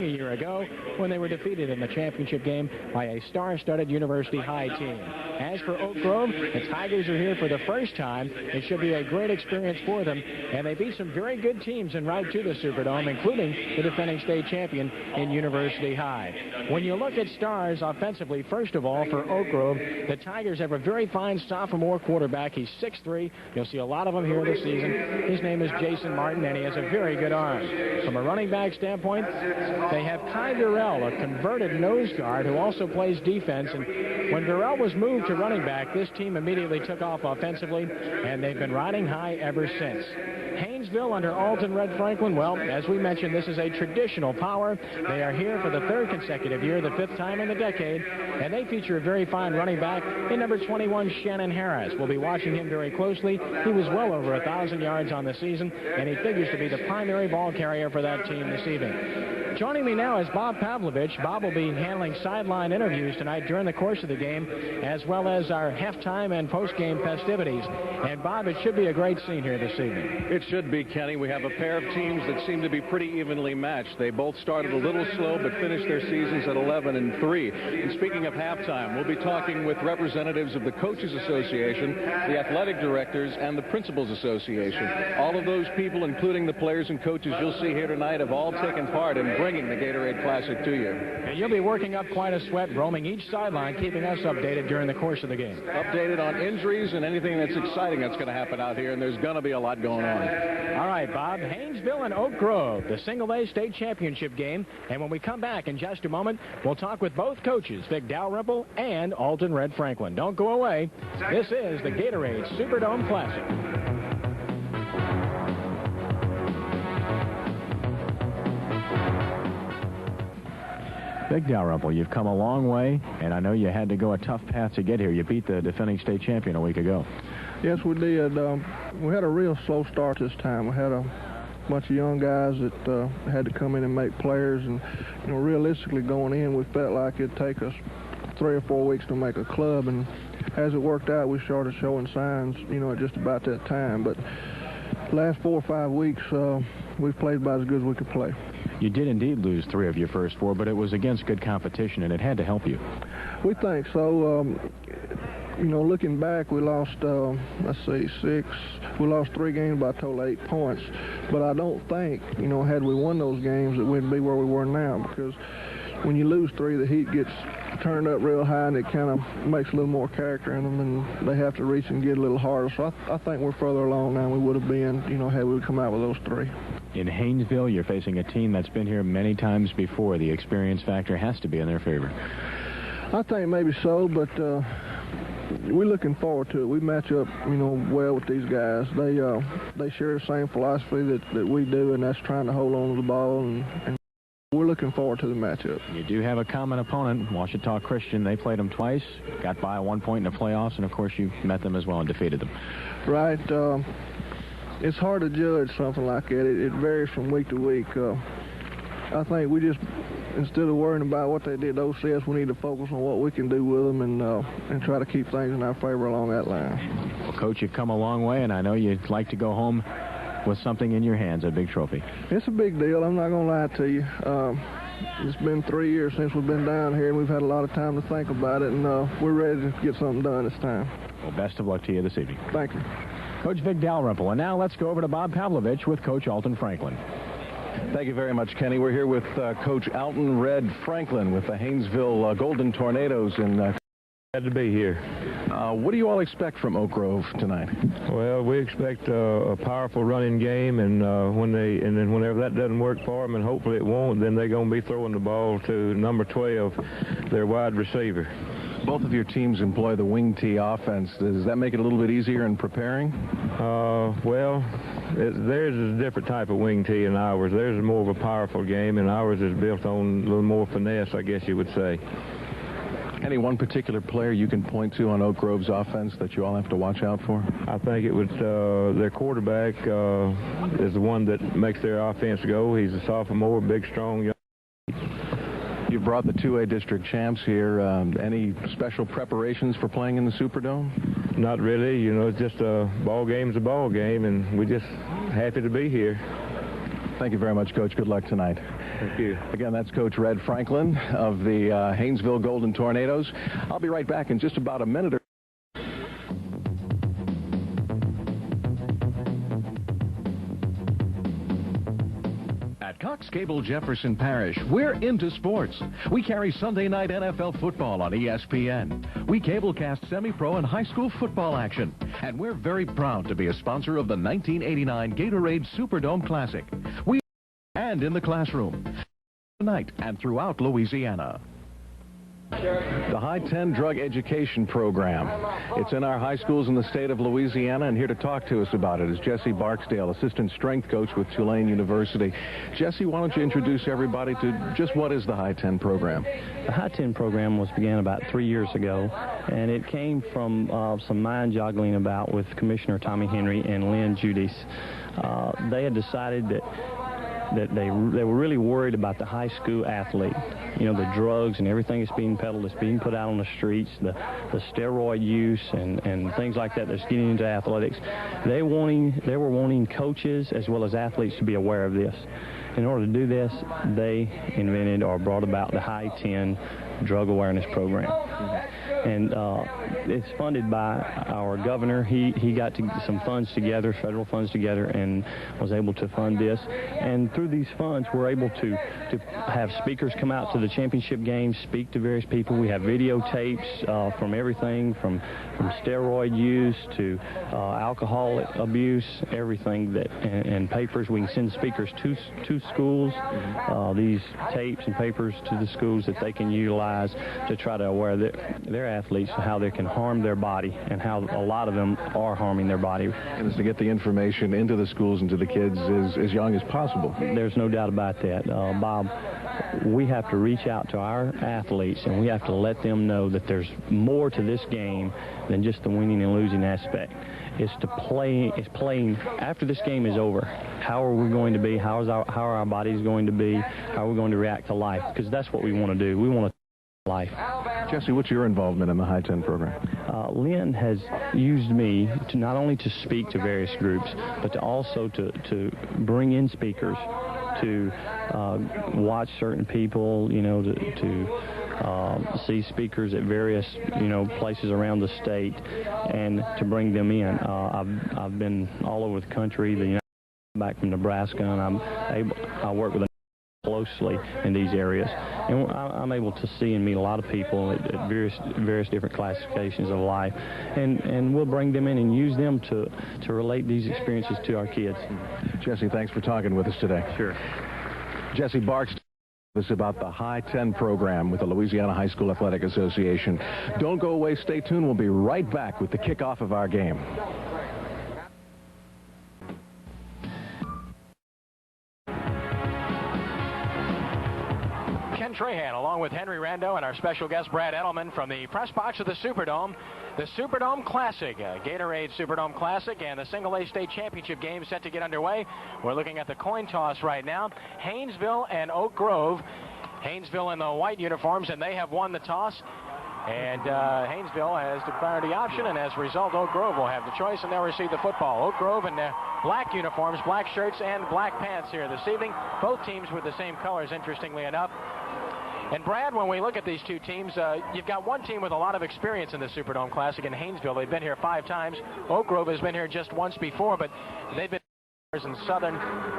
a year ago when they were defeated in the championship game by a star-studded University High team. As for Oak Grove, the Tigers are here for the first time. It should be a great experience for them, and they beat some very good teams en route to the Superdome, including the defending state champion in University High. When you look at stars offensively, first of all, for Oak Grove, the Tigers have a very fine sophomore quarterback. He's 6'3". You'll see a lot of them here this season. His name is Jason Martin, and he has a very good arm. From a running back standpoint, they have Kai Durrell, a converted nose guard who also plays defense. And when Durrell was moved to running back, this team immediately took off offensively, and they've been riding high ever since. Haynesville under Alton Red Franklin, well, as we mentioned, this is a traditional power. They are here for the third consecutive year, the fifth time in the decade, and they feature a very fine running back in number 21, Shannon Harris. We'll be watching him very closely. He was well over 1,000 yards on the season, and he figures to be the primary ball carrier for that team this evening. Joining me now is Bob Pavlovich. Bob will be handling sideline interviews tonight during the course of the game, as well as our halftime and post-game festivities. And, Bob, it should be a great scene here this evening. It should be, Kenny. We have a pair of teams that seem to be pretty evenly matched. They both started a little slow, but finished their seasons at 11-3. And speaking of halftime, we'll be talking with representatives of the Coaches Association, the Athletic Directors, and the Principals Association. All of those people, including the players and coaches you'll see here tonight, have all taken part in bringing the Gatorade Classic to you. And you'll be working up quite a sweat, roaming each sideline, keeping us updated during the course of the game. Updated on injuries and anything that's exciting that's going to happen out here, and there's going to be a lot going on. All right, Bob, Haynesville and Oak Grove, the single-A state championship game. And when we come back in just a moment, we'll talk with both coaches, Vic Dalrymple and Alton Red Franklin. Don't go away. This is the Gatorade Superdome Classic. Vic Dalrymple, you've come a long way, and I know you had to go a tough path to get here. You beat the defending state champion a week ago. Yes, we did. We had a real slow start this time. We had a bunch of young guys that had to come in and make players, and realistically going in, we felt like it'd take us 3 or 4 weeks to make a club, and as it worked out, we started showing signs, at just about that time. But last 4 or 5 weeks, we've played about as good as we could play. You did indeed lose 3 of your first 4, but it was against good competition, and it had to help you. We think so. Looking back, we lost, 6. We lost 3 games by a total of 8 points. But I don't think, had we won those games, that we'd be where we were now, because when you lose 3, the heat gets turned up real high, and it kind of makes a little more character in them, and they have to reach and get a little harder. So I think we're further along now than we would have been, had we come out with those 3. In Haynesville, you're facing a team that's been here many times before. The experience factor has to be in their favor. I think maybe so, but we're looking forward to it. We match up, well with these guys. They share the same philosophy that we do, and that's trying to hold on to the ball, and we're looking forward to the matchup. You do have a common opponent, Ouachita Christian. They played them twice, got by 1 point in the playoffs, and of course you met them as well and defeated them. Right. It's hard to judge something like that. It varies from week to week. I think we just, instead of worrying about what they did to OCS, we need to focus on what we can do with them and try to keep things in our favor along that line. Well, Coach, you've come a long way, and I know you'd like to go home with something in your hands, a big trophy. It's a big deal. I'm not going to lie to you. It's been 3 years since we've been down here, and we've had a lot of time to think about it, and we're ready to get something done this time. Well, best of luck to you this evening. Thank you. Coach Vic Dalrymple. And now let's go over to Bob Pavlovich with Coach Alton Franklin. Thank you very much, Kenny. We're here with Coach Alton Red Franklin with the Haynesville Golden Tornadoes. And glad to be here. What do you all expect from Oak Grove tonight? Well, we expect a powerful running game, and then whenever that doesn't work for them, and hopefully it won't, then they're going to be throwing the ball to number 12, their wide receiver. Both of your teams employ the wing tee offense. Does that make it a little bit easier in preparing? Well, theirs is a different type of wing tee than ours. Theirs is more of a powerful game, and ours is built on a little more finesse, I guess you would say. Any one particular player you can point to on Oak Grove's offense that you all have to watch out for? I think it was their quarterback is the one that makes their offense go. He's a sophomore, big, strong, young. You brought the 2A district champs here. Any special preparations for playing in the Superdome? Not really. It's just a ball game's a ball game, and we're just happy to be here. Thank you very much, Coach. Good luck tonight. Thank you. Again, that's Coach Red Franklin of the Haynesville Golden Tornadoes. I'll be right back in just about a minute or At Cox Cable Jefferson Parish, we're into sports. We carry Sunday night NFL football on ESPN. We cablecast semi-pro and high school football action. And we're very proud to be a sponsor of the 1989 Gatorade Superdome Classic. We and in the classroom, tonight and throughout Louisiana. the High 10 Drug Education Program. It's in our high schools in the state of Louisiana, and here to talk to us about it is Jesse Barksdale, Assistant Strength Coach with Tulane University. Jesse, why don't you introduce everybody to just what is the High 10 program? The High 10 program began about 3 years ago, and it came from some mind joggling about with Commissioner Tommy Henry and Lynn Judice. They had decided that they were really worried about the high school athlete. You know, the drugs and everything that's being peddled, that's being put out on the streets, the steroid use and things like that that's getting into athletics. They were wanting coaches as well as athletes to be aware of this. In order to do this, they invented or brought about the High 10 Drug Awareness Program. And it's funded by our governor. He got some funds together, federal funds together, and was able to fund this. And through these funds, we're able to have speakers come out to the championship games, speak to various people. We have videotapes from everything from steroid use to alcohol abuse, everything and papers. We can send speakers to schools, these tapes and papers to the schools that they can utilize to try to aware their athletes how they can harm their body and how a lot of them are harming their body. And it's to get the information into the schools and to the kids as young as possible. There's no doubt about that. Bob, we have to reach out to our athletes and we have to let them know that there's more to this game than just the winning and losing aspect. It's playing after this game is over. How are we going to be? How are our bodies going to be? How are we going to react to life? Because that's what we want to do. We want to life. Jesse, what's your involvement in the High 10 program? Lynn has used me to not only to speak to various groups, but to also to bring in speakers, to watch certain people, you know, to see speakers at various, you know, places around the state, and to bring them in. I've been all over the country, back from Nebraska, and I work with them closely in these areas, and I'm able to see and meet a lot of people at various different classifications of life, and we'll bring them in and use them to relate these experiences to our kids. Jesse, thanks for talking with us today. Sure. Jesse Barksdale is about the High 10 program with the Louisiana High School Athletic Association. Don't go away. Stay tuned. We'll be right back with the kickoff of our game. Ken Trahan, along with Henry Rando and our special guest Brad Edelman from the press box of the Superdome. The Superdome Classic, Gatorade Superdome Classic, and the Single-A State Championship game set to get underway. We're looking at the coin toss right now. Haynesville and Oak Grove. Haynesville in the white uniforms, and they have won the toss. And Haynesville has declared the option, and as a result, Oak Grove will have the choice, and they'll receive the football. Oak Grove in their black uniforms, black shirts, and black pants here this evening. Both teams with the same colors, interestingly enough. And Brad, when we look at these two teams, you've got one team with a lot of experience in the Superdome Classic in Haynesville. They've been here 5 times. Oak Grove has been here just once before, but they've been in Southern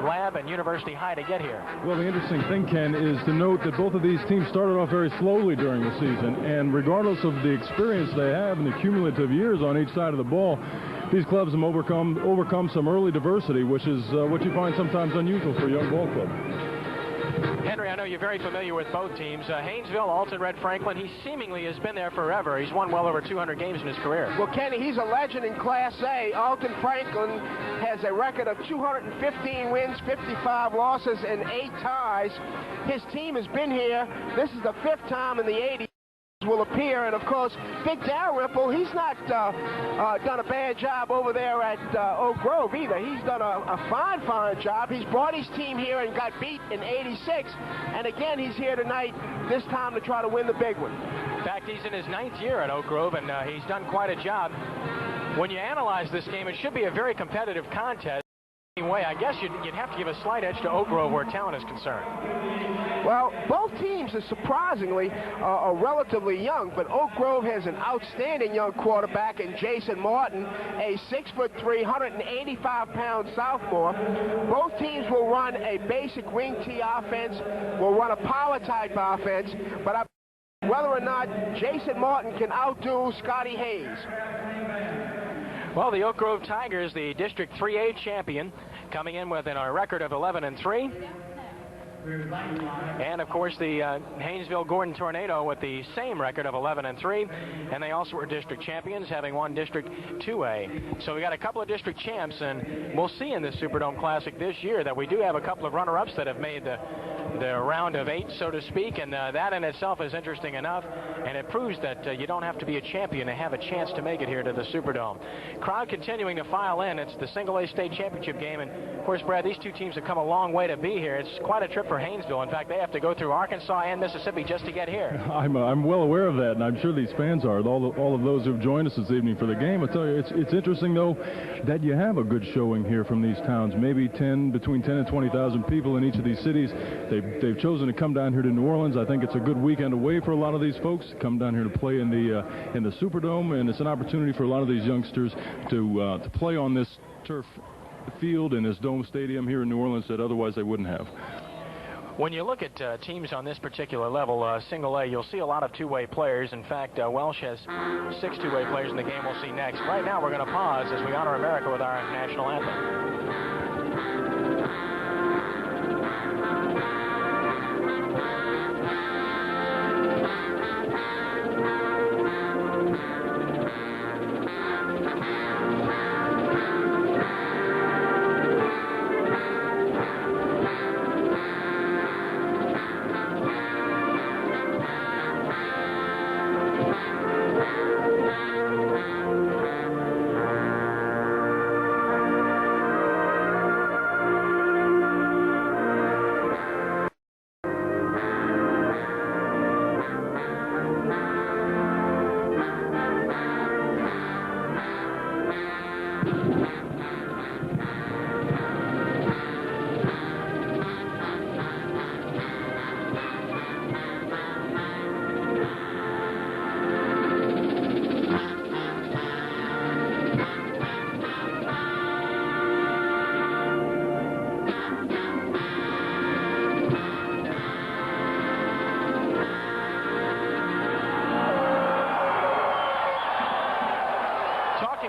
Lab and University High to get here. Well, the interesting thing, Ken, is to note that both of these teams started off very slowly during the season, and regardless of the experience they have and the cumulative years on each side of the ball, these clubs have overcome some early diversity, which is what you find sometimes unusual for a young ball club. Henry, I know you're very familiar with both teams. Haynesville, Alton Red Franklin, he seemingly has been there forever. He's won well over 200 games in his career. Well, Kenny, he's a legend in Class A. Alton Franklin has a record of 215 wins, 55 losses, and 8 ties. His team has been here. This is the 5th time in the 80s will appear, and of course, Big Dalrymple, he's not done a bad job over there at Oak Grove either. He's done a fine job. He's brought his team here and got beat in '86, and again, he's here tonight, this time to try to win the big one. In fact, he's in his 9th year at Oak Grove, and he's done quite a job. When you analyze this game, it should be a very competitive contest. Way, I guess you'd have to give a slight edge to Oak Grove where talent is concerned. Well, both teams are surprisingly are relatively young, but Oak Grove has an outstanding young quarterback in Jason Martin, a 6'3", 185-pound sophomore. Both teams will run a basic wing tee offense, will run a power type offense, but whether or not Jason Martin can outdo Scotty Hayes. Well, the Oak Grove Tigers, the District 3A champion, coming in with a record of 11-3. And, of course, the Haynesville Gordon Tornado with the same record of 11-3. And they also were district champions, having won District 2A. So we got a couple of district champs, and we'll see in this Superdome Classic this year that we do have a couple of runner-ups that have made the round of 8, so to speak, and that in itself is interesting enough, and it proves that you don't have to be a champion to have a chance to make it here to the Superdome. Crowd continuing to file in. It's the single-A state championship game, and of course, Brad, these two teams have come a long way to be here. It's quite a trip for Haynesville. In fact, they have to go through Arkansas and Mississippi just to get here. I'm well aware of that, and I'm sure these fans are. All of those who've joined us this evening for the game. I tell you, it's interesting though that you have a good showing here from these towns. Maybe between 10 and 20,000 people in each of these cities. They've chosen to come down here to New Orleans. I think it's a good weekend away for a lot of these folks to come down here to play in the Superdome, and it's an opportunity for a lot of these youngsters to play on this turf field in this dome stadium here in New Orleans that otherwise they wouldn't have. When you look at teams on this particular level, single A, you'll see a lot of two-way players. In fact, Welsh has 6 two-way players in the game we'll see next. Right now, we're going to pause as we honor America with our national anthem.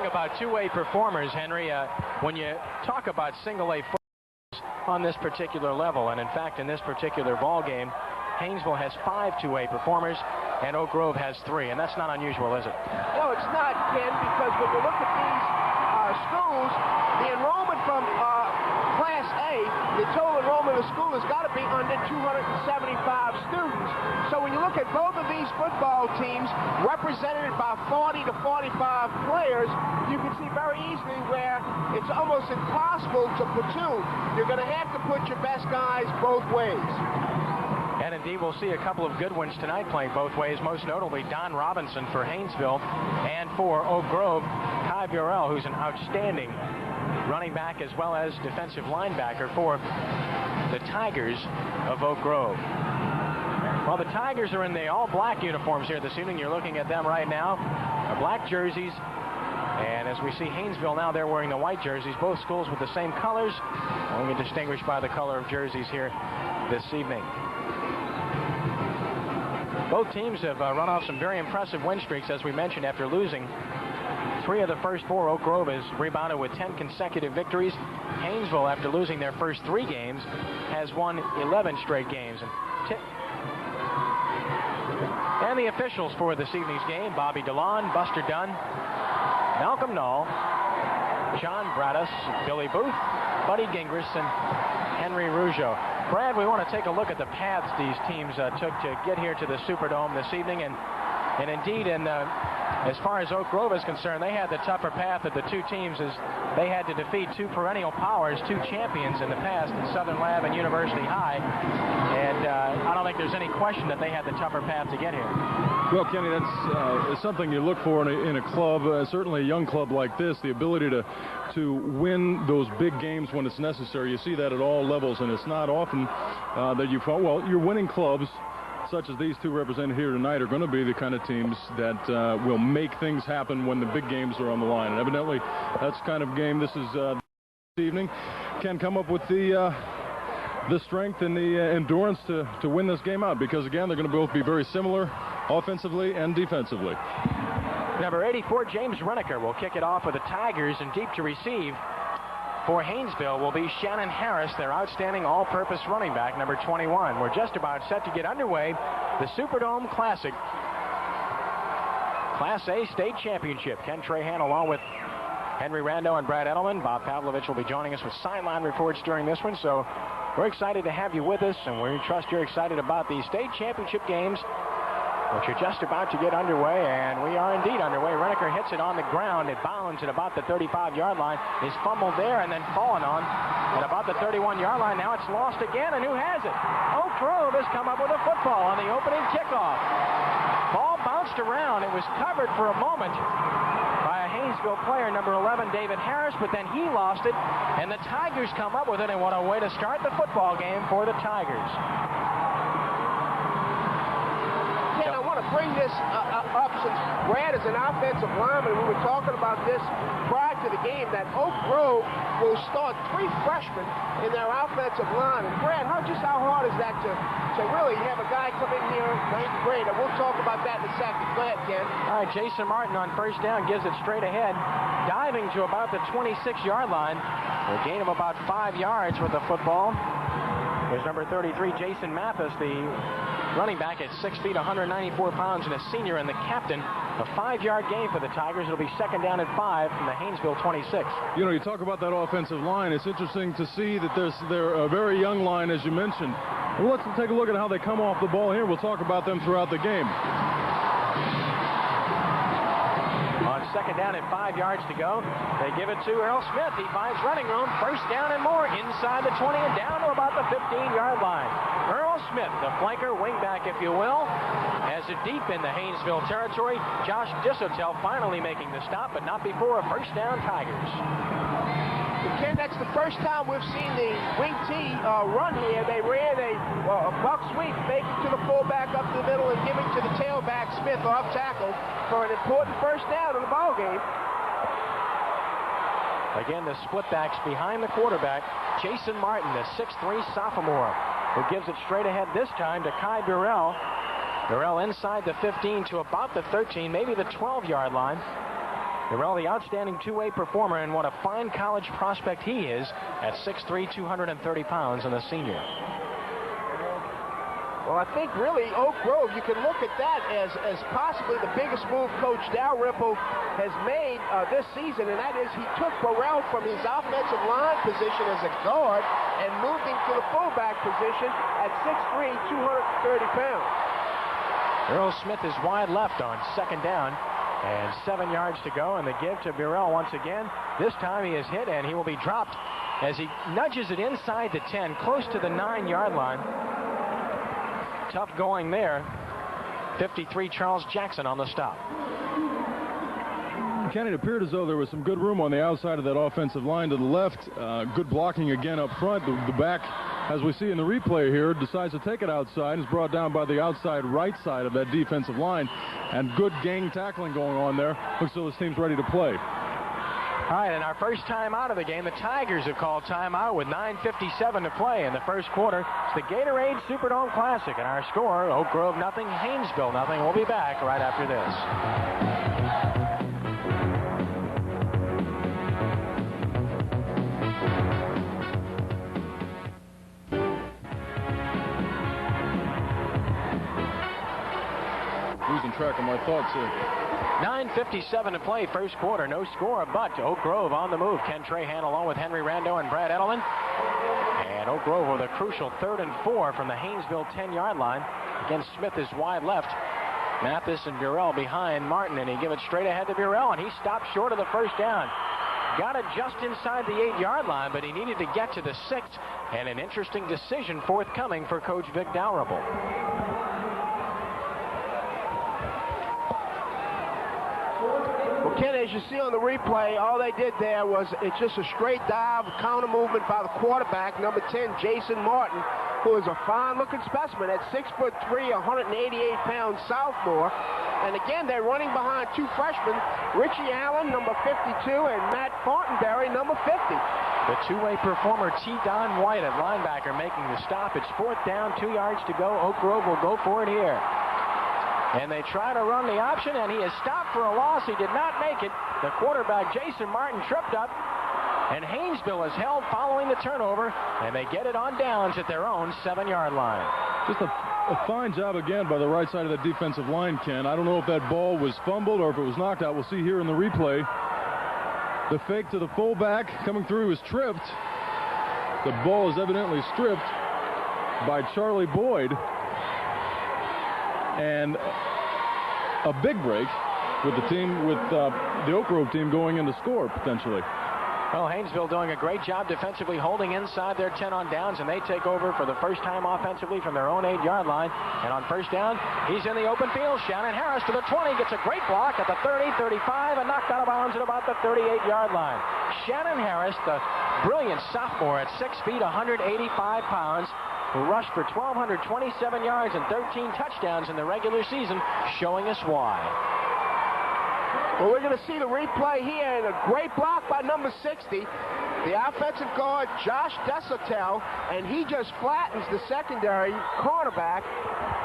About two-way performers, Henry, when you talk about single-A on this particular level, and in fact in this particular ball game, Haynesville has 5 two-way performers and Oak Grove has 3, and that's not unusual, is it? No, it's not, Ken, because when you look at these schools, the enrollment from Class A, the total enrollment of the school has got to be under 275 students. So when you look at both of these football teams represented by 40 to 45 players, you can see very easily where it's almost impossible to platoon. You're going to have to put your best guys both ways. And indeed, we'll see a couple of good ones tonight playing both ways, most notably Don Robinson for Haynesville, and for Oak Grove, Kai Burrell, who's an outstanding running back as well as defensive linebacker for the Tigers of Oak Grove. Well, the Tigers are in the all-black uniforms here this evening. You're looking at them right now. They're black jerseys. And as we see Haynesville now, they're wearing the white jerseys. Both schools with the same colors, only distinguished by the color of jerseys here this evening. Both teams have run off some very impressive win streaks, as we mentioned, after losing 3 of the first 4. Oak Grove has rebounded with 10 consecutive victories. Haynesville, after losing their first 3 games, has won 11 straight games. And the officials for this evening's game: Bobby DeLon, Buster Dunn, Malcolm Null, John Bradus, Billy Booth, Buddy Gingras, and Henry Rougeau. Brad, we want to take a look at the paths these teams took to get here to the Superdome this evening, and indeed in as far as Oak Grove is concerned, they had the tougher path of the two teams as they had to defeat two perennial powers, two champions in the past in Southern Lab and University High. And I don't think there's any question that they had the tougher path to get here. Well, Kenny, that's something you look for in a club, certainly a young club like this, the ability to win those big games when it's necessary. You see that at all levels, and it's not often that you fall. Well, you're winning clubs such as these two represented here tonight are going to be the kind of teams that will make things happen when the big games are on the line. And evidently, that's the kind of game this is this evening. Can come up with the strength and the endurance to win this game out, because, again, they're going to both be very similar offensively and defensively. Number 84, James Reneker, will kick it off with the Tigers, and deep to receive for Haynesville will be Shannon Harris, their outstanding all-purpose running back, number 21. We're just about set to get underway. The Superdome Classic Class A State Championship. Ken Trahan along with Henry Rando and Brad Edelman. Bob Pavlovich will be joining us with sideline reports during this one. So we're excited to have you with us, and we trust you're excited about the state championship games, which are just about to get underway, and we are indeed underway. Reneker hits it on the ground. It bounds at about the 35-yard line. Is fumbled there and then fallen on at about the 31-yard line. Now it's lost again, and who has it? Oak Grove has come up with a football on the opening kickoff. Ball bounced around. It was covered for a moment by a Haynesville player, number 11, David Harris, but then he lost it, and the Tigers come up with it, and what a way to start the football game for the Tigers. Bring this up since Brad is an offensive lineman. We were talking about this prior to the game, that Oak Grove will start 3 freshmen in their offensive line. And Brad, how hard is that to really have a guy come in here in 9th grade? And we'll talk about that in a second. Go ahead, Ken. All right, Jason Martin on first down gives it straight ahead, diving to about the 26-yard line. A gain of about 5 yards with the football. There's number 33, Jason Mathis, the running back at 6 feet, 194 pounds, and a senior and the captain. A 5-yard gain for the Tigers. It'll be second down at 5 from the Haynesville 26. You know, you talk about that offensive line. It's interesting to see that they're a very young line, as you mentioned. Well, let's take a look at how they come off the ball here. We'll talk about them throughout the game. On second down at 5 yards to go, they give it to Earl Smith. He finds running room. First down and more inside the 20 and down to about the 15-yard line. Earl Smith, the flanker, wingback, if you will, has it deep in the Haynesville territory. Josh Dissotel finally making the stop, but not before a first down, Tigers. Ken, that's the first time we've seen the wing T run here. They ran a buck sweep, fake it to the fullback up the middle and give it to the tailback, Smith, off tackle for an important first down in the ball game. Again, the split backs behind the quarterback, Jason Martin, the 6'3 sophomore, who gives it straight ahead this time to Kai Burrell. Burrell inside the 15 to about the 13, maybe the 12-yard line. Burrell, the outstanding two-way performer, and what a fine college prospect he is at 6'3", 230 pounds, and a senior. Well, I think really Oak Grove, you can look at that as possibly the biggest move Coach Dalrymple has made this season, and that is he took Burrell from his offensive line position as a guard and moved him to the fullback position at 6'3", 230 pounds. Earl Smith is wide left on second down, and 7 yards to go, and the give to Burrell once again. This time he is hit, and he will be dropped as he nudges it inside the 10, close to the 9-yard line. Tough going there. 53, Charles Jackson on the stop. Kenny, it appeared as though there was some good room on the outside of that offensive line to the left. Good blocking again up front. The back, as we see in the replay here, decides to take it outside and is brought down by the outside right side of that defensive line. And good gang tackling going on there. Looks like this team's ready to play. All right, and our first time out of the game, the Tigers have called timeout with 9:57 to play in the first quarter. It's the Gatorade Superdome Classic, and our score, Oak Grove nothing, Haynesville nothing. We'll be back right after this. Losing track of my thoughts here. 9:57 to play, first quarter, no score, but Oak Grove on the move. Ken Trahan along with Henry Rando and Brad Edelman. And Oak Grove with a crucial 3rd and 4 from the Haynesville 10-yard line. Again, Smith is wide left. Mathis and Burrell behind Martin, and he give it straight ahead to Burrell, and he stopped short of the first down. Got it just inside the 8-yard line, but he needed to get to the 6th, and an interesting decision forthcoming for Coach Vic Dalrymple. Well, Ken, as you see on the replay, all they did there was it's just a straight dive, counter movement by the quarterback, number 10, Jason Martin, who is a fine-looking specimen at 6'3", 188-pound sophomore. And again, they're running behind two freshmen, Richie Allen, number 52, and Matt Fortenberry, number 50. The two-way performer, T. Don White at linebacker, making the stop. It's 4th down, 2 yards to go. Oak Grove will go for it here. And they try to run the option, and he is stopped for a loss. He did not make it. The quarterback, Jason Martin, tripped up, and Haynesville is held following the turnover, and they get it on downs at their own 7-yard line. Just a fine job again by the right side of the defensive line, Ken. I don't know if that ball was fumbled or if it was knocked out. We'll see here in the replay. The fake to the fullback coming through is tripped. The ball is evidently stripped by Charlie Boyd. And a big break with the team, with the Oak Grove team going in to score potentially. Well, Haynesville doing a great job defensively, holding inside their 10 on downs, and they take over for the first time offensively from their own 8-yard line. And on first down, he's in the open field. Shannon Harris to the 20, gets a great block at the 30, 35, and knocked out of bounds at about the 38-yard line. Shannon Harris, the brilliant sophomore at 6 feet, 185 pounds, who rushed for 1,227 yards and 13 touchdowns in the regular season, showing us why. Well, we're going to see the replay here, and a great block by number 60, the offensive guard, Josh Desautels, and he just flattens the secondary cornerback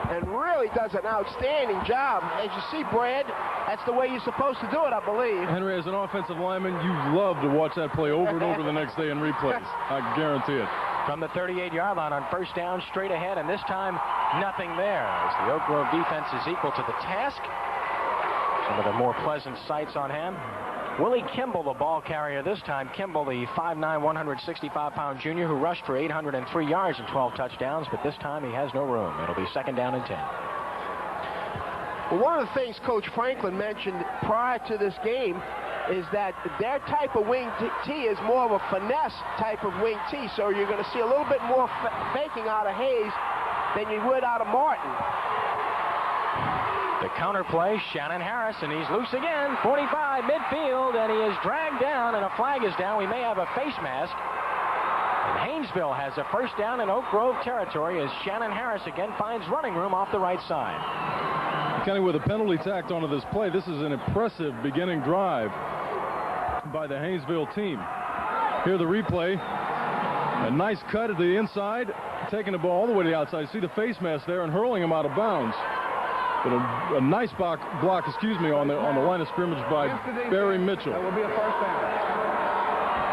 and really does an outstanding job. As you see, Brad, that's the way you're supposed to do it, I believe. Henry, as an offensive lineman, you love to watch that play over and over the next day in replays. I guarantee it. From the 38-yard line on first down, straight ahead, and this time nothing there as the Oak Grove defense is equal to the task. Some of the more pleasant sights on hand. Willie Kimball, the ball carrier this time. Kimball, the 5'9", 165-pound junior who rushed for 803 yards and 12 touchdowns, but this time he has no room. It'll be 2nd down and 10. Well, one of the things Coach Franklin mentioned prior to this game is that their type of wing tee is more of a finesse type of wing tee, so you're going to see a little bit more faking out of Hayes than you would out of Martin. The counter play, Shannon Harris, and he's loose again, 45 midfield, and he is dragged down, and a flag is down. We may have a face mask. And Haynesville has a first down in Oak Grove territory as Shannon Harris again finds running room off the right side. Kenny, with a penalty tacked onto this play, this is an impressive beginning drive by the Haynesville team. Here the replay. A nice cut at the inside, taking the ball all the way to the outside. You see the face mask there and hurling him out of bounds. But a nice block, on the line of scrimmage by Barry Mitchell. That will be a first down.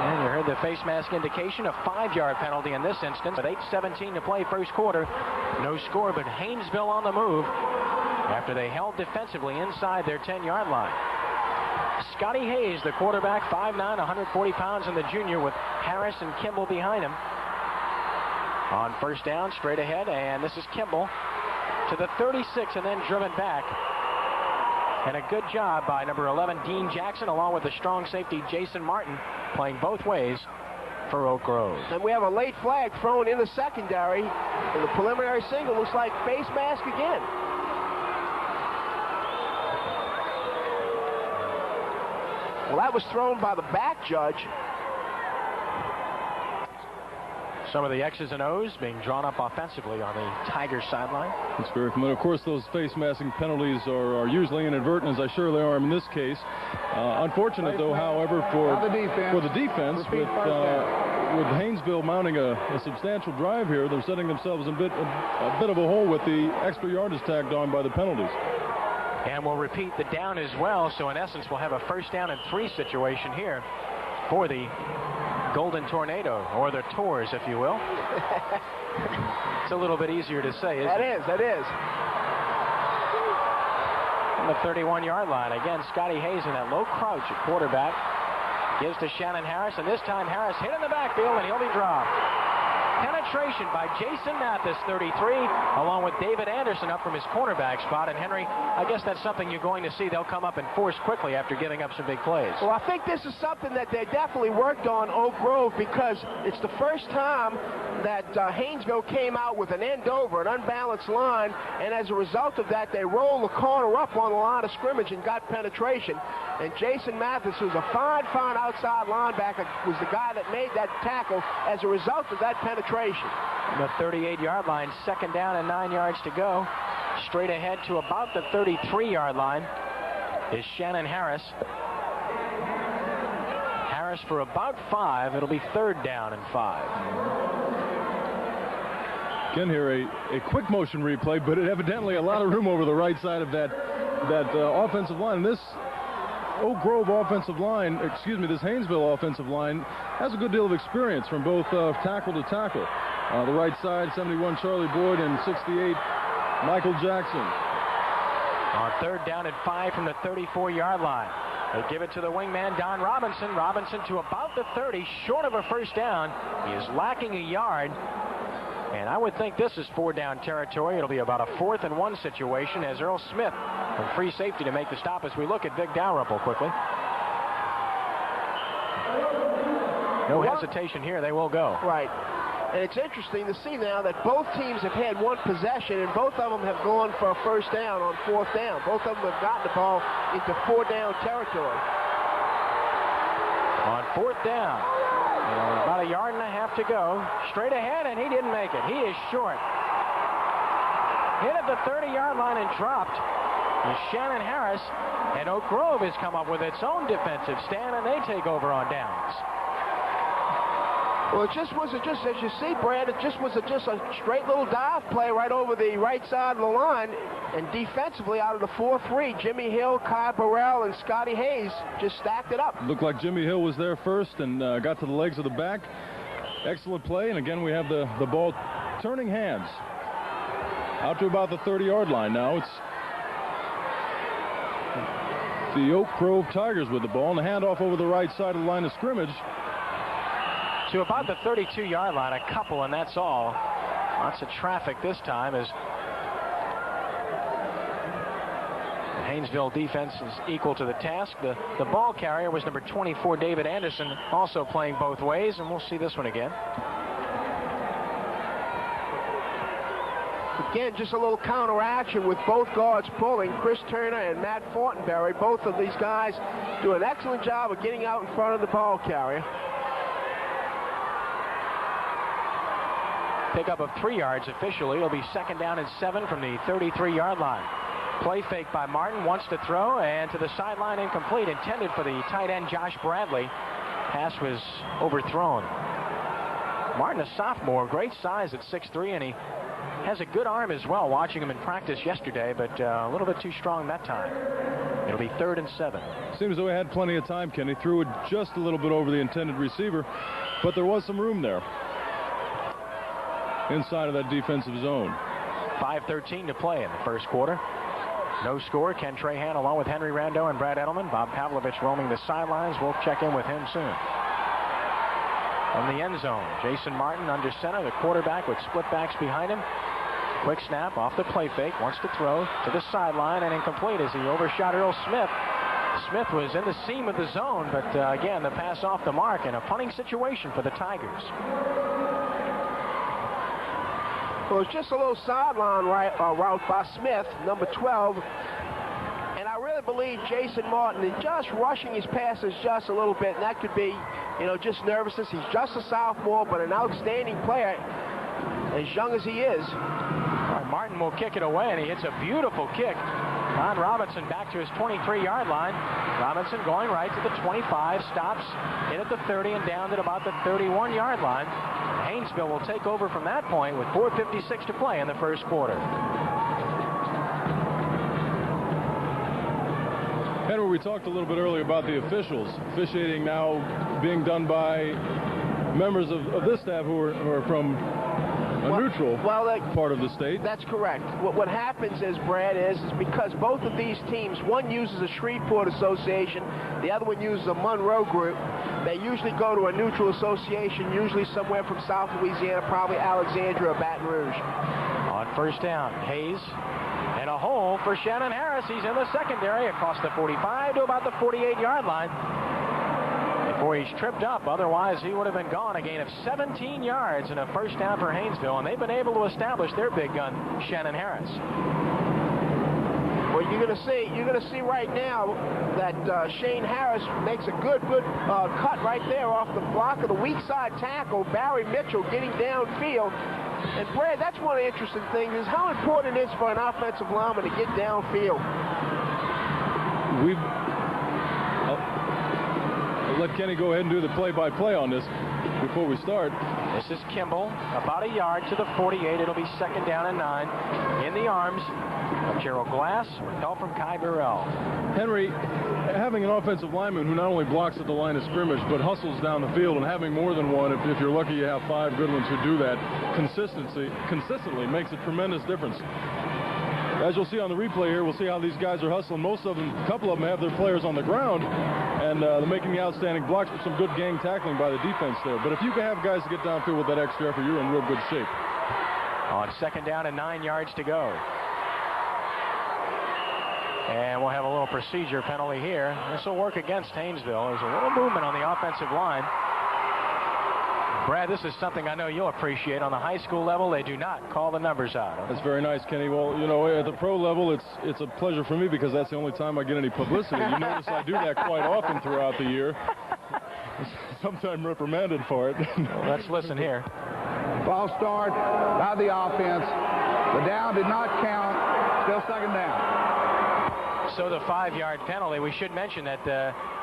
And you heard the face mask indication, a 5-yard penalty in this instance. With 8:17 to play first quarter, no score, but Haynesville on the move after they held defensively inside their 10-yard line. Scotty Hayes, the quarterback, 5'9", 140 pounds, and the junior with Harris and Kimball behind him. On first down, straight ahead, and this is Kimball to the 36 and then driven back. And a good job by number 11, Dean Jackson, along with the strong safety, Jason Martin, playing both ways for Oak Grove. And we have a late flag thrown in the secondary. And the preliminary single looks like face mask again. Well, that was thrown by the back judge. Some of the X's and O's being drawn up offensively on the Tigers sideline. It's very familiar. Of course, those face masking penalties are usually inadvertent, as I surely are in this case. Unfortunate, though, however, for the defense, with Haynesville mounting a substantial drive here, they're setting themselves in a bit of a hole with the extra yardage tagged on by the penalties. And we'll repeat the down as well, so in essence we'll have a first down and 3 situation here for the Golden Tornado, or the Tours, if you will. It's a little bit easier to say, isn't it? That is. On the 31-yard line, again, Scotty Hayes in that low crouch at quarterback. Gives to Shannon Harris, and this time Harris hit in the backfield, and he'll be dropped. penetration by Jason Mathis, 33, along with David Anderson up from his cornerback spot. And Henry, I guess that's something you're going to see. They'll come up and force quickly after giving up some big plays. Well, I think this is something that they definitely worked on Oak Grove, because it's the first time that Haynesville came out with an end over, an unbalanced line, and as a result of that, they rolled the corner up on the line of scrimmage and got penetration. And Jason Mathis, who's a fine outside linebacker, was the guy that made that tackle as a result of that penetration. The 38-yard line, second down and 9 yards to go. Straight ahead to about the 33-yard line is Shannon Harris. Harris for about 5. It'll be third down and 5. Again here, a quick motion replay, but evidently a lot of room over the right side of that offensive line. This Oak Grove offensive line, this Haynesville offensive line has a good deal of experience from both tackle to tackle. The right side, 71 Charlie Boyd and 68 Michael Jackson. On third down and 5 from the 34-yard line. They give it to the wingman, Don Robinson. Robinson to about the 30, short of a first down. He is lacking a yard. And I would think this is 4-down territory. It'll be about a 4th and 1 situation as Earl Smith from free safety to make the stop as we look at Vic Dalrymple quickly. No hesitation here. They will go. Right. And it's interesting to see now that both teams have had one possession, and both of them have gone for a first down on 4th down. Both of them have gotten the ball into 4-down territory. On 4th down. About a yard and a half to go. Straight ahead, and he didn't make it. He is short. Hit at the 30-yard line and dropped. And Shannon Harris, and Oak Grove has come up with its own defensive stand, and they take over on downs. Well, it just wasn't as you see, Brad, it just was a straight little dive play right over the right side of the line. And defensively, out of the 4-3, Jimmy Hill, Kai Burrell, and Scotty Hayes just stacked it up. Looked like Jimmy Hill was there first and got to the legs of the back. Excellent play, and again we have the ball turning hands. Out to about the 30-yard line now. It's the Oak Grove Tigers with the ball, and the handoff over the right side of the line of scrimmage. To about the 32-yard line, a couple, and that's all. Lots of traffic this time as the Haynesville defense is equal to the task. The ball carrier was number 24, David Anderson, also playing both ways, and we'll see this one again. Again, just a little counteraction with both guards pulling. Chris Turner and Matt Fortenberry, both of these guys do an excellent job of getting out in front of the ball carrier. Pickup of 3 yards officially. It'll be second down and 7 from the 33-yard line. Play fake by Martin, wants to throw, and to the sideline, incomplete, intended for the tight end Josh Bradley. Pass was overthrown. Martin, a sophomore, great size at 6'3", and he has a good arm as well, watching him in practice yesterday, but a little bit too strong that time. It'll be 3rd and 7. Seems as though he had plenty of time, Kenny. Threw it just a little bit over the intended receiver, but there was some room there inside of that defensive zone. 5:13 to play in the first quarter. No score. Ken Trahan along with Henry Rando and Brad Edelman. Bob Pavlovich roaming the sidelines. We'll check in with him soon. From the end zone, Jason Martin under center, the quarterback with split backs behind him. Quick snap off the play fake, wants to throw to the sideline, and incomplete as he overshot Earl Smith. Smith was in the seam of the zone, but again, the pass off the mark and a punting situation for the Tigers. Well, it's just a little sideline route by Smith, number 12. And I really believe Jason Martin is just rushing his passes just a little bit, and that could be, just nervousness. He's just a sophomore, but an outstanding player, as young as he is. Martin will kick it away, and he hits a beautiful kick. Don Robinson back to his 23-yard line. Robinson going right to the 25, stops in at the 30 and down at about the 31-yard line. Haynesville will take over from that point with 4:56 to play in the first quarter. Henry, we talked a little bit earlier about the officials. Officiating now being done by members of this staff who are from neutral part of the state. That's correct. What happens is, Brad, is because both of these teams, one uses a Shreveport association, the other one uses a Monroe group, they usually go to a neutral association, usually somewhere from South Louisiana, probably Alexandria or Baton Rouge. On first down, Hayes. And a hole for Shannon Harris. He's in the secondary across the 45 to about the 48-yard line before he's tripped up. Otherwise, he would have been gone. A gain of 17 yards and a first down for Haynesville, and they've been able to establish their big gun, Shannon Harris. Well, you're going to see right now that Shane Harris makes a good cut right there off the block of the weak side tackle, Barry Mitchell, getting downfield. And Brad, that's one of the interesting things is how important it is for an offensive lineman to get downfield. I'll let Kenny go ahead and do the play-by-play on this before we start. This is Kimball, about a yard to the 48. It'll be second down and 9. In the arms of Gerald Glass, with help from Kai Burrell. Henry, having an offensive lineman who not only blocks at the line of scrimmage but hustles down the field, and having more than one, if you're lucky you have 5 good ones who do that consistently makes a tremendous difference. As you'll see on the replay here, we'll see how these guys are hustling. Most of them, a couple of them have their players on the ground, and they're making the outstanding blocks with some good gang tackling by the defense there. But if you can have guys to get downfield with that extra effort, you're in real good shape. On second down and 9 yards to go. And we'll have a little procedure penalty here. This will work against Haynesville. There's a little movement on the offensive line. Brad, this is something I know you'll appreciate. On the high school level, they do not call the numbers out. That's very nice, Kenny. Well, you know, at the pro level, it's a pleasure for me because that's the only time I get any publicity. You notice I do that quite often throughout the year. Sometimes reprimanded for it. Well, let's listen here. False start by the offense. The down did not count. Still second down. So the 5-yard penalty. We should mention that,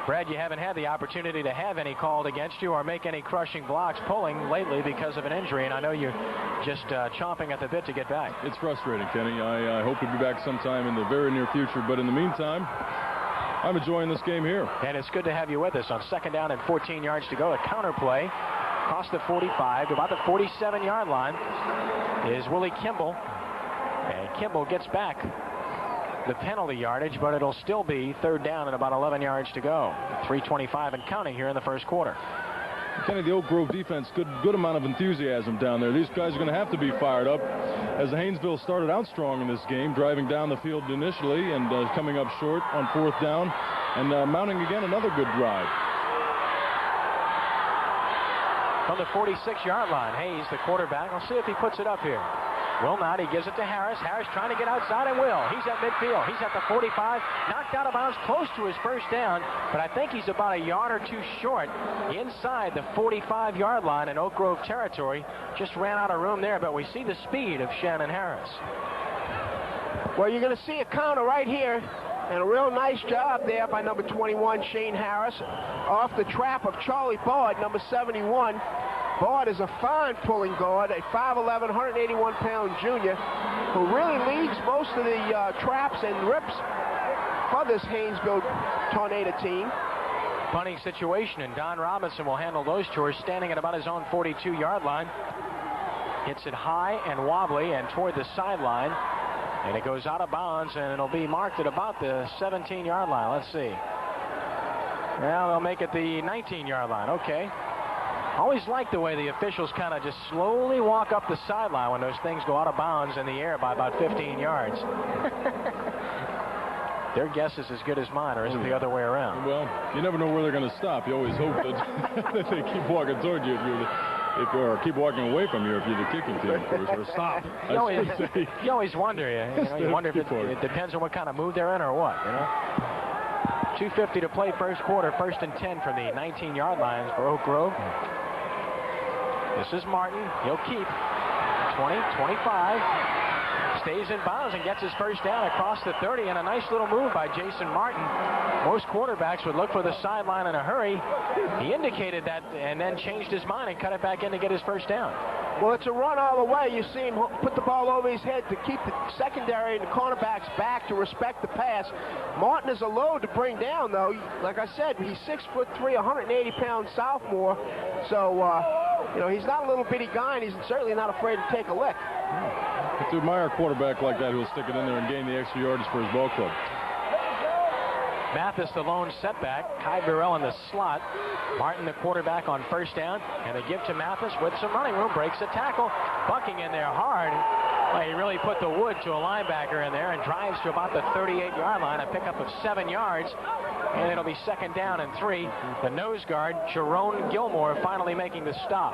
Brad, you haven't had the opportunity to have any called against you or make any crushing blocks pulling lately because of an injury, and I know you're just chomping at the bit to get back. It's frustrating, Kenny. I hope to be back sometime in the very near future, but in the meantime, I'm enjoying this game here. And it's good to have you with us. On second down and 14 yards to go, a counter play across the 45 to about the 47-yard line is Willie Kimball, and Kimball gets back the penalty yardage, but it'll still be third down and about 11 yards to go. 3:25 and counting here in the first quarter. Kenny, the Oak Grove defense, good amount of enthusiasm down there. These guys are going to have to be fired up. As Haynesville started out strong in this game, driving down the field initially and coming up short on fourth down, and mounting again another good drive. From the 46-yard line, Hayes, the quarterback. We'll see if he puts it up here. Will not. He gives it to Harris. Harris trying to get outside and will. He's at midfield. He's at the 45. Knocked out of bounds close to his first down, but I think he's about a yard or two short inside the 45-yard line in Oak Grove territory. Just ran out of room there, but we see the speed of Shannon Harris. Well, you're going to see a counter right here, and a real nice job there by number 21, Shane Harris, off the trap of Charlie Bard, number 71. Bard is a fine pulling guard, a 5'11", 181-pound junior who really leads most of the traps and rips for this Haynesville Tornado team. Punting situation, and Don Robinson will handle those chores, standing at about his own 42-yard line. Hits it high and wobbly and toward the sideline, and it goes out of bounds, and it'll be marked at about the 17-yard line. Let's see. Well, they'll make it the 19-yard line. Okay. Always like the way the officials kind of just slowly walk up the sideline when those things go out of bounds in the air by about 15 yards. Their guess is as good as mine, or is it the other way around? Well, you never know where they're going to stop. You always hope that, that they keep walking toward you or keep walking away from you if you're the kicking team, of course, or stop. You always wonder. You wonder if it depends on what kind of mood they're in or what, you know? 2:50 to play first quarter, 1st and 10 from the 19-yard lines for Oak Grove. This is Martin. He'll keep 20, 25. stays in bounds and gets his first down across the 30, and a nice little move by Jason Martin. Most quarterbacks would look for the sideline in a hurry. He indicated that and then changed his mind and cut it back in to get his first down. Well, it's a run all the way. You see him put the ball over his head to keep the secondary and the cornerbacks back to respect the pass. Martin is a load to bring down, though. Like I said, he's 6'3", 180-pound sophomore. So, you know, he's not a little bitty guy, and he's certainly not afraid to take a lick. To admire a quarterback like that who'll stick it in there and gain the extra yardage for his ball club. Mathis, the lone setback. Kai Burrell in the slot. Martin, the quarterback, on first down. And they give to Mathis with some running room. Breaks a tackle. Bucking in there hard. Well, he really put the wood to a linebacker in there and drives to about the 38-yard line. A pickup of 7 yards. And it'll be 2nd down and 3. The nose guard, Jerome Gilmore, finally making the stop.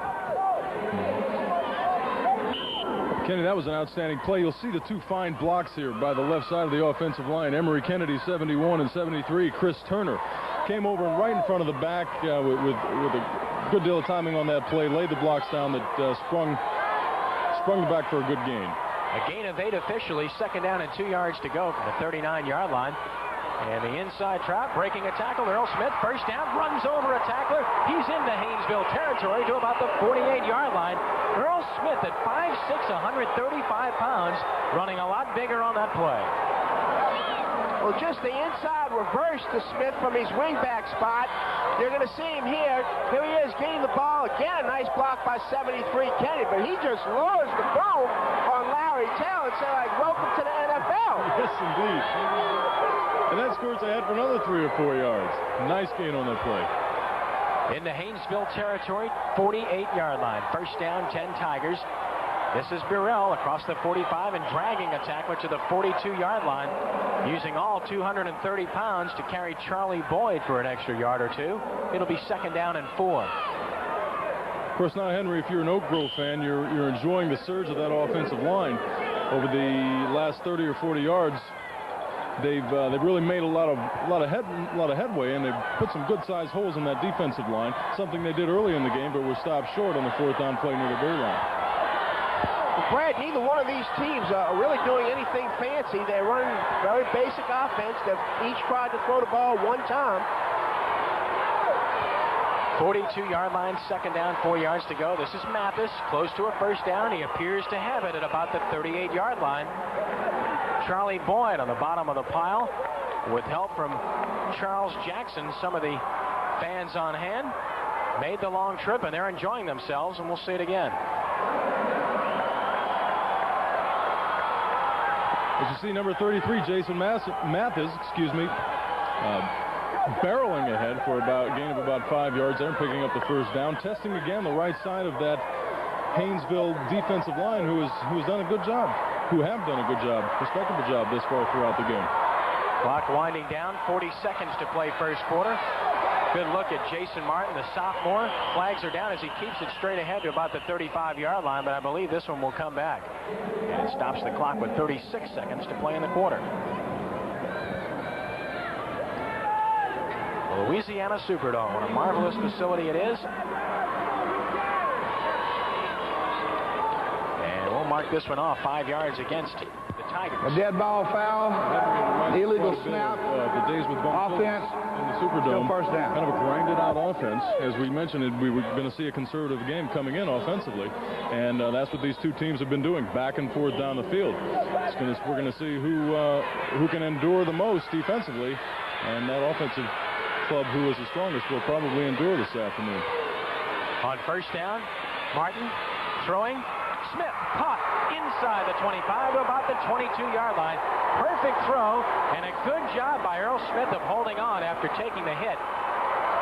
Kenny, that was an outstanding play. You'll see the two fine blocks here by the left side of the offensive line. Emory Kennedy, 71 and 73. Chris Turner came over and right in front of the back with a good deal of timing on that play. Laid the blocks down that sprung the back for a good gain. A gain of 8 officially. 2nd down and 2 yards to go from the 39-yard line. And the inside trap, breaking a tackle. Earl Smith, first down, runs over a tackler. He's into Haynesville territory to about the 48-yard line. Earl Smith at 5'6", 135 pounds, running a lot bigger on that play. Well, just the inside reverse to Smith from his wingback spot. You're going to see him here. Here he is getting the ball again. A nice block by 73 Kenny, but he just lowers the phone on Larry Tell and said, like, welcome to the NFL. Yes, indeed. And that scores ahead for another 3 or 4 yards. Nice gain on that play. Into Haynesville territory, 48-yard line. First down, 10 Tigers. This is Burrell across the 45 and dragging a tackler to the 42-yard line, using all 230 pounds to carry Charlie Boyd for an extra yard or 2. It'll be 2nd down and 4. Of course, now, Henry, if you're an Oak Grove fan, you're enjoying the surge of that offensive line over the last 30 or 40 yards. They've really made a lot of headway, and they've put some good-sized holes in that defensive line. Something they did early in the game, but were stopped short on the 4th down play near the goal line. Well, Brad, neither one of these teams are really doing anything fancy. They're running very basic offense. They've each tried to throw the ball 1 time. 42-yard line, 2nd down, 4 yards to go. This is Mathis, close to a first down. He appears to have it at about the 38-yard line. Charlie Boyd on the bottom of the pile with help from Charles Jackson. Some of the fans on hand made the long trip, and they're enjoying themselves, and we'll see it again. As you see, number 33, Jason Mathis, barreling ahead for a gain of about 5 yards there, picking up the first down. Testing again the right side of that Haynesville defensive line, who has done a good job. Who have done a good job, respectable job this far throughout the game. Clock winding down, 40 seconds to play first quarter. Good look at Jason Martin, the sophomore. Flags are down as he keeps it straight ahead to about the 35-yard line, but I believe this one will come back. And it stops the clock with 36 seconds to play in the quarter. The Louisiana Superdome, what a marvelous facility it is. Mark this one off, 5 yards against the Tigers. A dead ball foul, illegal snap, the days with offense, in the Superdome, first down. Kind of a grinded out offense. As we mentioned, we were going to see a conservative game coming in offensively, and that's what these two teams have been doing, back and forth down the field. We're going to see who can endure the most defensively, and that offensive club who is the strongest will probably endure this afternoon. On first down, Martin throwing. Smith caught inside the 25 to about the 22-yard line. Perfect throw and a good job by Earl Smith of holding on after taking the hit.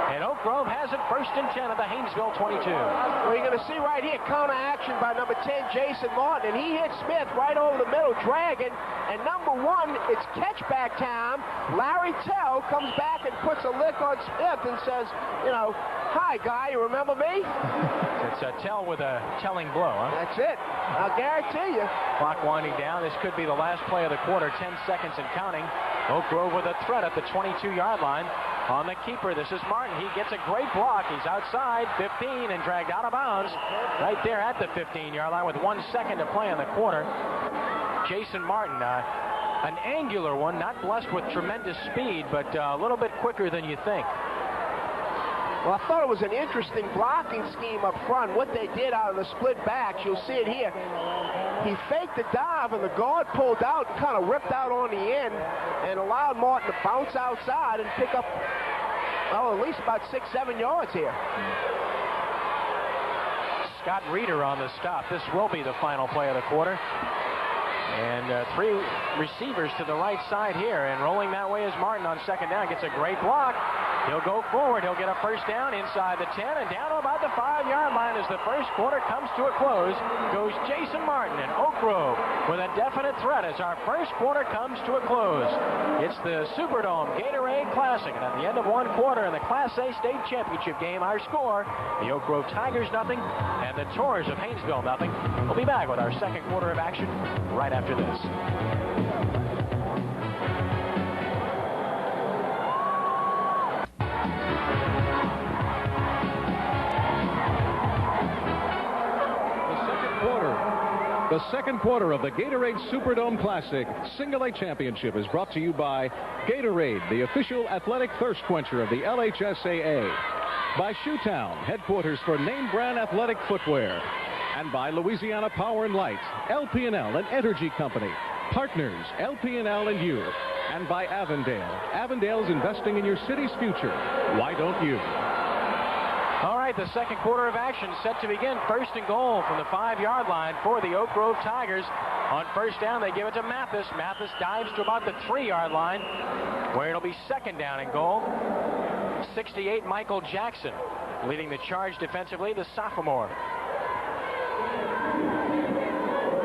And Oak Grove has it 1st and 10 at the Haynesville 22. Well, you're going to see right here counter action by number 10, Jason Martin, and he hits Smith right over the middle, dragging. And number 1, it's catchback time. Larry Tell comes back and puts a lick on Smith and says, you know, hi, guy, you remember me? It's a Tell with a telling blow, huh? That's it. I'll guarantee you. Clock winding down. This could be the last play of the quarter, 10 seconds and counting. Oak Grove with a threat at the 22-yard line. On the keeper, this is Martin. He gets a great block. He's outside 15 and dragged out of bounds right there at the 15-yard line with 1 second to play in the quarter. Jason Martin. An angular one, not blessed with tremendous speed, but a little bit quicker than you think. Well, I thought it was an interesting blocking scheme up front. What they did out of the split backs, you'll see it here. He faked the dive, and the guard pulled out and kind of ripped out on the end and allowed Martin to bounce outside and pick up, well, at least about 6-7 yards here. Scott Reeder on the stop. This will be the final play of the quarter. And 3 receivers to the right side here, and rolling that way is Martin on second down. Gets a great block. He'll go forward. He'll get a first down inside the 10 and down to about the 5-yard line as the first quarter comes to a close. Goes Jason Martin in Oak Grove with a definite threat as our first quarter comes to a close. It's the Superdome Gatorade Classic, and at the end of 1 quarter in the Class A state championship game, our score, the Oak Grove Tigers nothing and the Tours of Haynesville nothing. We'll be back with our second quarter of action right after this. The second quarter of the Gatorade Superdome Classic Single A Championship is brought to you by Gatorade, the official athletic thirst quencher of the LHSAA, by Shoetown, headquarters for name brand athletic footwear, and by Louisiana Power and Light, LP&L and Energy Company, partners LP&L and you, and by Avondale. Avondale's investing in your city's future. Why don't you? All right, the second quarter of action set to begin. First and goal from the 5-yard line for the Oak Grove Tigers. On first down, they give it to Mathis. Mathis dives to about the 3-yard line, where it'll be second down and goal. 68, Michael Jackson, leading the charge defensively, the sophomore.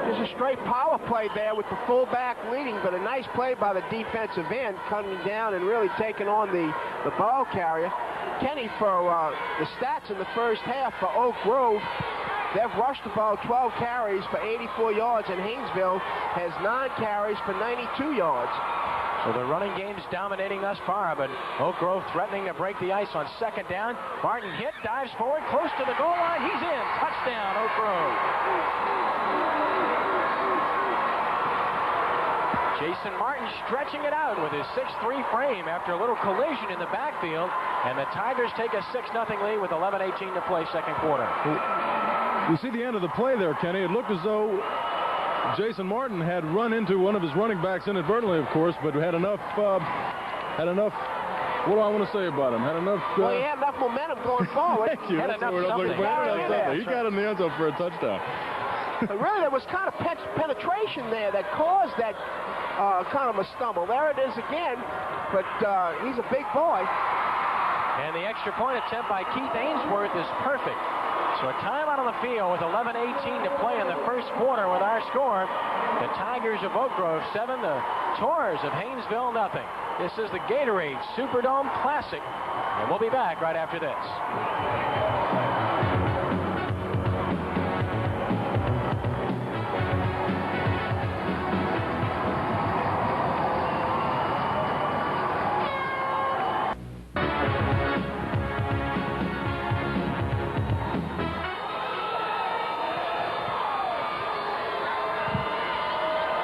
There's a straight power play there with the fullback leading, but a nice play by the defensive end, coming down and really taking on the ball carrier. Kenny, for the stats in the first half for Oak Grove, they've rushed the ball 12 carries for 84 yards, and Haynesville has 9 carries for 92 yards. So the running game's dominating thus far, but Oak Grove threatening to break the ice on second down. Martin hit, dives forward, close to the goal line. He's in. Touchdown, Oak Grove. Jason Martin stretching it out with his 6'3" frame after a little collision in the backfield, and the Tigers take a 6-0 lead with 11:18 to play second quarter. You see the end of the play there, Kenny. It looked as though Jason Martin had run into one of his running backs inadvertently, of course, but had enough, what do I want to say about him? Had enough... well, he had enough momentum going forward. Thank you. That's the word I'm looking for. He got in the end zone for a touchdown. But really, there was kind of penetration there that caused that kind of a stumble. There it is again, but he's a big boy. And the extra point attempt by Keith Ainsworth is perfect. So a timeout on the field with 11:18 to play in the first quarter with our score. The Tigers of Oak Grove 7, the Tours of Haynesville nothing. This is the Gatorade Superdome Classic, and we'll be back right after this.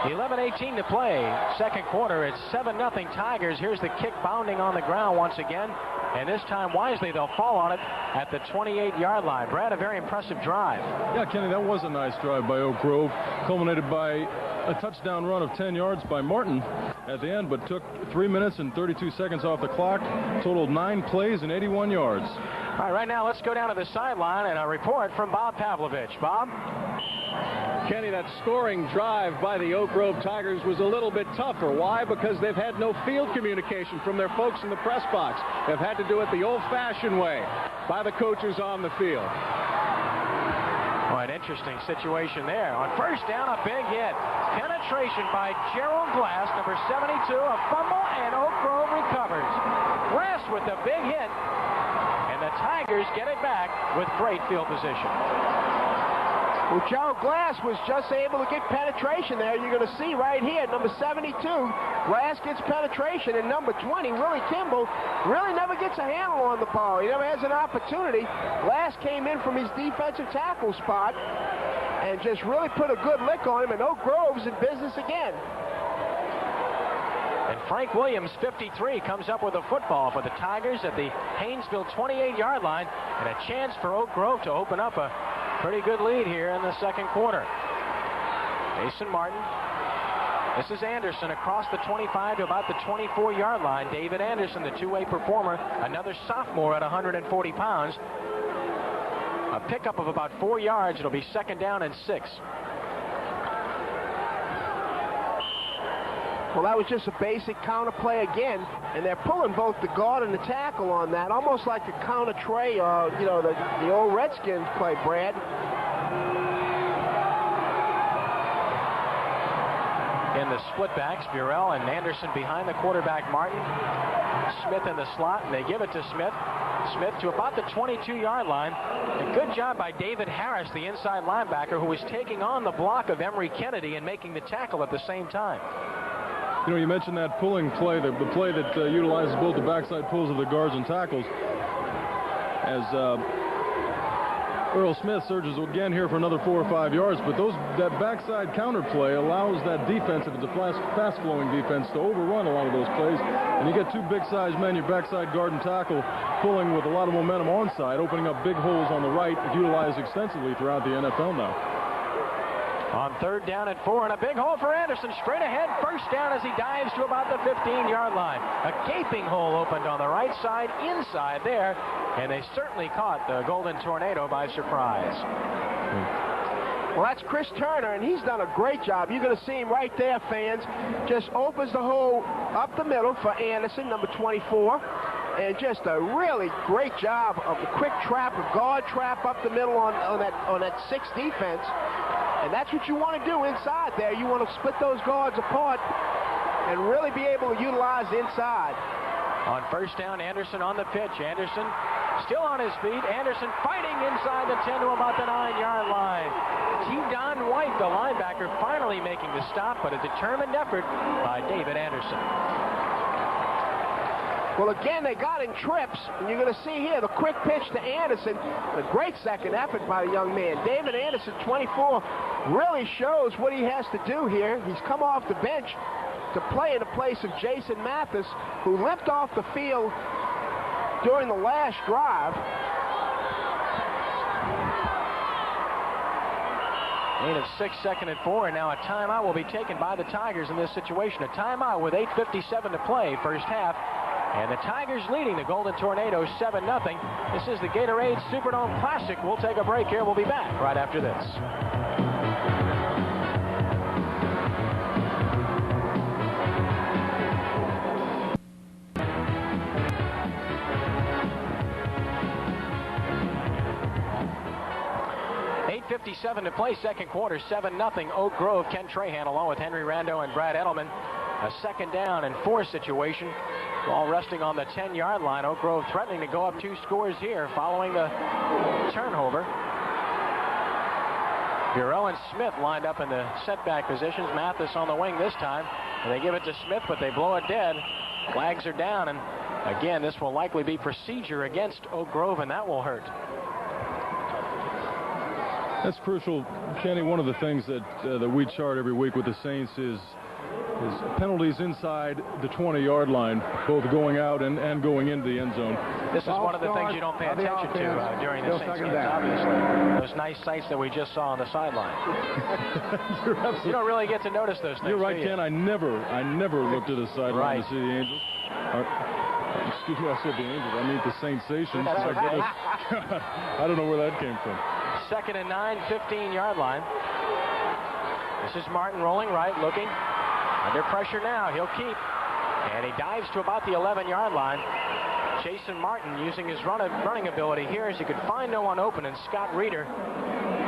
11:18 to play. Second quarter, it's 7-0 Tigers. Here's the kick bounding on the ground once again. And this time wisely, they'll fall on it at the 28-yard line. Brad, a very impressive drive. Yeah, Kenny, that was a nice drive by Oak Grove. Culminated by a touchdown run of 10 yards by Martin at the end, but took 3 minutes and 32 seconds off the clock. Totaled 9 plays and 81 yards. All right, right now let's go down to the sideline and a report from Bob Pavlovich. Bob? Kenny, that scoring drive by the Oak Grove Tigers was a little bit tougher. Why? Because they've had no field communication from their folks in the press box. They've had to do it the old-fashioned way by the coaches on the field. Oh, an interesting situation there. On first down, a big hit. Penetration by Gerald Glass, number 72, a fumble, and Oak Grove recovers. Glass with the big hit, and the Tigers get it back with great field position. Well, Gerald Glass was just able to get penetration there. You're going to see right here, number 72, Glass gets penetration, and number 20, Willie Kimball, really never gets a handle on the ball. He never has an opportunity. Glass came in from his defensive tackle spot and just really put a good lick on him, and Oak Grove's in business again. And Frank Williams, 53, comes up with a football for the Tigers at the Haynesville 28-yard line, and a chance for Oak Grove to open up a pretty good lead here in the second quarter. Jason Martin. This is Anderson across the 25 to about the 24-yard line. David Anderson, the two-way performer, another sophomore at 140 pounds. A pickup of about 4 yards. It'll be second down and 6. Well, that was just a basic counter play again, and they're pulling both the guard and the tackle on that, almost like a counter tray, the old Redskins play, Brad. In the split backs, Burrell and Anderson behind the quarterback, Martin. Smith in the slot, and they give it to Smith. Smith to about the 22-yard line. A good job by David Harris, the inside linebacker, who was taking on the block of Emory Kennedy and making the tackle at the same time. You know, you mentioned that pulling play, the play that utilizes both the backside pulls of the guards and tackles. As Earl Smith surges again here for another 4 or 5 yards, but that backside counter play allows that defense, if it's a fast-flowing defense, to overrun a lot of those plays. And you get two big-sized men, your backside guard and tackle, pulling with a lot of momentum onside, opening up big holes on the right, utilized extensively throughout the NFL now. On third down and 4, and a big hole for Anderson. Straight ahead, first down as he dives to about the 15-yard line. A gaping hole opened on the right side, inside there, and they certainly caught the Golden Tornado by surprise. Well, that's Chris Turner, and he's done a great job. You're going to see him right there, fans. Just opens the hole up the middle for Anderson, number 24. And just a really great job of the quick trap, a guard trap up the middle on that 6 defense. And that's what you want to do inside there. You want to split those guards apart and really be able to utilize inside. On first down, Anderson on the pitch. Anderson still on his feet. Anderson fighting inside the 10 to about the 9-yard line. T-Don White, the linebacker, finally making the stop, but a determined effort by David Anderson. Well, again, they got in trips, and you're going to see here the quick pitch to Anderson. A great second effort by the young man. David Anderson, 24, really shows what he has to do here. He's come off the bench to play in the place of Jason Mathis, who limped off the field during the last drive. Gain of 6, second and 4, and now a timeout will be taken by the Tigers in this situation. A timeout with 8:57 to play, first half. And the Tigers leading the Golden Tornadoes 7-0. This is the Gatorade Superdome Classic. We'll take a break here. We'll be back right after this. .57 to play, second quarter, 7-0. Oak Grove. Ken Trahan along with Henry Rando and Brad Edelman. A second down and 4 situation. Ball resting on the 10-yard line. Oak Grove threatening to go up 2 scores here following the turnover. Burrell and Smith lined up in the setback positions. Mathis on the wing this time. And they give it to Smith, but they blow it dead. Flags are down, and again, this will likely be procedure against Oak Grove, and that will hurt. That's crucial, Shanny. One of the things that we chart every week with the Saints is penalties inside the 20-yard line, both going out and going into the end zone. This is one of the things you don't pay attention to during the Saints games, obviously. Those nice sights that we just saw on the sideline. You don't really get to notice those things. You're right, Ken. I never looked at the sideline to see the Angels. Excuse me, I said the Angels. I mean the Saints-sations. I don't know where that came from. Second and 9, 15-yard line. This is Martin rolling right, looking. Under pressure now, he'll keep. And he dives to about the 11-yard line. Jason Martin using his running ability here as he could find no one open, and Scott Reeder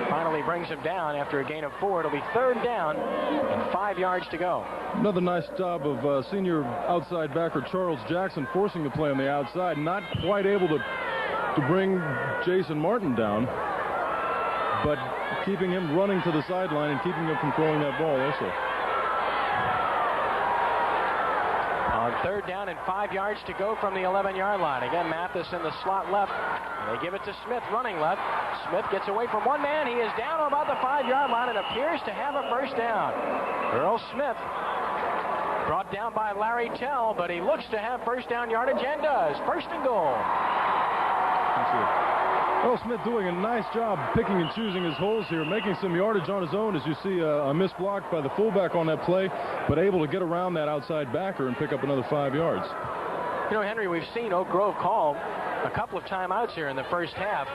finally brings him down after a gain of 4. It'll be third down and 5 yards to go. Another nice job of senior outside backer Charles Jackson forcing the play on the outside, not quite able to bring Jason Martin down, but keeping him running to the sideline and keeping him from throwing that ball also. On third down and 5 yards to go from the 11-yard line. Again, Mathis in the slot left. They give it to Smith running left. Smith gets away from one man. He is down about the 5-yard line and appears to have a first down. Earl Smith brought down by Larry Tell, but he looks to have first down yardage and does. First and goal. Earl Smith doing a nice job picking and choosing his holes here, making some yardage on his own, as you see a missed block by the fullback on that play, but able to get around that outside backer and pick up another 5 yards. You know, Henry, we've seen Oak Grove call a couple of timeouts here in the first half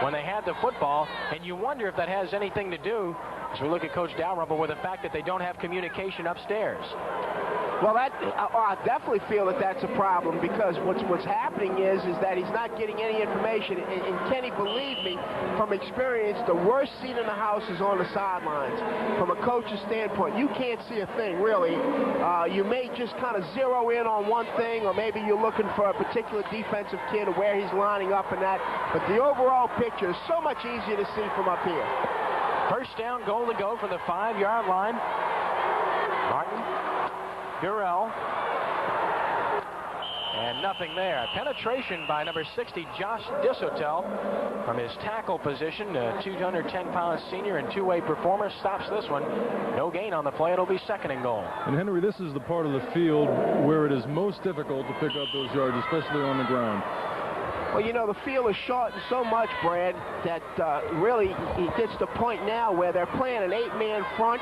when they had the football, and you wonder if that has anything to do, as we look at Coach Dalrymple, with the fact that they don't have communication upstairs. Well, I definitely feel that that's a problem, because what's happening is that he's not getting any information. And Kenny, believe me, from experience, the worst seat in the house is on the sidelines. From a coach's standpoint, you can't see a thing, really. You may just kind of zero in on one thing, or maybe you're looking for a particular defensive kid or where he's lining up and that. But the overall picture is so much easier to see from up here. First down, goal to go from the 5-yard line. Martin. Gurrell, and nothing there. Penetration by number 60, Josh Dishotel, from his tackle position. A 210-pound senior and two-way performer stops this one. No gain on the play. It'll be second and goal. And Henry, this is the part of the field where it is most difficult to pick up those yards, especially on the ground. Well, you know, the field is shortened so much, Brad, that really it gets to the point now where they're playing an 8-man front.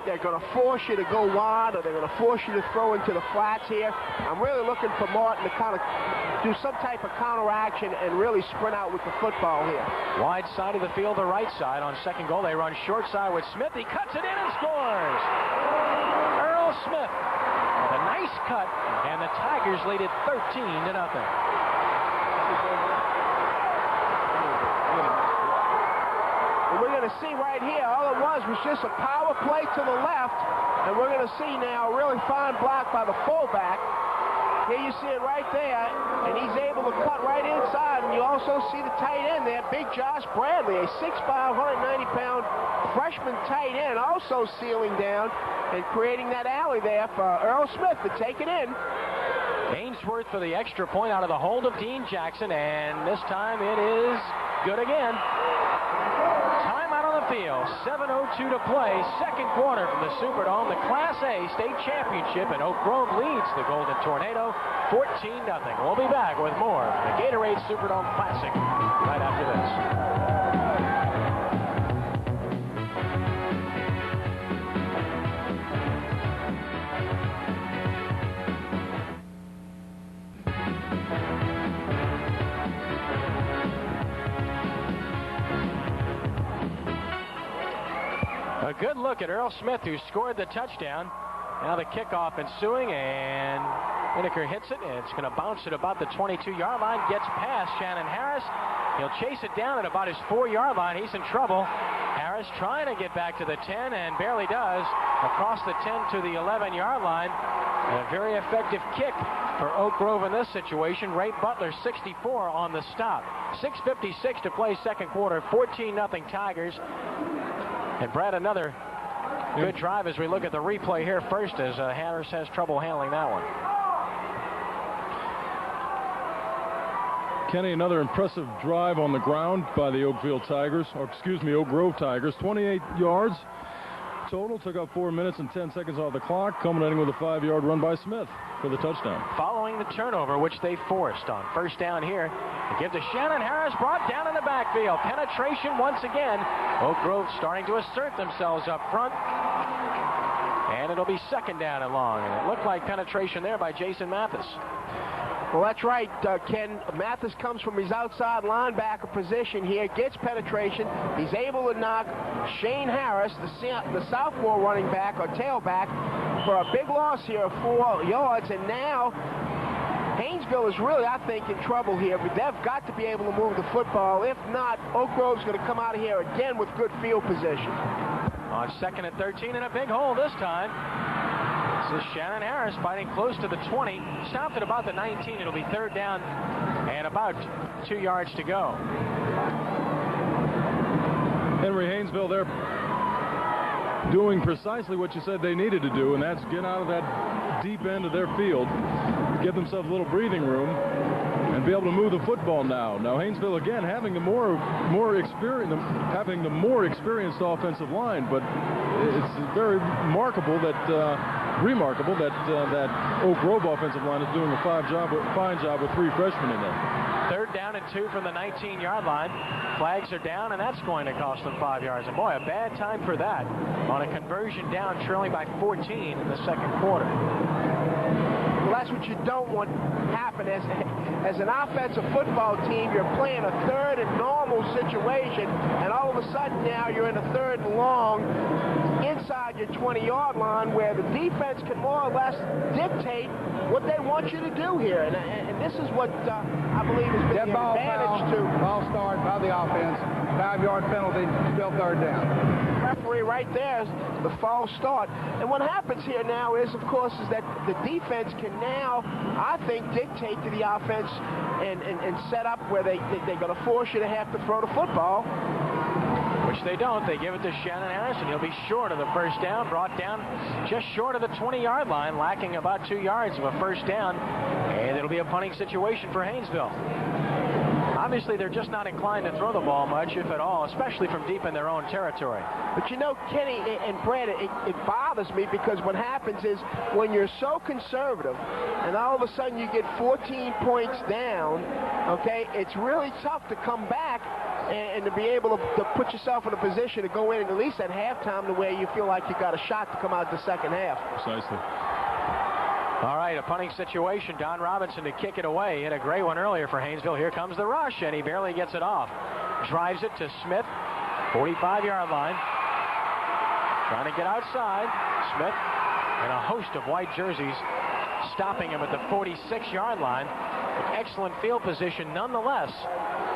They're going to force you to go wide, or they're going to force you to throw into the flats here. I'm really looking for Martin to kind of do some type of counteraction and really sprint out with the football here. Wide side of the field, the right side. On second goal, they run short side with Smith. He cuts it in and scores. Earl Smith with a nice cut, and the Tigers lead it 13-0. We're going to see right here, all it was just a power play to the left, and we're going to see now a really fine block by the fullback. Here you see it right there, and he's able to cut right inside, and you also see the tight end there, big Josh Bradley, a 6'5", 190-pound freshman tight end, also sealing down and creating that alley there for Earl Smith to take it in. Ainsworth for the extra point out of the hold of Dean Jackson, and this time it is good again. Timeout on the field, 7:02 to play, second quarter from the Superdome, the Class A state championship, and Oak Grove leads the Golden Tornado 14-0. We'll be back with more of the Gatorade Superdome Classic right after this. A good look at Earl Smith, who scored the touchdown. Now the kickoff ensuing, and Winokur hits it, and it's going to bounce at about the 22-yard line, gets past Shannon Harris. He'll chase it down at about his 4-yard line. He's in trouble. Harris trying to get back to the 10, and barely does. Across the 10 to the 11-yard line. And a very effective kick for Oak Grove in this situation. Ray Butler, 64 on the stop. 6:56 to play second quarter, 14-0 Tigers. And Brad, another good drive as we look at the replay here first, as Harris has trouble handling that one. Kenny, another impressive drive on the ground by the Oak Grove Tigers. 28 yards total, took up 4 minutes and 10 seconds off the clock, culminating with a 5-yard run by Smith for the touchdown. Following the turnover, which they forced on first down here, they give to Shannon Harris, brought down in the backfield. Penetration once again. Oak Grove starting to assert themselves up front. And it'll be second down and long. And it looked like penetration there by Jason Mathis. Well, that's right, Ken. Mathis comes from his outside linebacker position here, gets penetration. He's able to knock Shane Harris, the sophomore running back or tailback, for a big loss here of 4 yards. And now Haynesville is really, I think, in trouble here. But they've got to be able to move the football. If not, Oak Grove's going to come out of here again with good field position. On second and 13, and a big hole this time. This is Shannon Harris fighting close to the 20. Stopped at about the 19. It'll be third down and about 2 yards to go. Henry, Haynesville, they're doing precisely what you said they needed to do, and that's get out of that deep end of their field, give themselves a little breathing room, and and be able to move the football now. Now Haynesville again having the more experienced offensive line, but it's very remarkable that that Oak Grove offensive line is doing a fine job with 3 freshmen in there. 3rd down and 2 from the 19-yard line. Flags are down, and that's going to cost them 5 yards. And boy, a bad time for that on a conversion down, trailing by 14 in the second quarter. Well, that's what you don't want happen as an offensive football team. You're playing a 3rd and normal situation, and all of a sudden now you're in a 3rd and long inside your 20-yard line, where the defense can more or less dictate what they want you to do here. And this is what I believe has been the advantage to. Ball start by the offense. 5-yard penalty, still 3rd down. Referee right there is the false start. And what happens here now is, of course, is that the defense can now, I think, dictate to the offense and set up where they're going to force you to have to throw the football. Which they don't. They give it to Shannon Harrison. He'll be short of the first down, brought down just short of the 20-yard line, lacking about 2 yards of a first down. And it'll be a punting situation for Haynesville. Obviously, they're just not inclined to throw the ball much, if at all, especially from deep in their own territory. But you know, Kenny and Brad, it bothers me because what happens is when you're so conservative and all of a sudden you get 14 points down, okay, it's really tough to come back and to be able to put yourself in a position to go in at least at halftime to where you feel like you got a shot to come out the second half. Precisely. All right, a punting situation. Don Robinson to kick it away. Hit a great one earlier for Haynesville. Here comes the rush, and he barely gets it off. Drives it to Smith, 45-yard line. Trying to get outside. Smith and a host of white jerseys stopping him at the 46-yard line. Excellent field position nonetheless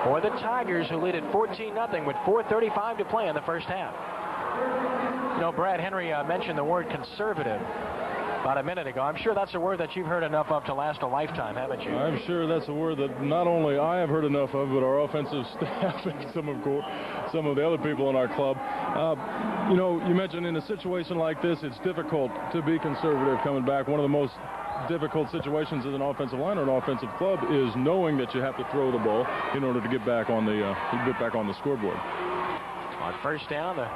for the Tigers, who lead at 14-0 with 4:35 to play in the first half. You know, Brad Henry mentioned the word conservative about a minute ago. I'm sure that's a word that you've heard enough of to last a lifetime, haven't you? I'm sure that's a word that not only I have heard enough of, but our offensive staff and some of the other people in our club. You know, you mentioned in a situation like this, it's difficult to be conservative coming back. One of the most difficult situations as an offensive line or an offensive club is knowing that you have to throw the ball in order to get back on the scoreboard. On first down, the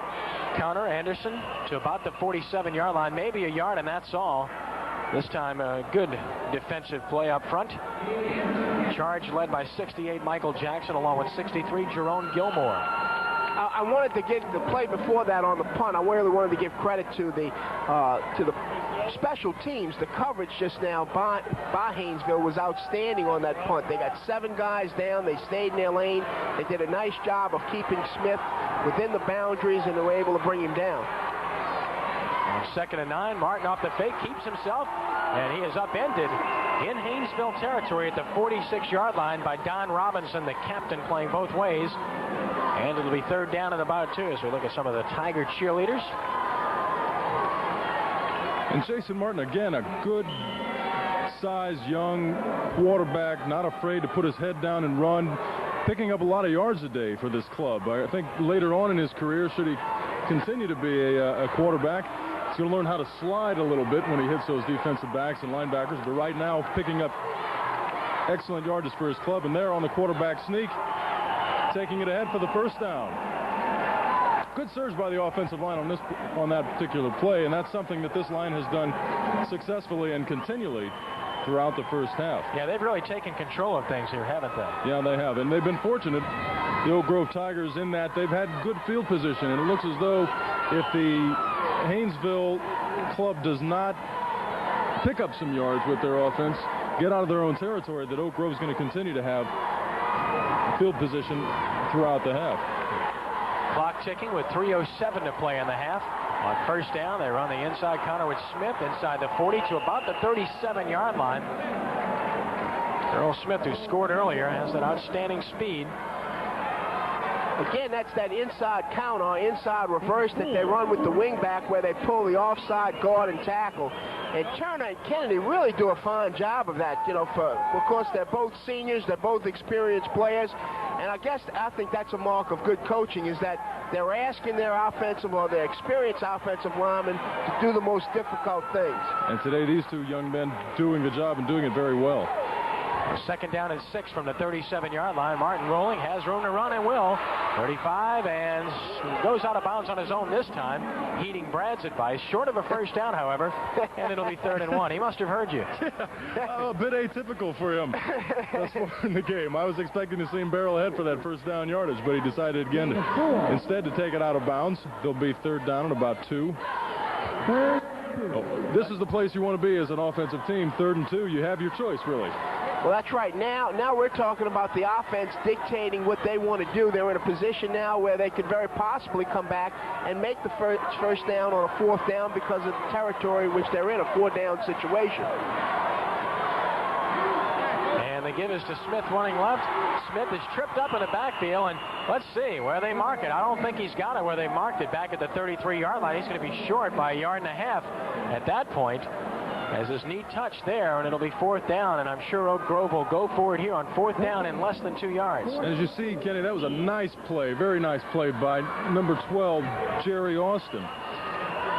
counter, Anderson to about the 47-yard line, maybe a yard, and that's all. This time a good defensive play up front. Charge led by 68 Michael Jackson along with 63 Jerome Gilmore. I wanted to get the play before that on the punt. I really wanted to give credit to the special teams. The coverage just now by Haynesville was outstanding on that punt. They got 7 guys down. They stayed in their lane. They did a nice job of keeping Smith within the boundaries, and they were able to bring him down. On 2nd and 9, Martin off the fake keeps himself, and he is upended in Haynesville territory at the 46-yard line by Don Robinson, the captain, playing both ways. And it'll be 3rd down and about 2 as we look at some of the Tiger cheerleaders. And Jason Martin, again, a good-sized young quarterback, not afraid to put his head down and run, picking up a lot of yards a day for this club. I think later on in his career, should he continue to be a quarterback, he's going to learn how to slide a little bit when he hits those defensive backs and linebackers. But right now, picking up excellent yardage for his club. And there on the quarterback sneak, taking it ahead for the first down. Good surge by the offensive line on that particular play, and that's something that this line has done successfully and continually throughout the first half. Yeah, they've really taken control of things here, haven't they? Yeah, they have, and they've been fortunate, the Oak Grove Tigers, in that they've had good field position, and it looks as though if the Haynesville club does not pick up some yards with their offense, get out of their own territory, that Oak Grove is going to continue to have field position throughout the half. Clock ticking with 3:07 to play in the half. On first down, they run the inside counter with Smith inside the 40 to about the 37-yard line. Earl Smith, who scored earlier, has that outstanding speed. Again, that's that inside counter, inside reverse that they run with the wing back, where they pull the offside guard and tackle. And Turner and Kennedy really do a fine job of that. You know, of course, they're both seniors, they're both experienced players. And I think that's a mark of good coaching, is that they're asking their offensive or their experienced offensive linemen to do the most difficult things. And today, these two young men doing the job and doing it very well. Second down and 6 from the 37-yard line. Martin rolling, has room to run and will. 35 and goes out of bounds on his own this time, heeding Brad's advice. Short of a first down, however, and it'll be 3rd and 1. He must have heard you. A bit atypical for him thus far in the game. I was expecting to see him barrel ahead for that first down yardage, but he decided again instead to take it out of bounds. There'll be 3rd down and about 2. This is the place you want to be as an offensive team. 3rd and 2. You have your choice, really. Well, that's right. Now we're talking about the offense dictating what they want to do. They're in a position now where they could very possibly come back and make the first down on a 4th down because of the territory which they're in, a 4-down situation. And the give is to Smith running left. Smith is tripped up in the backfield, and let's see where they mark it. I don't think he's got it where they marked it back at the 33-yard line. He's going to be short by 1.5 yards at that point. As his knee touched there, and it'll be 4th down, and I'm sure Oak Grove will go for it here on 4th down in less than 2 yards. As you see, Kenny, that was a nice play, very nice play by number 12, Jerry Austin.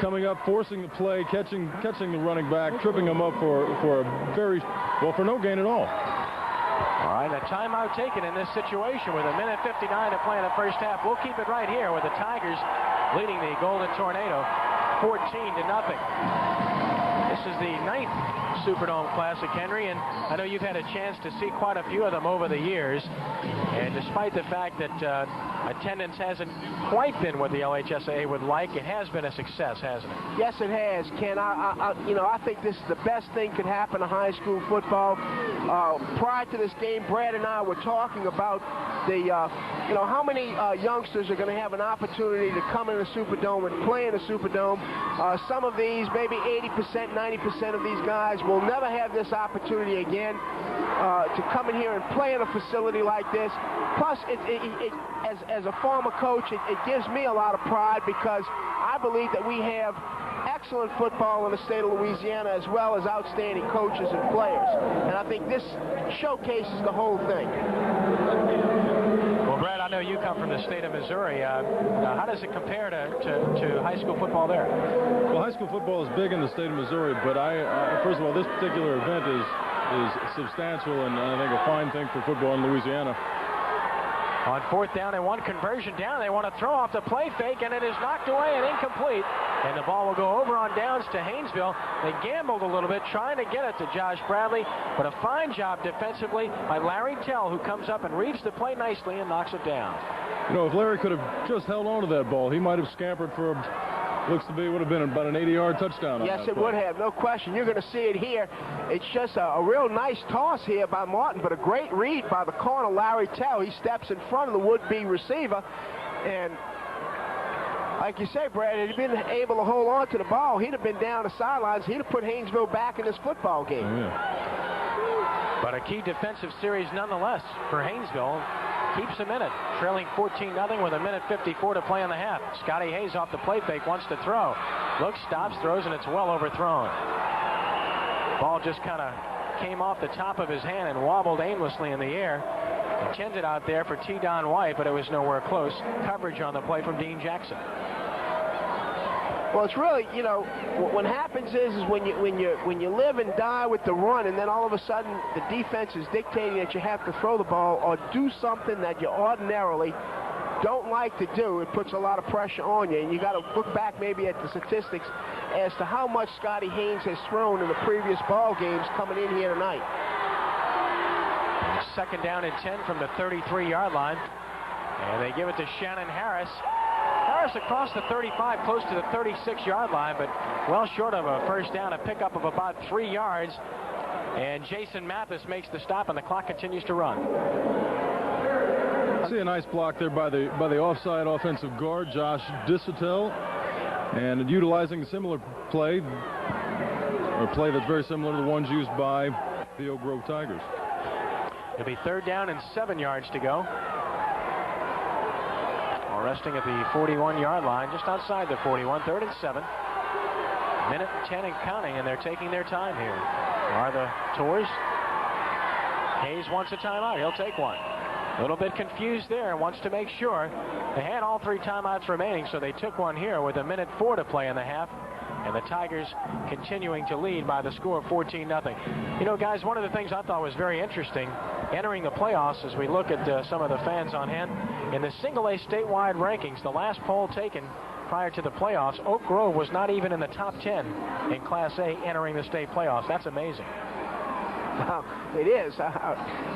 Coming up, forcing the play, catching the running back, tripping him up for no gain at all. All right, a timeout taken in this situation with 1:59 to play in the first half. We'll keep it right here with the Tigers leading the Golden Tornado 14-0. This is the 9th Superdome Classic, Henry, and I know you've had a chance to see quite a few of them over the years. And despite the fact that attendance hasn't quite been what the LHSAA would like, it has been a success, hasn't it? Yes, it has, Ken. I think this is the best thing could happen to high school football. Prior to this game, Brad and I were talking about how many youngsters are going to have an opportunity to come in the Superdome and play in the Superdome. Some of these, maybe 80%, 90% of these guys will never have this opportunity again to come in here and play in a facility like this. Plus, as a former coach, it gives me a lot of pride because I believe that we have excellent football in the state of Louisiana as well as outstanding coaches and players. And I think this showcases the whole thing. Well, Brad, I know you come from the state of Missouri. How does it compare to high school football there? Well, high school football is big in the state of Missouri, but first of all, this particular event is substantial and I think a fine thing for football in Louisiana. On 4th down and 1, conversion down. They want to throw off the play fake, and it is knocked away and incomplete. And the ball will go over on downs to Haynesville. They gambled a little bit trying to get it to Josh Bradley, but a fine job defensively by Larry Tell, who comes up and reads the play nicely and knocks it down. You know, if Larry could have just held on to that ball, he might have scampered for would have been about an 80-yard touchdown. Yes, it would have, no question. You're going to see it here. It's just a real nice toss here by Martin, but a great read by the corner, Larry Tell. He steps in front of the would-be receiver, and like you say, Brad, had he been able to hold on to the ball, he'd have been down the sidelines. He'd have put Haynesville back in this football game. Oh, yeah. But a key defensive series nonetheless for Haynesville. Keeps them in it, trailing 14-0 with 1:54 to play in the half. Scotty Hayes off the play fake, wants to throw. Looks, stops, throws, and it's well overthrown. Ball just kind of came off the top of his hand and wobbled aimlessly in the air. Intended out there for T. Don White, but it was nowhere close. Coverage on the play from Dean Jackson. Well, it's really, what happens is when you live and die with the run, and then all of a sudden the defense is dictating that you have to throw the ball or do something that you ordinarily don't like to do, it puts a lot of pressure on you. And you got to look back maybe at the statistics as to how much Scotty Haynes has thrown in the previous ball games coming in here tonight. Second down and 10 from the 33-yard line, and they give it to Shannon Harris. Harris across the 35, close to the 36-yard line, but well short of a first down, a pickup of about 3 yards. And Jason Mathis makes the stop, and the clock continues to run. I see a nice block there by the offside offensive guard, Josh Dissatel, and utilizing a similar play, or a play that's very similar to the ones used by the Oak Grove Tigers. It'll be 3rd down and 7 yards to go. Resting at the 41-yard line, just outside the 41, 3rd and 7. 1:10 and counting, and they're taking their time here. Are the Tours? Hayes wants a timeout. He'll take one. A little bit confused there and wants to make sure. They had all 3 timeouts remaining, so they took one here with 1:04 to play in the half. and the Tigers continuing to lead by the score of 14-0. You know, guys, one of the things I thought was very interesting entering the playoffs as we look at some of the fans on hand, in the single-A statewide rankings, the last poll taken prior to the playoffs, Oak Grove was not even in the top 10 in Class A entering the state playoffs. That's amazing. It is.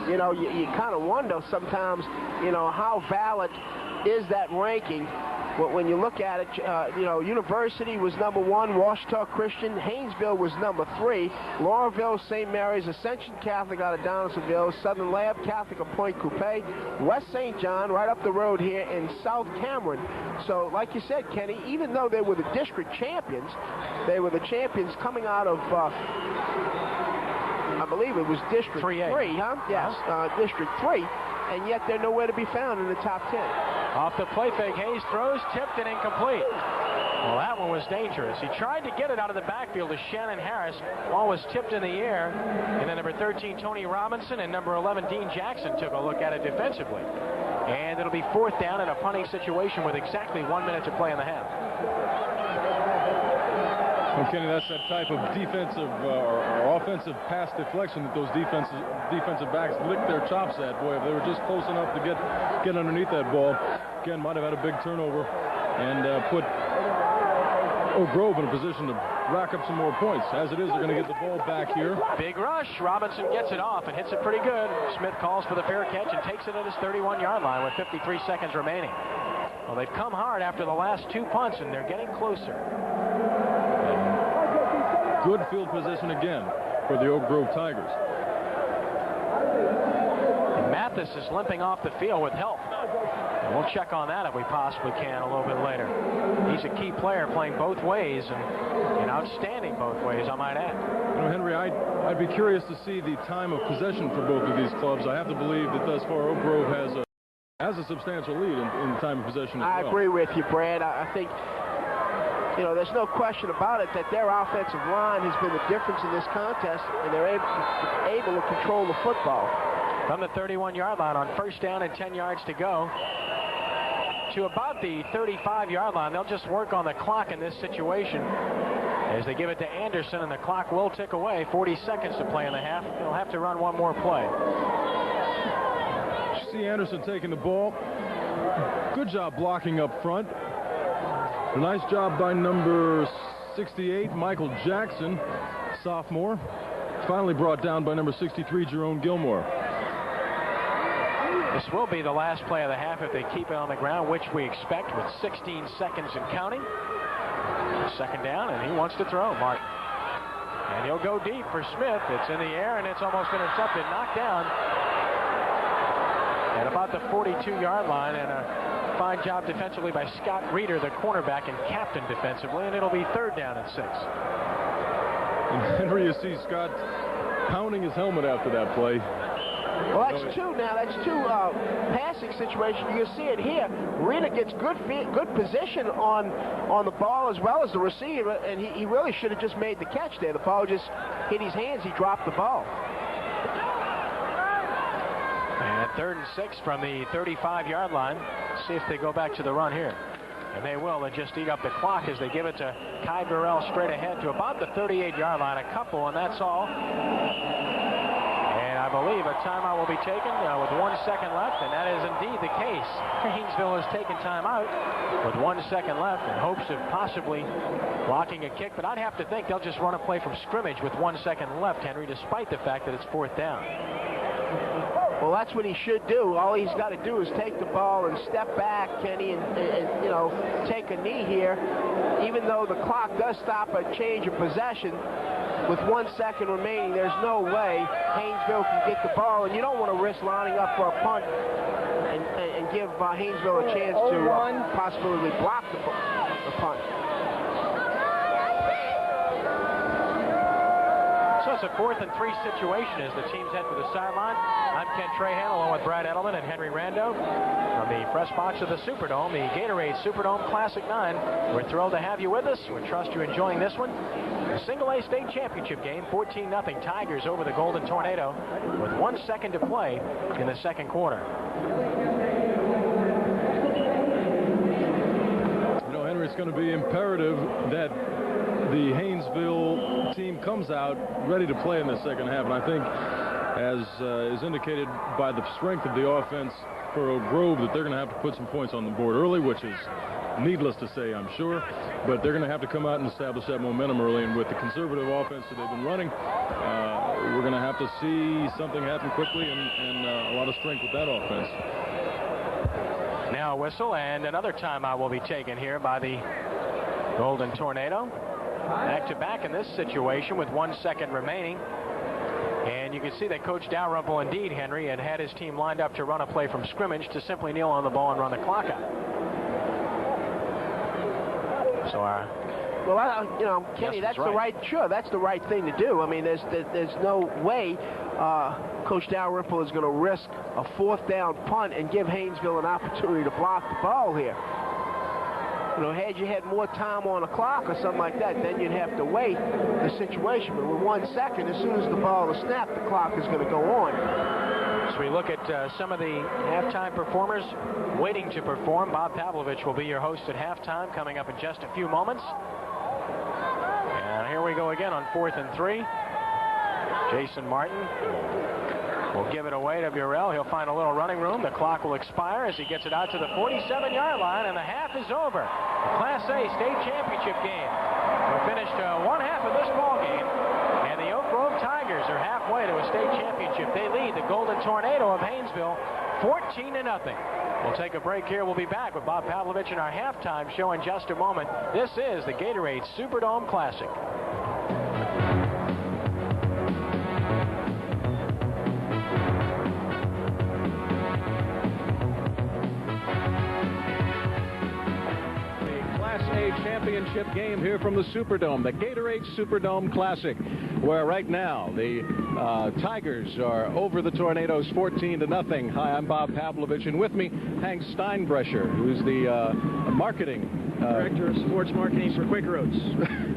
You know, you kind of wonder sometimes, you know, how valid is that ranking. But when you look at it, you know, University was number 1, Washita Christian, Haynesville was number 3, Lauraville, St. Mary's, Ascension Catholic out of Donaldsonville, Southern Lab Catholic of Point Coupé, West St. John right up the road here in South Cameron. So, like you said, Kenny, even though they were the district champions, they were the champions coming out of, I believe it was District 3, huh? Yes, District 3. And yet they're nowhere to be found in the top 10. Off the play fake, Hayes throws, tipped and incomplete. Well, that one was dangerous. He tried to get it out of the backfield to Shannon Harris. Ball was tipped in the air. And then number 13, Tony Robinson, and number 11, Dean Jackson, took a look at it defensively. And it'll be 4th down in a punting situation with exactly 1 minute to play in the half. Well, Kenny, that's that type of defensive or offensive pass deflection that those defensive backs lick their chops at. Boy, if they were just close enough to get underneath that ball, again, might have had a big turnover and put Oak Grove in a position to rack up some more points. As it is, they're going to get the ball back here. Big rush. Robinson gets it off and hits it pretty good. Smith calls for the fair catch and takes it at his 31-yard line with 53 seconds remaining. Well, they've come hard after the last 2 punts, and they're getting closer. Good field position again for the Oak Grove Tigers. And Mathis is limping off the field with help. And we'll check on that if we possibly can a little bit later. He's a key player playing both ways and outstanding both ways, I might add. You know, Henry, I'd be curious to see the time of possession for both of these clubs. I have to believe that thus far Oak Grove has a substantial lead in the time of possession as well. I agree with you, Brad. I think, you know, there's no question about it that their offensive line has been the difference in this contest, and they're able to control the football. From the 31-yard line on 1st down and 10 yards to go to about the 35-yard line. They'll just work on the clock in this situation as they give it to Anderson, and the clock will tick away. 40 seconds to play in the half. They'll have to run one more play. You see Anderson taking the ball. Good job blocking up front. A nice job by number 68, Michael Jackson, sophomore. Finally brought down by number 63, Jerome Gilmore. This will be the last play of the half if they keep it on the ground, which we expect with 16 seconds and counting. 2nd down, and he wants to throw, Mark. And he'll go deep for Smith. It's in the air, and it's almost intercepted, knocked down at about the 42-yard line, and a fine job defensively by Scott Reeder, the cornerback and captain defensively, and it'll be 3rd down and 6. And Henry, you see Scott pounding his helmet after that play. Well, that's two now. That's 2 passing situations. You can see it here. Reeder gets good position on the ball as well as the receiver, and he really should have just made the catch there. The ball just hit his hands. He dropped the ball. And 3rd and 6 from the 35-yard line. See if they go back to the run here. And they will. They just eat up the clock as they give it to Kai Burrell straight ahead to about the 38-yard line. A couple, and that's all. And I believe a timeout will be taken with 1 second left, and that is indeed the case. Haynesville has taken timeout with 1 second left in hopes of possibly blocking a kick. But I'd have to think they'll just run a play from scrimmage with 1 second left, Henry, despite the fact that it's 4th down. Well, that's what he should do. All he's got to do is take the ball and step back, Kenny, and you know, take a knee here. Even though the clock does stop a change of possession, with 1 second remaining, there's no way Haynesville can get the ball, and you don't want to risk lining up for a punt and give Haynesville a chance to possibly block the punt. So it's a 4th and 3 situation as the teams head for the sideline. I'm Ken Trahan along with Brad Edelman and Henry Rando from the press box of the Superdome, the Gatorade Superdome Classic 9. We're thrilled to have you with us. We trust you're enjoying this one. The single-A state championship game, 14-0 Tigers over the Golden Tornado with 1 second to play in the 2nd quarter. You know, Henry, it's going to be imperative that the Haynesville team comes out ready to play in the second half. And I think, as is indicated by the strength of the offense for Oak Grove, that they're going to have to put some points on the board early, which is needless to say, I'm sure. But they're going to have to come out and establish that momentum early. And with the conservative offense that they've been running, we're going to have to see something happen quickly and a lot of strength with that offense. Now a whistle, and another timeout will be taken here by the Golden Tornado. Back-to-back in this situation with 1 second remaining. And you can see that Coach Dalrymple, indeed, Henry, had his team lined up to run a play from scrimmage to simply kneel on the ball and run the clock out. So well, Kenny, that's right. That's the right thing to do. I mean, there's no way Coach Dalrymple is going to risk a 4th down punt and give Haynesville an opportunity to block the ball here. Had you had more time on the clock or something like that, then you'd have to wait the situation. But with 1 second, as soon as the ball is snapped, the clock is going to go on. So we look at some of the halftime performers waiting to perform. Bob Pavlovich will be your host at halftime, coming up in just a few moments. And here we go again on 4th and 3. Jason Martin will give it away to Burrell. He'll find a little running room. The clock will expire as he gets it out to the 47-yard line, and the half is over. The Class A state championship game. We finished one half of this ball game, and the Oak Grove Tigers are halfway to a state championship. They lead the Golden Tornado of Haynesville 14-0. We'll take a break here. We'll be back with Bob Pavlovich in our halftime show in just a moment. This is the Gatorade Superdome Classic. Championship game here from the Superdome, the Gatorade Superdome Classic, where right now the Tigers are over the Tornadoes 14-0. Hi, I'm Bob Pavlovich, and with me, Hank Steinbrecher, who's the marketing Director of Sports Marketing for Quaker Oats.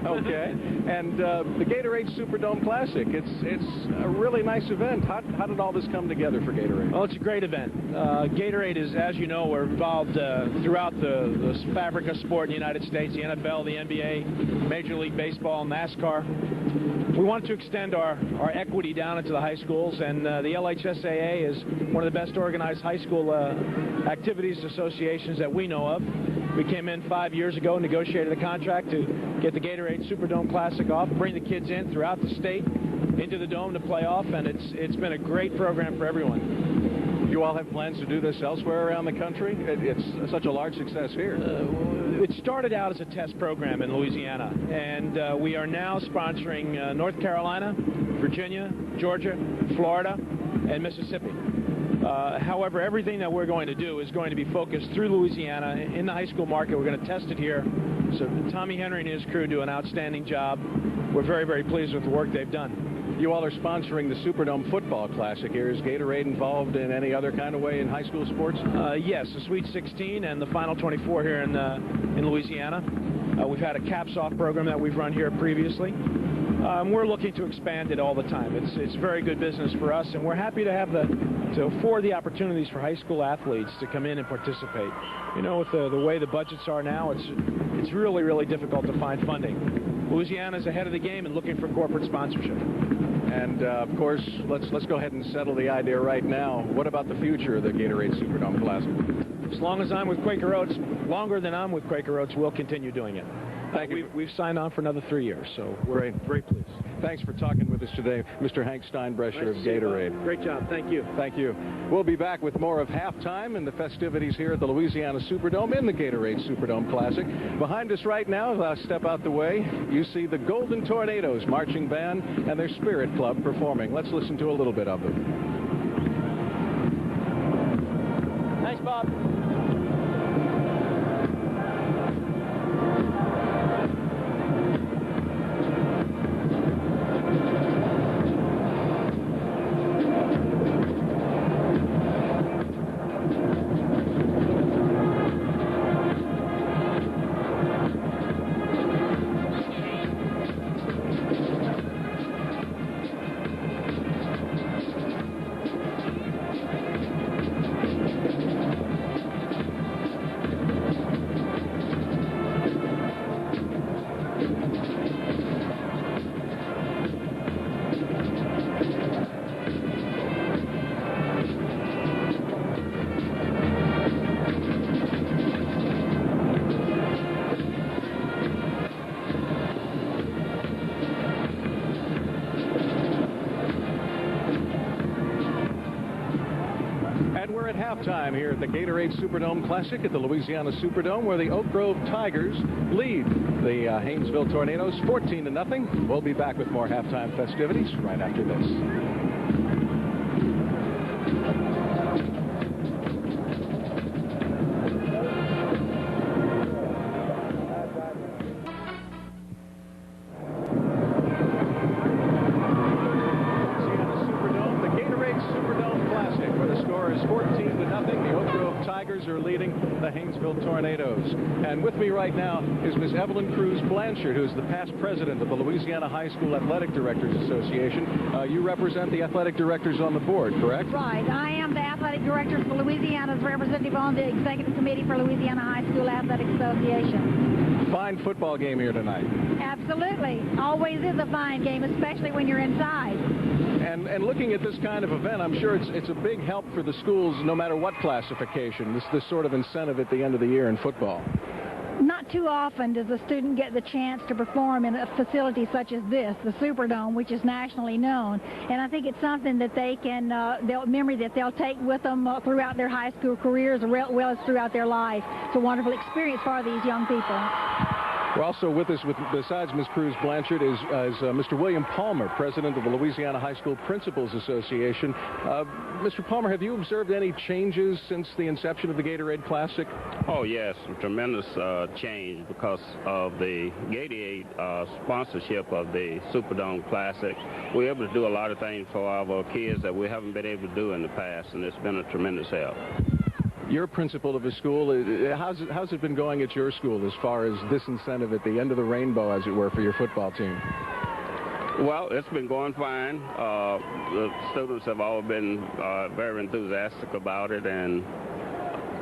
Okay, and the Gatorade Superdome Classic, it's a really nice event. How did all this come together for Gatorade? Well, it's a great event. Gatorade is, as you know, we're involved throughout the fabric of sport in the United States, the NFL, the NBA, Major League Baseball, NASCAR. We wanted to extend our equity down into the high schools, and the LHSAA is one of the best organized high school activities associations that we know of. We came in 5 years ago, negotiated a contract to get the Gatorade Superdome Classic off, bring the kids in throughout the state into the dome to play off, and it's been a great program for everyone. You all have plans to do this elsewhere around the country? It's such a large success here. It started out as a test program in Louisiana, and we are now sponsoring North Carolina, Virginia, Georgia, Florida, and Mississippi. However, everything that we're going to do is going to be focused through Louisiana in the high school market. We're going to test it here. So Tommy Henry and his crew do an outstanding job. We're very, very pleased with the work they've done. You all are sponsoring the Superdome Football Classic here. Is Gatorade involved in any other kind of way in high school sports? Yes, the Sweet 16 and the Final 24 here in Louisiana. We've had a caps-off program that we've run here previously. We're looking to expand it all the time. It's very good business for us, and we're happy to have to afford the opportunities for high school athletes to come in and participate. You know, with the way the budgets are now, it's really, really difficult to find funding. Louisiana's ahead of the game and looking for corporate sponsorship. And of course, let's go ahead and settle the idea right now. What about the future of the Gatorade Superdome Classic? As long as I'm with Quaker Oats, longer than I'm with Quaker Oats, we'll continue doing it. Thank you. We've signed on for another 3 years, so we're very pleased. Thanks for talking with us today, Mr. Hank Steinbrecher of Gatorade. Great job. Thank you. Thank you. We'll be back with more of halftime and the festivities here at the Louisiana Superdome in the Gatorade Superdome Classic. Behind us right now, as I step out the way, you see the Golden Tornadoes Marching Band and their Spirit Club performing. Let's listen to a little bit of them. Thanks, Bob. halftime here at the Gatorade Superdome Classic at the Louisiana Superdome, where the Oak Grove Tigers lead the Haynesville Tornadoes 14-0. We'll be back with more halftime festivities right after this. Are leading the Haynesville Tornadoes. And with me right now is Ms. Evelyn Cruz Blanchard, who is the past president of the Louisiana High School Athletic Directors Association. You represent the athletic directors on the board, correct? Right. I am the athletic director for Louisiana's representative on the executive committee for Louisiana High School Athletic Association. Fine football game here tonight. Absolutely. Always is a fine game, especially when you're inside. And looking at this kind of event, I'm sure it's a big help for the schools, no matter what classification, this sort of incentive at the end of the year in football. Not too often does a student get the chance to perform in a facility such as this, the Superdome, which is nationally known. And I think it's something that they can, memory that they'll take with them throughout their high school careers, as well as throughout their life. It's a wonderful experience for these young people. We're also with us, besides Ms. Cruz Blanchard, is Mr. William Palmer, president of the Louisiana High School Principals Association. Mr. Palmer, have you observed any changes since the inception of the Gatorade Classic? Oh, yes, a tremendous change because of the Gatorade sponsorship of the Superdome Classic. We're able to do a lot of things for our kids that we haven't been able to do in the past, and it's been a tremendous help. You're principal of a school. How's it been going at your school as far as this incentive at the end of the rainbow, as it were, for your football team? Well, it's been going fine. The students have all been very enthusiastic about it, and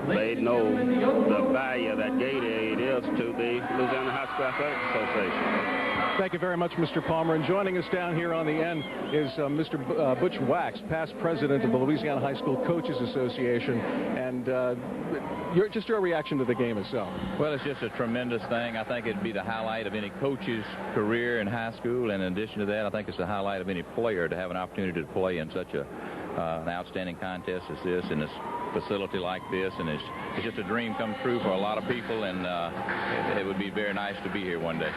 they know the value that Gatorade is to the Louisiana High School Athletic Association. Thank you very much, Mr. Palmer. And joining us down here on the end is Mr. Butch Wax, past president of the Louisiana High School Coaches Association. And just your reaction to the game itself. Well, it's just a tremendous thing. I think it'd be the highlight of any coach's career in high school. And in addition to that, I think it's the highlight of any player to have an opportunity to play in such an outstanding contest as this, in a facility like this. And it's just a dream come true for a lot of people, and it would be very nice to be here one day.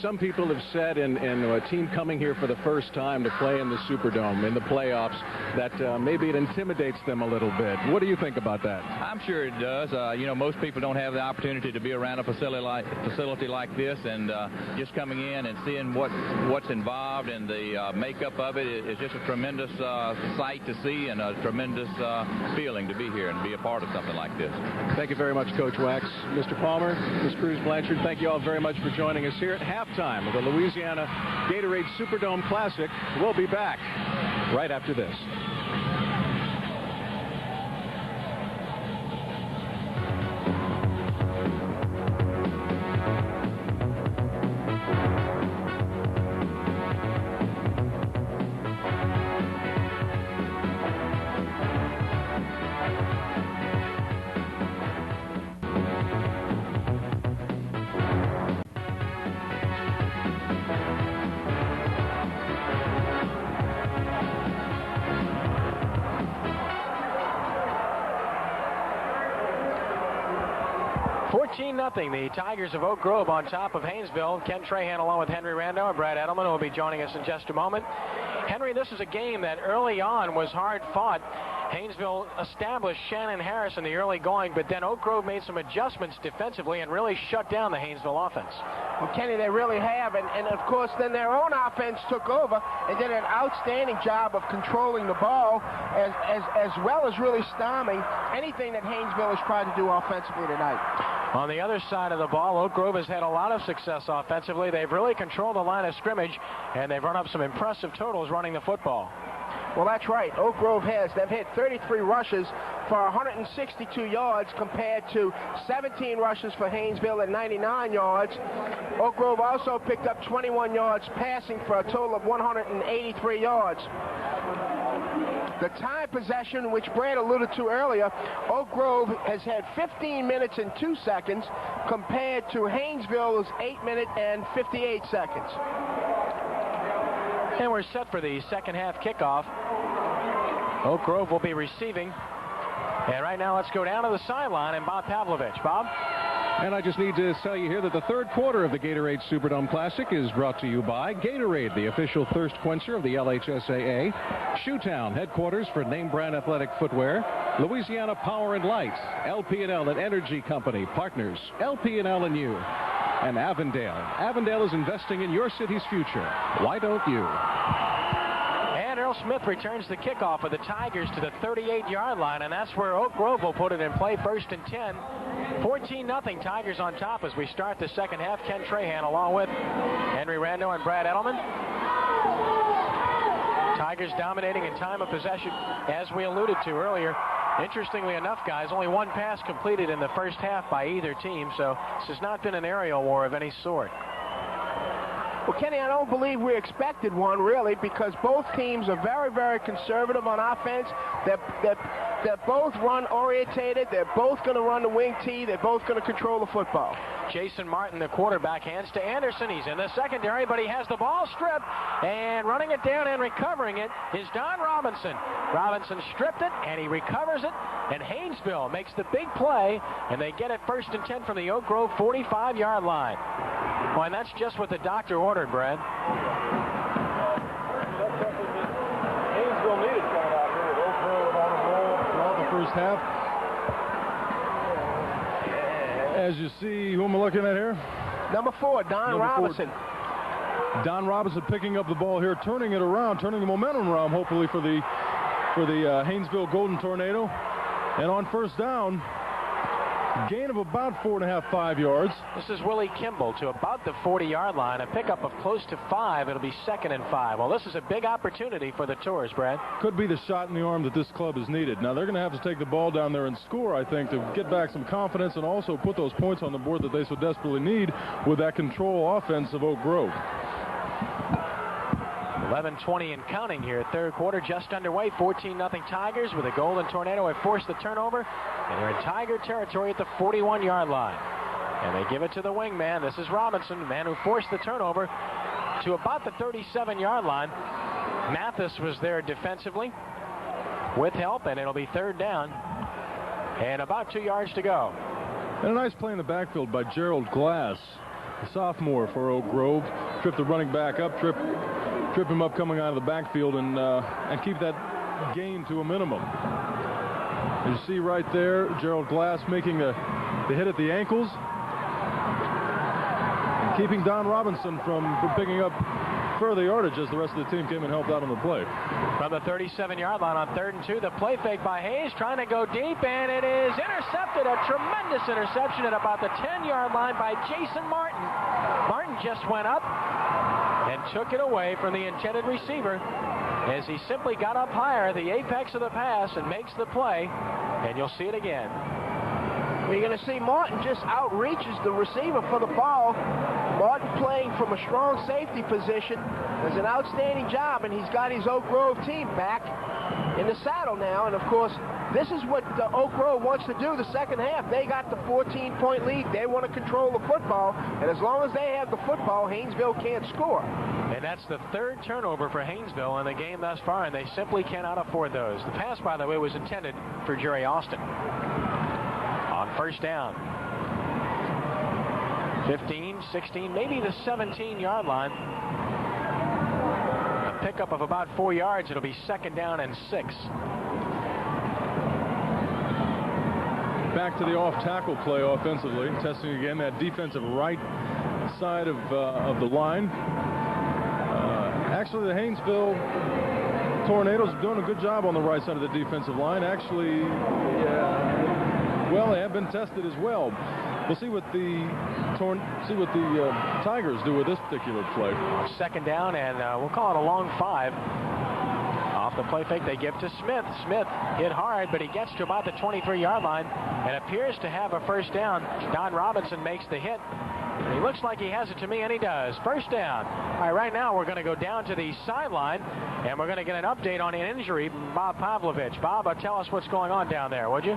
Some people have said in a team coming here for the first time to play in the Superdome, in the playoffs, that maybe it intimidates them a little bit. What do you think about that? I'm sure it does. You know, most people don't have the opportunity to be around a facility like this, and just coming in and seeing what's involved and the makeup of it is just a tremendous sight to see, and a tremendous feeling to be here and be a part of something like this. Thank you very much, Coach Wax. Mr. Palmer, Ms. Cruz Blanchard, thank you all very much for joining us here at halftime of the Louisiana Gatorade Superdome Classic. We'll be back right after this. Nothing. The Tigers of Oak Grove on top of Haynesville. Ken Trahan along with Henry Rando and Brad Edelman, who will be joining us in just a moment. Henry, this is a game that early on was hard fought. Haynesville established Shannon Harris in the early going, but then Oak Grove made some adjustments defensively and really shut down the Haynesville offense. Well, Kenny, they really have, and of course then their own offense took over and did an outstanding job of controlling the ball as well as really stopping anything that Haynesville has tried to do offensively tonight. On the other side of the ball, Oak Grove has had a lot of success offensively. They've really controlled the line of scrimmage, and they've run up some impressive totals running the football. Well, that's right. Oak Grove has. They've hit 33 rushes for 162 yards compared to 17 rushes for Haynesville at 99 yards. Oak Grove also picked up 21 yards passing for a total of 183 yards. The time possession, which Brad alluded to earlier, Oak Grove has had 15 minutes and 2 seconds compared to Haynesville's 8 minutes and 58 seconds. And we're set for the second half kickoff. Oak Grove will be receiving And right now, let's go down to the sideline and Bob Pavlovich. Bob? And I just need to tell you here that the third quarter of the Gatorade Superdome Classic is brought to you by Gatorade, the official thirst quencher of the LHSAA, Shoetown, headquarters for name brand athletic footwear, Louisiana Power and Light, LP&L and Energy Company, partners, LP&L and you, and Avondale. Avondale is investing in your city's future. Why don't you? And Earl Smith returns the kickoff of the Tigers to the 38-yard line, and that's where Oak Grove will put it in play, 1st and 10. 14-0 Tigers on top as we start the second half. Ken Trahan along with Henry Rando and Brad Edelman. Tigers dominating in time of possession, as we alluded to earlier. Interestingly enough, guys, only one pass completed in the first half by either team, so this has not been an aerial war of any sort. Well, Kenny, I don't believe we expected one, really, because both teams are very, very conservative on offense. They're both run-orientated. They're both going to run the wing tee. They're both going to control the football. Jason Martin, the quarterback, hands to Anderson. He's in the secondary, but he has the ball stripped. And running it down and recovering it is Don Robinson. Robinson stripped it, and he recovers it. And Haynesville makes the big play, and they get it 1st and 10 from the Oak Grove 45-yard line. Well, and that's just what the doctor ordered, Brad. Haynesville needed coming out here with Oak Grove on the roll throughout the first half. As you see, who am I looking at here? Number 4, Don Robinson. Don Robinson picking up the ball here, turning it around, turning the momentum around, hopefully for the Haynesville Golden Tornado. And on first down, gain of about 4.5, 5 yards. This is Willie Kimball to about the 40-yard line. A pickup of close to 5. It'll be 2nd and 5. Well, this is a big opportunity for the Tours, Brad. Could be the shot in the arm that this club is needed. Now, they're going to have to take the ball down there and score, I think, to get back some confidence and also put those points on the board that they so desperately need with that control offense of Oak Grove. 11:20 and counting here. Third quarter just underway. 14-0 Tigers with a Golden Tornado have forced the turnover, and they're in Tiger territory at the 41-yard line. And they give it to the wingman. This is Robinson, the man who forced the turnover, to about the 37-yard line. Mathis was there defensively with help, and it'll be 3rd down and about 2 yards to go. And a nice play in the backfield by Gerald Glass, the sophomore for Oak Grove. Trip the running back up, trip him up coming out of the backfield, and keep that gain to a minimum. As you see right there, Gerald Glass making the hit at the ankles, and keeping Don Robinson from picking up further yardage as the rest of the team came and helped out on the play. From the 37-yard line on 3rd and 2, the play fake by Hayes, trying to go deep, and it is intercepted. A tremendous interception at about the 10-yard line by Jason Martin. Martin just went up and took it away from the intended receiver as he simply got up higher, the apex of the pass, and makes the play, and you'll see it again. You're going to see Martin just outreaches the receiver for the ball. Martin playing from a strong safety position does an outstanding job, and he's got his Oak Grove team back in the saddle now. And, of course, this is what the Oak Grove wants to do the second half. They got the 14-point lead. They want to control the football, and as long as they have the football, Haynesville can't score. And that's the 3rd turnover for Haynesville in the game thus far, and they simply cannot afford those. The pass, by the way, was intended for Jerry Austin. On first down, 15, 16, maybe the 17-yard line. A pickup of about 4 yards. It'll be 2nd down and 6. Back to the off-tackle play offensively, testing again that defensive right side of the line. Actually, the Haynesville Tornadoes are doing a good job on the right side of the defensive line. Actually, well, they have been tested as well. We'll see what the Tigers do with this particular play. 2nd down, and we'll call it a long 5. Off the play fake, they give to Smith. Smith hit hard, but he gets to about the 23-yard line and appears to have a first down. Don Robinson makes the hit. He looks like he has it to me, and he does. First down. All right, right now we're going to go down to the sideline, and we're going to get an update on an injury from Bob Pavlovich. Bob, tell us what's going on down there, would you?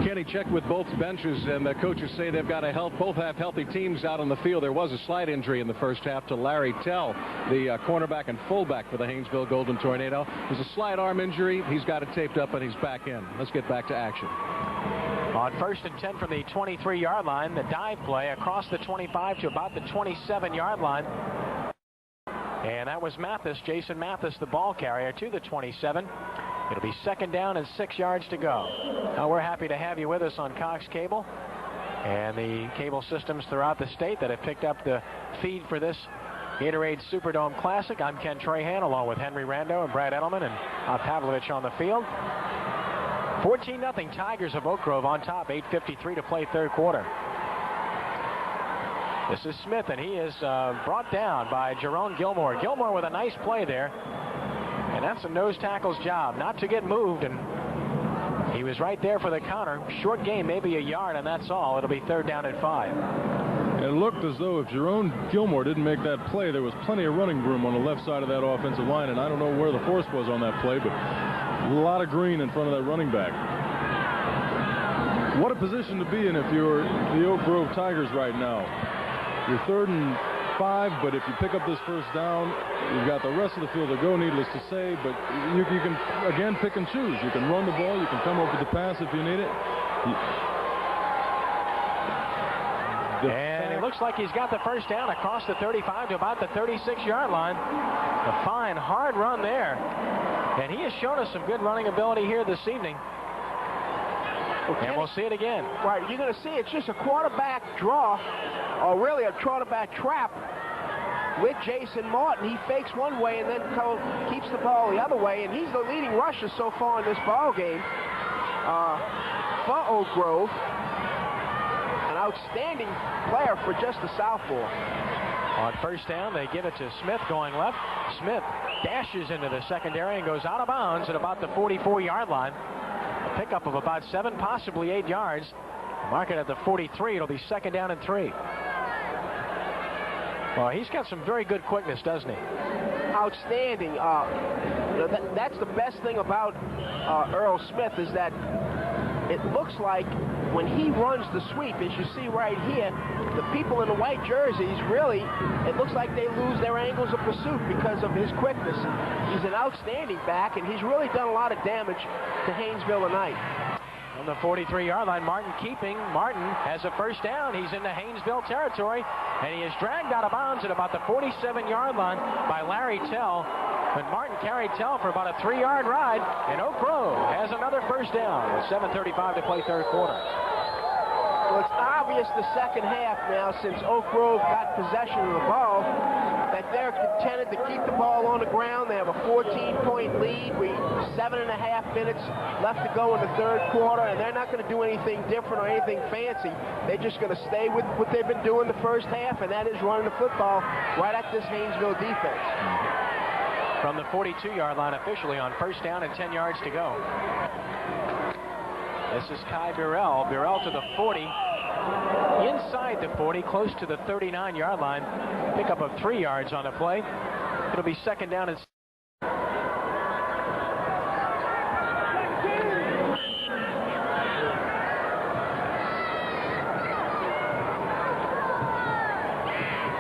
Kenny checked with both benches, and the coaches say they've got to both have healthy teams out on the field. There was a slight injury in the first half to Larry Tell, the cornerback and fullback for the Haynesville Golden Tornado. There's a slight arm injury. He's got it taped up, and he's back in. Let's get back to action. On 1st and 10 from the 23-yard line, the dive play across the 25 to about the 27-yard line. And that was Mathis, Jason Mathis, the ball carrier to the 27. It'll be 2nd down and 6 yards to go. Now, we're happy to have you with us on Cox Cable and the cable systems throughout the state that have picked up the feed for this Gatorade Superdome Classic. I'm Ken Trahan, along with Henry Rando and Brad Edelman and Pavlovich on the field. 14-0 Tigers of Oak Grove on top. 8:53 to play 3rd quarter. This is Smith, and he is brought down by Jerome Gilmore. Gilmore with a nice play there. And that's a nose tackle's job, not to get moved. And he was right there for the counter. Short game, maybe a yard, and that's all. It'll be 3rd down and 5. It looked as though if Jerome Gilmore didn't make that play, there was plenty of running room on the left side of that offensive line. And I don't know where the force was on that play, but a lot of green in front of that running back. What a position to be in if you're the Oak Grove Tigers right now. You're 3rd and 5, but if you pick up this 1st down, you've got the rest of the field to go, needless to say. But you can, again, pick and choose. You can run the ball. You can come up with the pass if you need it. And it looks like he's got the 1st down across the 35 to about the 36-yard line. A fine, hard run there. And he has shown us some good running ability here this evening. Okay. And we'll see it again. Right, you're going to see it's just a quarterback draw, or really a quarterback trap with Jason Martin. He fakes one way and then keeps the ball the other way, and he's the leading rusher so far in this ball game for Oak Grove. An outstanding player for just a southpaw. On 1st down, they give it to Smith going left. Smith dashes into the secondary and goes out of bounds at about the 44-yard line. A pickup of about 7, possibly 8 yards. Mark it at the 43. It'll be 2nd down and 3. Well, he's got some very good quickness, doesn't he? Outstanding. That's the best thing about Earl Smith, is that it looks like when he runs the sweep, as you see right here, the people in the white jerseys, really, it looks like they lose their angles of pursuit because of his quickness. He's an outstanding back, and he's really done a lot of damage to Haynesville tonight. On the 43-yard line, Martin keeping. Martin has a 1st down. He's into Haynesville territory, and he is dragged out of bounds at about the 47-yard line by Larry Tell. But Martin carried Tell for about a 3-yard ride, and Oak Grove has another 1st down with 7:35 to play 3rd quarter. Well, it's obvious the 2nd half now, since Oak Grove got possession of the ball, that they're contented to keep the ball on the ground. They have a 14-point lead. 7.5 minutes left to go in the 3rd quarter, and they're not going to do anything different or anything fancy. They're just going to stay with what they've been doing the 1st half, and that is running the football right at this Haynesville defense. From the 42-yard line officially on 1st down and 10 yards to go. This is Kai Burrell. Burrell to the 40. Inside the 40, close to the 39-yard line. Pickup of 3 yards on the play. It'll be 2nd down and 6.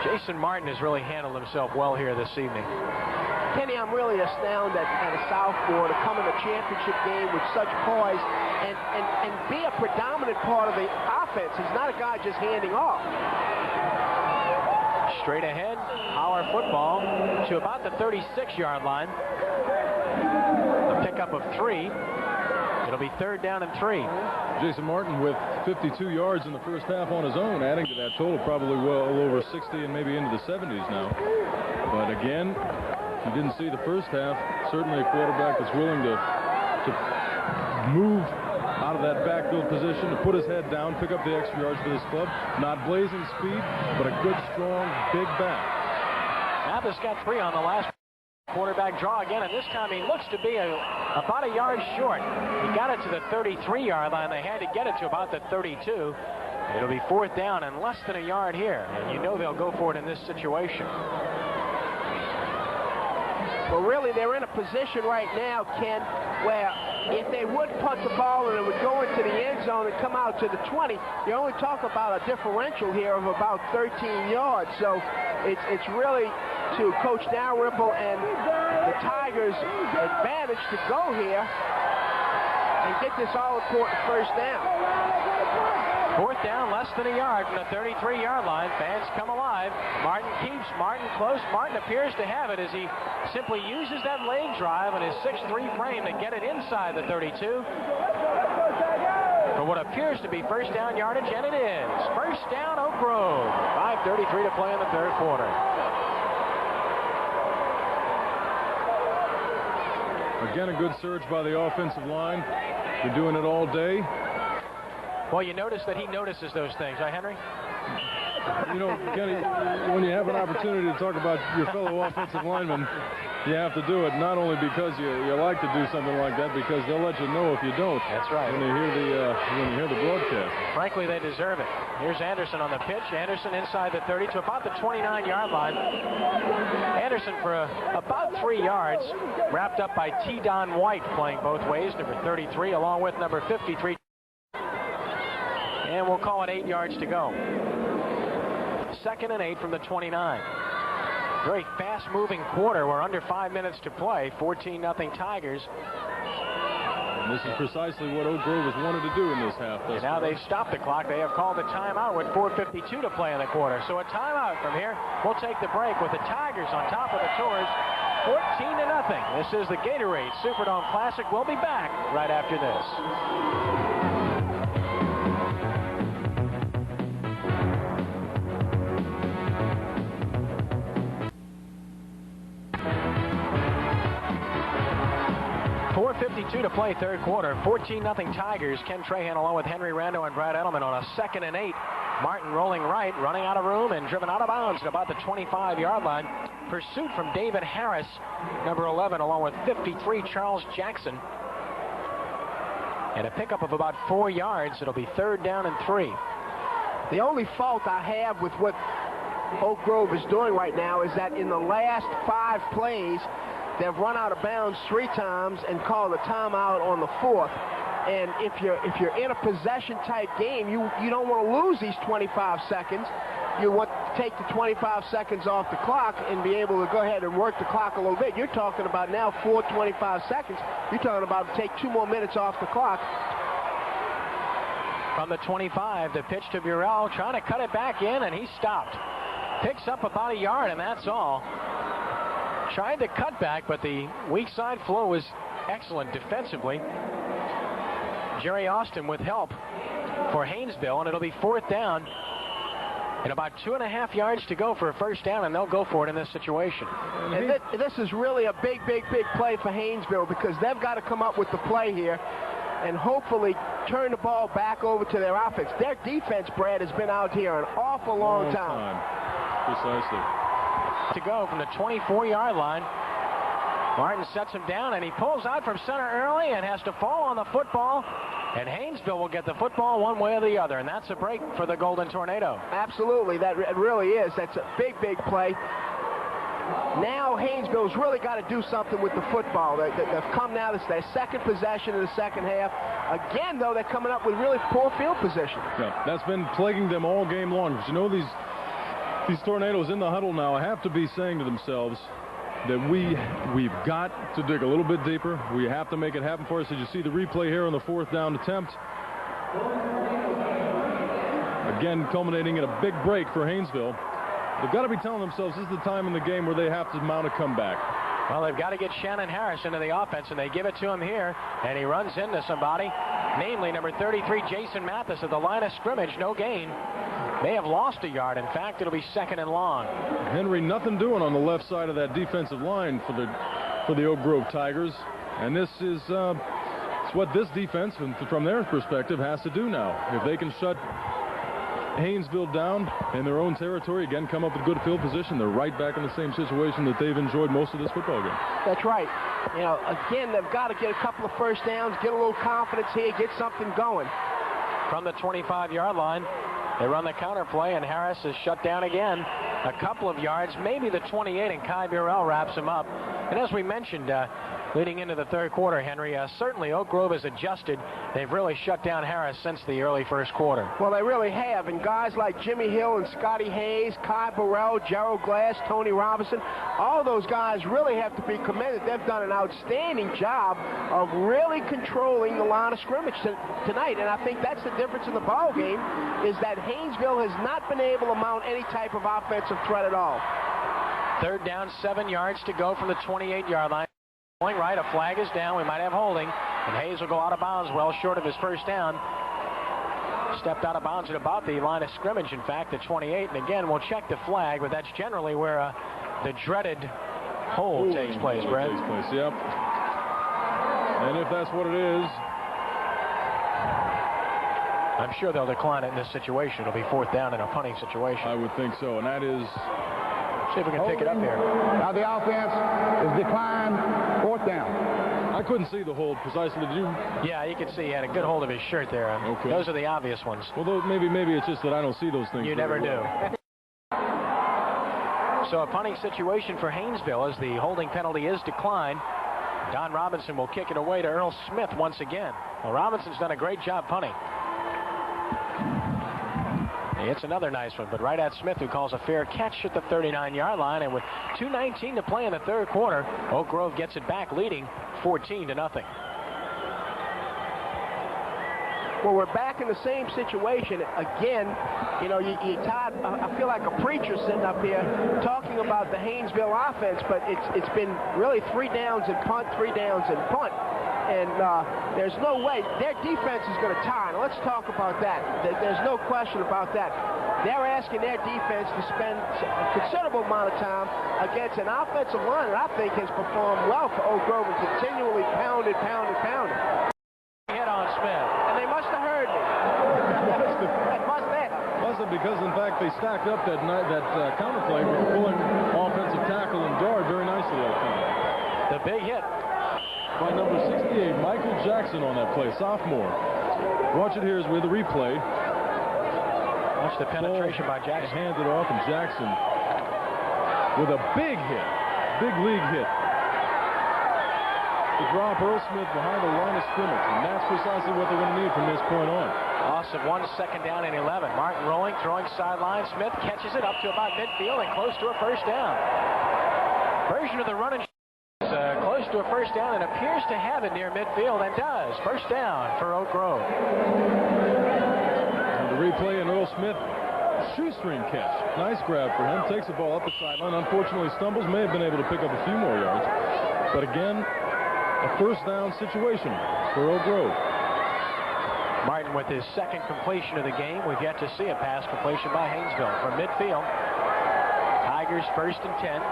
Jason Martin has really handled himself well here this evening. Kenny, I'm really astounded at a southpaw to come in a championship game with such poise and be a predominant part of the offense. He's not a guy just handing off. Straight ahead, our football to about the 36-yard line. A pickup of 3. It'll be 3rd down and 3. Jason Martin with 52 yards in the 1st half on his own, adding to that total, probably well over 60 and maybe into the 70s now. But again, you didn't see the 1st half. Certainly a quarterback that's willing to move out of that backfield position, to put his head down, pick up the extra yards for this club. Not blazing speed, but a good, strong, big back. Mathis got 3 on the last quarterback draw again, and this time he looks to be about a yard short. He got it to the 33-yard line. They had to get it to about the 32. It'll be 4th down and less than a yard here, and you know they'll go for it in this situation. Well, really, they're in a position right now, Ken, where if they would punt the ball and it would go into the end zone and come out to the 20, you only talk about a differential here of about 13 yards. So it's really to Coach Dalrymple and the Tigers' advantage to go here and get this all-important first down. Fourth down, less than a yard from the 33-yard line. Fans come alive. Martin keeps Martin close. Martin appears to have it as he simply uses that leg drive and his 6'3" frame to get it inside the 32 for what appears to be first down yardage, and it is. First down, Oak Grove. 5:33 to play in the third quarter. Again, a good surge by the offensive line. They're doing it all day. Well, you notice that he notices those things, huh, Henry? You know, Kenny, when you have an opportunity to talk about your fellow offensive linemen, you have to do it not only because you like to do something like that, because they'll let you know if you don't. That's right. When you hear the broadcast. Frankly, they deserve it. Here's Anderson on the pitch. Anderson inside the 30 to about the 29-yard line. Anderson for about 3 yards, wrapped up by T. Don White playing both ways, number 33, along with number 53. And we'll call it 8 yards to go. 2nd and 8 from the 29. Very fast-moving quarter. We're under 5 minutes to play. 14-0 Tigers. And this is precisely what Oak Grove has wanted to do in this half. And now they've stopped the clock. They have called a timeout with 4:52 to play in the quarter. So a timeout from here. We'll take the break with the Tigers on top of the Tours. 14-0. This is the Gatorade Superdome Classic. We'll be back right after this. 4:52 to play third quarter. 14-0 Tigers. Ken Trahan along with Henry Rando and Brad Edelman on a 2nd and 8. Martin rolling right, running out of room and driven out of bounds at about the 25-yard line. Pursuit from David Harris, number 11, along with 53 Charles Jackson. And a pickup of about 4 yards. It'll be 3rd down and 3. The only fault I have with what Oak Grove is doing right now is that in the last 5 plays, they've run out of bounds 3 times and called a timeout on the 4th. And if you're in a possession-type game, you don't want to lose these 25 seconds. You want to take the 25 seconds off the clock and be able to go ahead and work the clock a little bit. You're talking about now 25 seconds. You're talking about take 2 more minutes off the clock. From the 25, the pitch to Burrell, trying to cut it back in, and he stopped. Picks up about a yard, and that's all. Tried to cut back, but the weak side flow was excellent defensively. Jerry Austin with help for Haynesville, and it'll be 4th down and about 2.5 yards to go for a first down, and they'll go for it in this situation. And this is really a big play for Haynesville, because they've got to come up with the play here and hopefully turn the ball back over to their offense. Their defense, Brad, has been out here an awful long time. Precisely. To go from the 24-yard line. Martin sets him down, and he pulls out from center early and has to fall on the football. And Haynesville will get the football one way or the other, and that's a break for the Golden Tornado. Absolutely, it really is. That's a big play. Now Haynesville's really got to do something with the football. They've come now. This is their second possession in the second half. Again, though, they're coming up with really poor field position. Yeah, that's been plaguing them all game long. But you know, these Tornadoes in the huddle now have to be saying to themselves that we've got to dig a little bit deeper. We have to make it happen for us. Did you see the replay here on the 4th down attempt? Again, culminating in a big break for Haynesville. They've got to be telling themselves this is the time in the game where they have to mount a comeback. Well, they've got to get Shannon Harris into the offense, and they give it to him here, and he runs into somebody, namely number 33, Jason Mathis, at the line of scrimmage. No gain. They have lost a yard. In fact, it'll be 2nd and long. Henry, nothing doing on the left side of that defensive line for the Oak Grove Tigers, and this is it's what this defense, from their perspective, has to do now. If they can shut Haynesville down in their own territory, again, come up with good field position, they're right back in the same situation that they've enjoyed most of this football game. That's right. You know, again, they've got to get a couple of first downs, get a little confidence here, get something going. From the 25-yard line, they run the counter play, and Harris is shut down again. A couple of yards, maybe the 28, and Kai Burrell wraps him up. And as we mentioned, leading into the third quarter, Henry, certainly Oak Grove has adjusted. They've really shut down Harris since the early first quarter. Well, they really have, and guys like Jimmy Hill and Scotty Hayes, Kai Burrell, Gerald Glass, Tony Robinson, all those guys really have to be commended. They've done an outstanding job of really controlling the line of scrimmage tonight, and I think that's the difference in the ball game, is that Haynesville has not been able to mount any type of offensive threat at all. Third down, 7 yards to go from the 28-yard line. Going right, a flag is down. We might have holding, and Hayes will go out of bounds well short of his first down. Stepped out of bounds at about the line of scrimmage, in fact, the 28. And again, we'll check the flag, but that's generally where the dreaded hold takes place, Brett. Takes place, yep. And if that's what it is, I'm sure they'll decline it in this situation. It'll be fourth down in a punting situation. I would think so, and that is... See if we can pick it up here. Now the offense is declined, fourth down. I couldn't see the hold precisely. Did you? Yeah, you can see he had a good hold of his shirt there. Okay. Those are the obvious ones. Well, maybe it's just that I don't see those things. You never do. So a punting situation for Haynesville as the holding penalty is declined. Don Robinson will kick it away to Earl Smith once again. Well, Robinson's done a great job punting. It's another nice one, but right at Smith, who calls a fair catch at the 39-yard line. And with 2:19 to play in the third quarter, Oak Grove gets it back, leading 14-0. Well, we're back in the same situation again. You know, Todd, I feel like a preacher sitting up here talking about the Haynesville offense, but it's been really 3 downs and punt, 3 downs and punt. And there's no way their defense is going to tire. Now, let's talk about that. There's no question about that. They're asking their defense to spend a considerable amount of time against an offensive line that I think has performed well for Oak Grove and continually pounded. Hit on Smith. And they must have heard me. Must have, because in fact they stacked up that counterplay with pulling offensive tackle and guard very nicely. I think. The big hit by number 68, Michael Jackson on that play, sophomore. Watch it here as with the replay. Watch the penetration by Jackson. Handed off, and Jackson with a big hit, big league hit. To drop Earl Smith behind the line of scrimmage, and that's precisely what they're going to need from this point on. Loss of 1, second down and 11. Martin rolling, throwing sideline. Smith catches it up to about midfield and close to a first down. Version of the run and close to a first down and appears to have it near midfield and does. First down for Oak Grove. And the replay, and Earl Smith, shoestring catch. Nice grab for him. Takes the ball up the sideline. Unfortunately stumbles. May have been able to pick up a few more yards. But again, a first down situation for Oak Grove. Martin with his second completion of the game. We've yet to see a pass completion by Haynesville from midfield. Tigers first and 10.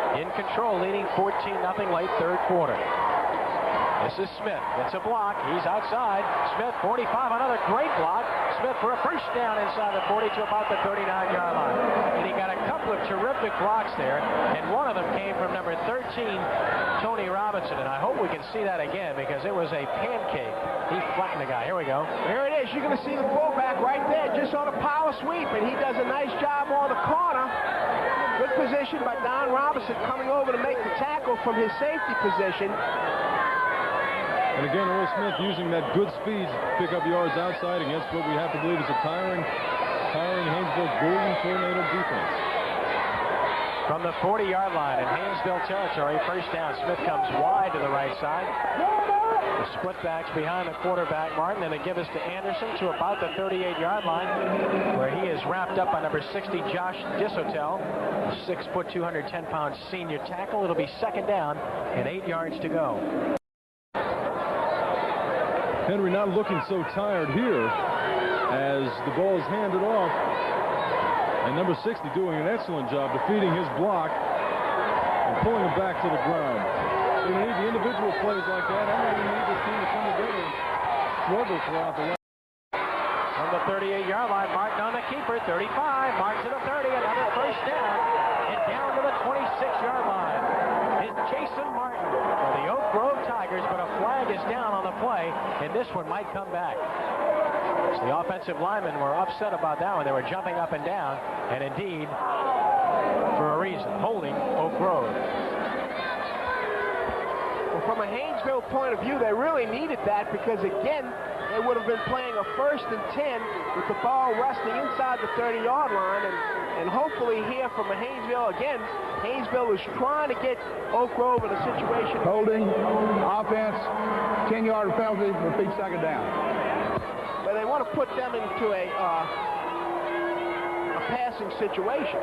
In control, leading 14-0 late third quarter. This is Smith. It's a block. He's outside. Smith, 45, another great block. Smith for a first down inside the 40 to about the 39-yard line. And he got a couple of terrific blocks there, and one of them came from number 13, Tony Robinson. And I hope we can see that again, because it was a pancake. He flattened the guy. Here we go. Here it is. You're going to see the fullback right there, just on a power sweep, and he does a nice job on the corner. Good position by Don Robinson coming over to make the tackle from his safety position. And again, Earl Smith using that good speed to pick up yards outside against what we have to believe is a tiring Haynesville golden tornado defense. From the 40-yard line in Haynesville territory, first down. Smith comes wide to the right side. The split backs behind the quarterback, Martin, and they give us to Anderson to about the 38-yard line, where he is wrapped up by number 60, Josh Dishotel, 6 foot, 210-pound senior tackle. It'll be second down and 8 yards to go. Henry not looking so tired here as the ball is handed off. And number 60 doing an excellent job defeating his block and pulling him back to the ground. So we need the individual plays like that, and we need this team to come together and struggle throughout the line. From the 38-yard line, Martin on the keeper, 35. Martin to the 30, another first down. And down to the 26-yard line is Jason Martin for the Oak Grove Tigers, but a flag is down on the play, and this one might come back. So the offensive linemen were upset about that one. They were jumping up and down, and indeed, for a reason, holding Oak Grove. from a Haynesville point of view, they really needed that because, again, they would have been playing a 1st and 10 with the ball resting inside the 30-yard line. And hopefully here from a Haynesville, again, Haynesville is trying to get Oak Grove in a situation. Holding, offense, 10-yard penalty, repeat second down. But they want to put them into a passing situation.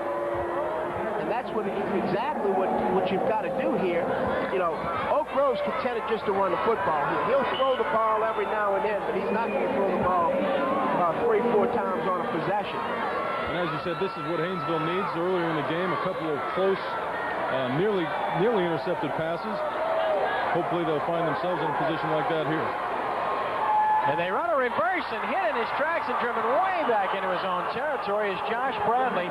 And that's exactly what you've got to do here. You know, Oak Grove's contented just to run the football here. He'll throw the ball every now and then, but he's not going to throw the ball 3-4 times on a possession. And as you said, this is what Haynesville needs. Earlier in the game, a couple of close, nearly intercepted passes. Hopefully they'll find themselves in a position like that here. And they run a reverse and hit in his tracks and driven way back into his own territory is Josh Bradley.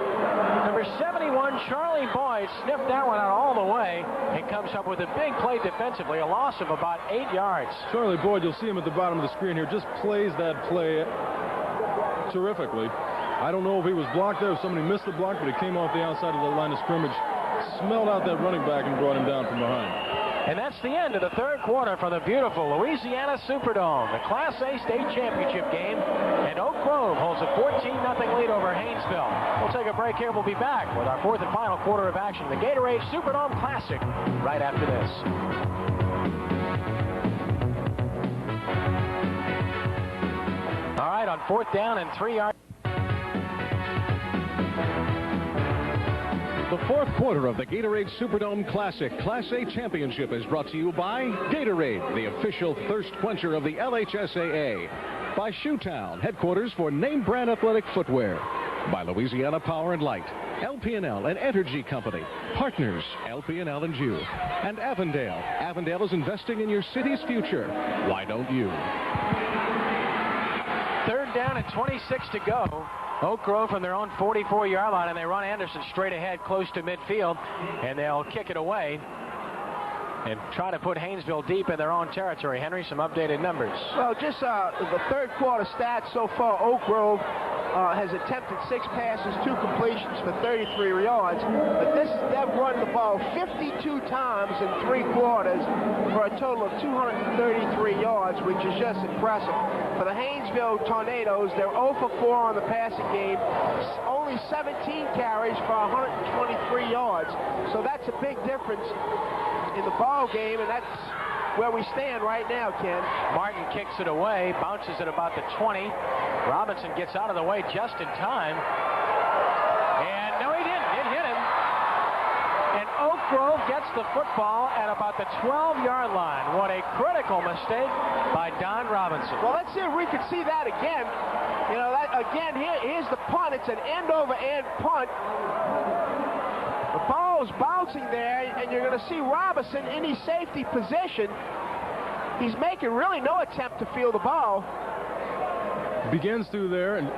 Number 71, Charlie Boyd, sniffed that one out all the way and comes up with a big play defensively, a loss of about 8 yards. Charlie Boyd, you'll see him at the bottom of the screen here, just plays that play terrifically. I don't know if he was blocked there, if somebody missed the block, but he came off the outside of the line of scrimmage, smelled out that running back and brought him down from behind. And that's the end of the third quarter for the beautiful Louisiana Superdome, the Class A state championship game. And Oak Grove holds a 14-0 lead over Haynesville. We'll take a break here. We'll be back with our fourth and final quarter of action, the Gatorade Superdome Classic, right after this. All right, on 4th down and 3 yards. The fourth quarter of the Gatorade Superdome Classic Class A Championship is brought to you by Gatorade, the official thirst quencher of the LHSAA. By Shoetown, headquarters for name brand athletic footwear. By Louisiana Power and Light, LP&L and Energy Company, partners LP&L and you. And Avondale. Avondale is investing in your city's future. Why don't you? 3rd down and 26 to go. Oak Grove from their own 44-yard line, and they run Anderson straight ahead close to midfield, and they'll kick it away and try to put Haynesville deep in their own territory. Henry, some updated numbers. Well, just the third quarter stats so far, Oak Grove has attempted 6 passes, 2 completions for 33 yards, but they've run the ball 52 times in 3 quarters for a total of 233 yards, which is just impressive. For the Haynesville Tornadoes, they're 0 for 4 on the passing game, only 17 carries for 123 yards, so that's a big difference in the ball game, and that's where we stand right now, Ken. Martin kicks it away, bounces at about the 20. Robinson gets out of the way just in time. And no, he didn't. It hit him. And Oak Grove gets the football at about the 12-yard line. What a critical mistake by Don Robinson. Well, let's see if we can see that again. You know, that again, here's the punt. It's an end-over-end punt. The ball is bouncing there, and you're going to see Robinson in his safety position. He's making really no attempt to field the ball. Begins through there, and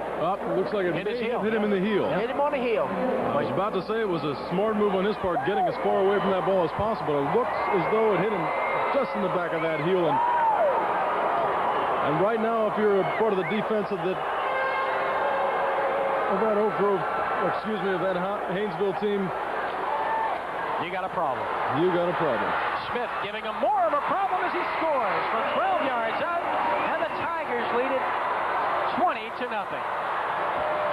looks like it hit him in the heel. Hit him on the heel. I was about to say it was a smart move on his part, getting as far away from that ball as possible. It looks as though it hit him just in the back of that heel. And right now, if you're a part of the defense of that Oak Grove, of that Haynesville team, you got a problem. You got a problem. Smith giving him more of a problem as he scores from 12 yards out, and the Tigers lead it 20-0.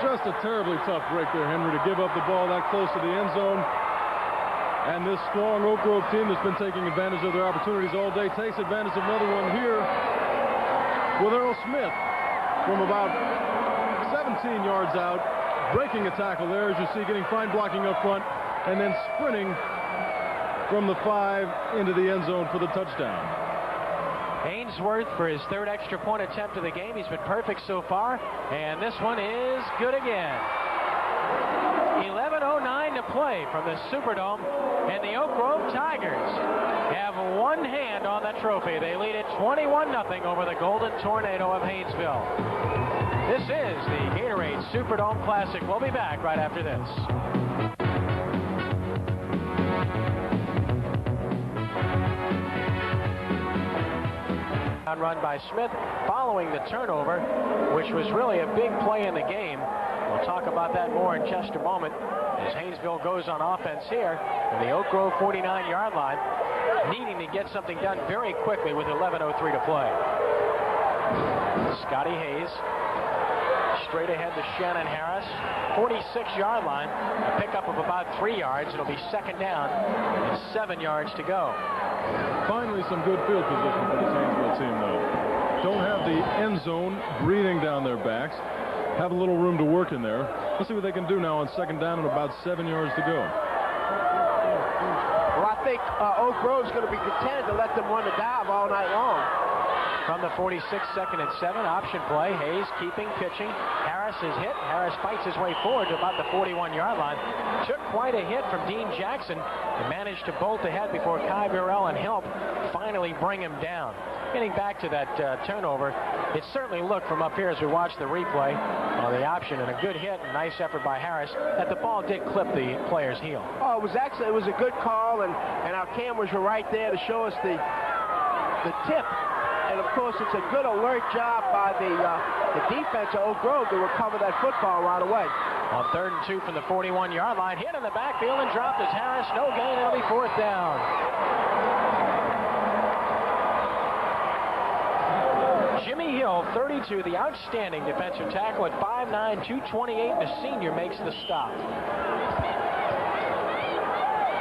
Just a terribly tough break there, Henry, to give up the ball that close to the end zone. And this strong Oak Grove team that's been taking advantage of their opportunities all day takes advantage of another one here with Earl Smith from about 17 yards out, breaking a tackle there, as you see, getting fine blocking up front, and then sprinting from the 5 into the end zone for the touchdown. Ainsworth for his 3rd extra point attempt of the game. He's been perfect so far, and this one is good again. 11:09 to play from the Superdome, and the Oak Grove Tigers have one hand on the trophy. They lead it 21-0 over the Golden Tornado of Haynesville. This is the Gatorade Superdome Classic. We'll be back right after this. Run by Smith following the turnover, which was really a big play in the game. We'll talk about that more in just a moment as Haynesville goes on offense here in the Oak Grove 49-yard line, needing to get something done very quickly with 11:03 to play. Scotty Hayes straight ahead to Shannon Harris, 46-yard line, a pickup of about 3 yards. It'll be second down and 7 yards to go. Finally, some good field position for this Haynesville team, though. Don't have the end zone breathing down their backs. Have a little room to work in there. Let's see what they can do now on second down and about 7 yards to go. Well, I think Oak Grove's going to be content to let them run the dive all night long. From the 46, second and 7, option play. Hayes keeping, pitching. Harris is hit. Harris fights his way forward to about the 41-yard line. Took quite a hit from Dean Jackson and managed to bolt ahead before Kai Burrell and Help finally bring him down. Getting back to that turnover, it certainly looked from up here as we watched the replay on the option, and a good hit and nice effort by Harris, that the ball did clip the player's heel. Oh, it was a good call, and our cameras were right there to show us the tip. And, of course, it's a good alert job by the defense of Oak Grove to recover that football right away. On 3rd and 2 from the 41-yard line, hit in the backfield and dropped as Harris. No gain. It'll be 4th down. Jimmy Hill, 32, the outstanding defensive tackle at 5'9", 228. The senior makes the stop.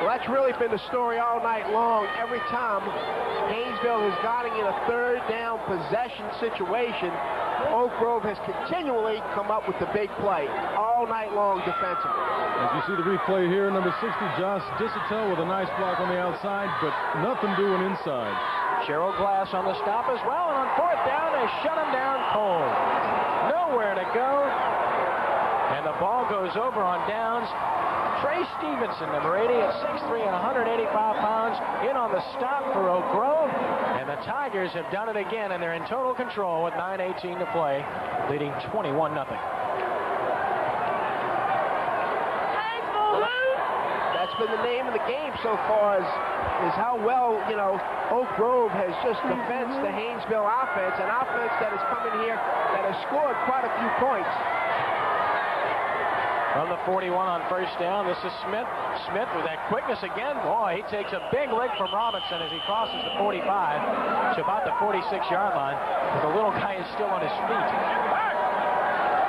Well, that's really been the story all night long. Every time Haynesville has gotten in a third down possession situation, Oak Grove has continually come up with the big play all night long defensively. As you see the replay here, number 60, Josh Dissatel with a nice block on the outside, but nothing doing inside. Cheryl Glass on the stop as well, and on 4th down, they shut him down cold. Nowhere to go, and the ball goes over on downs. Trey Stevenson, number 80 at 6'3" and 185 pounds, in on the stop for Oak Grove. And the Tigers have done it again, and they're in total control with 9:18 to play, leading 21-0. That's been the name of the game so far, is how well, Oak Grove has just defensed the Haynesville offense, an offense that has come in here that has scored quite a few points. From the 41 on 1st down, this is Smith. Smith with that quickness again. Boy, he takes a big lick from Robinson as he crosses the 45 to about the 46-yard line. But the little guy is still on his feet.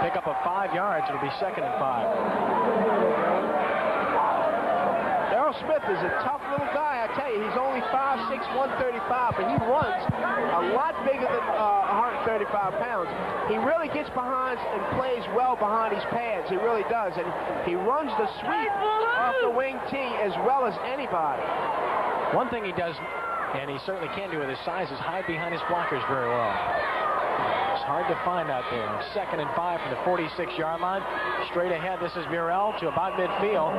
Pick up of 5 yards. It'll be 2nd and 5. Darrell Smith is a tough little guy, I tell you. He's only 5'6", 135, but he runs a lot bigger than 135 pounds. He really gets behind and plays well behind his pads. He really does. And he runs the sweep off the wing tee as well as anybody. One thing he does, and he certainly can do with his size, is hide behind his blockers very well. It's hard to find out there. 2nd and 5 from the 46-yard line. Straight ahead, this is Burrell to about midfield.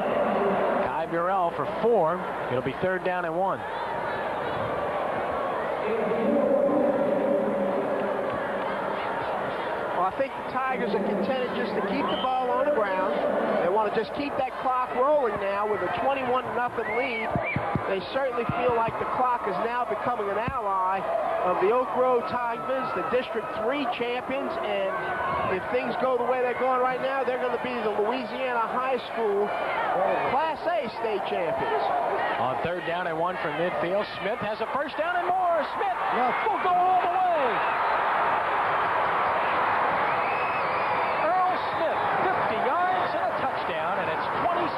Kai Burrell for 4. It'll be 3rd down and 1. Well, I think the Tigers are contented just to keep the ball on the ground. They want to just keep that clock rolling now with a 21-0 lead. They certainly feel like the clock is now becoming an ally of the Oak Grove Tigers, the District 3 champions, and if things go the way they're going right now, they're going to be the Louisiana High School Class A state champions. On 3rd down and 1 from midfield, Smith has a 1st down and more. Smith will go all the way. Earl Smith, 50 yards and a touchdown, and it's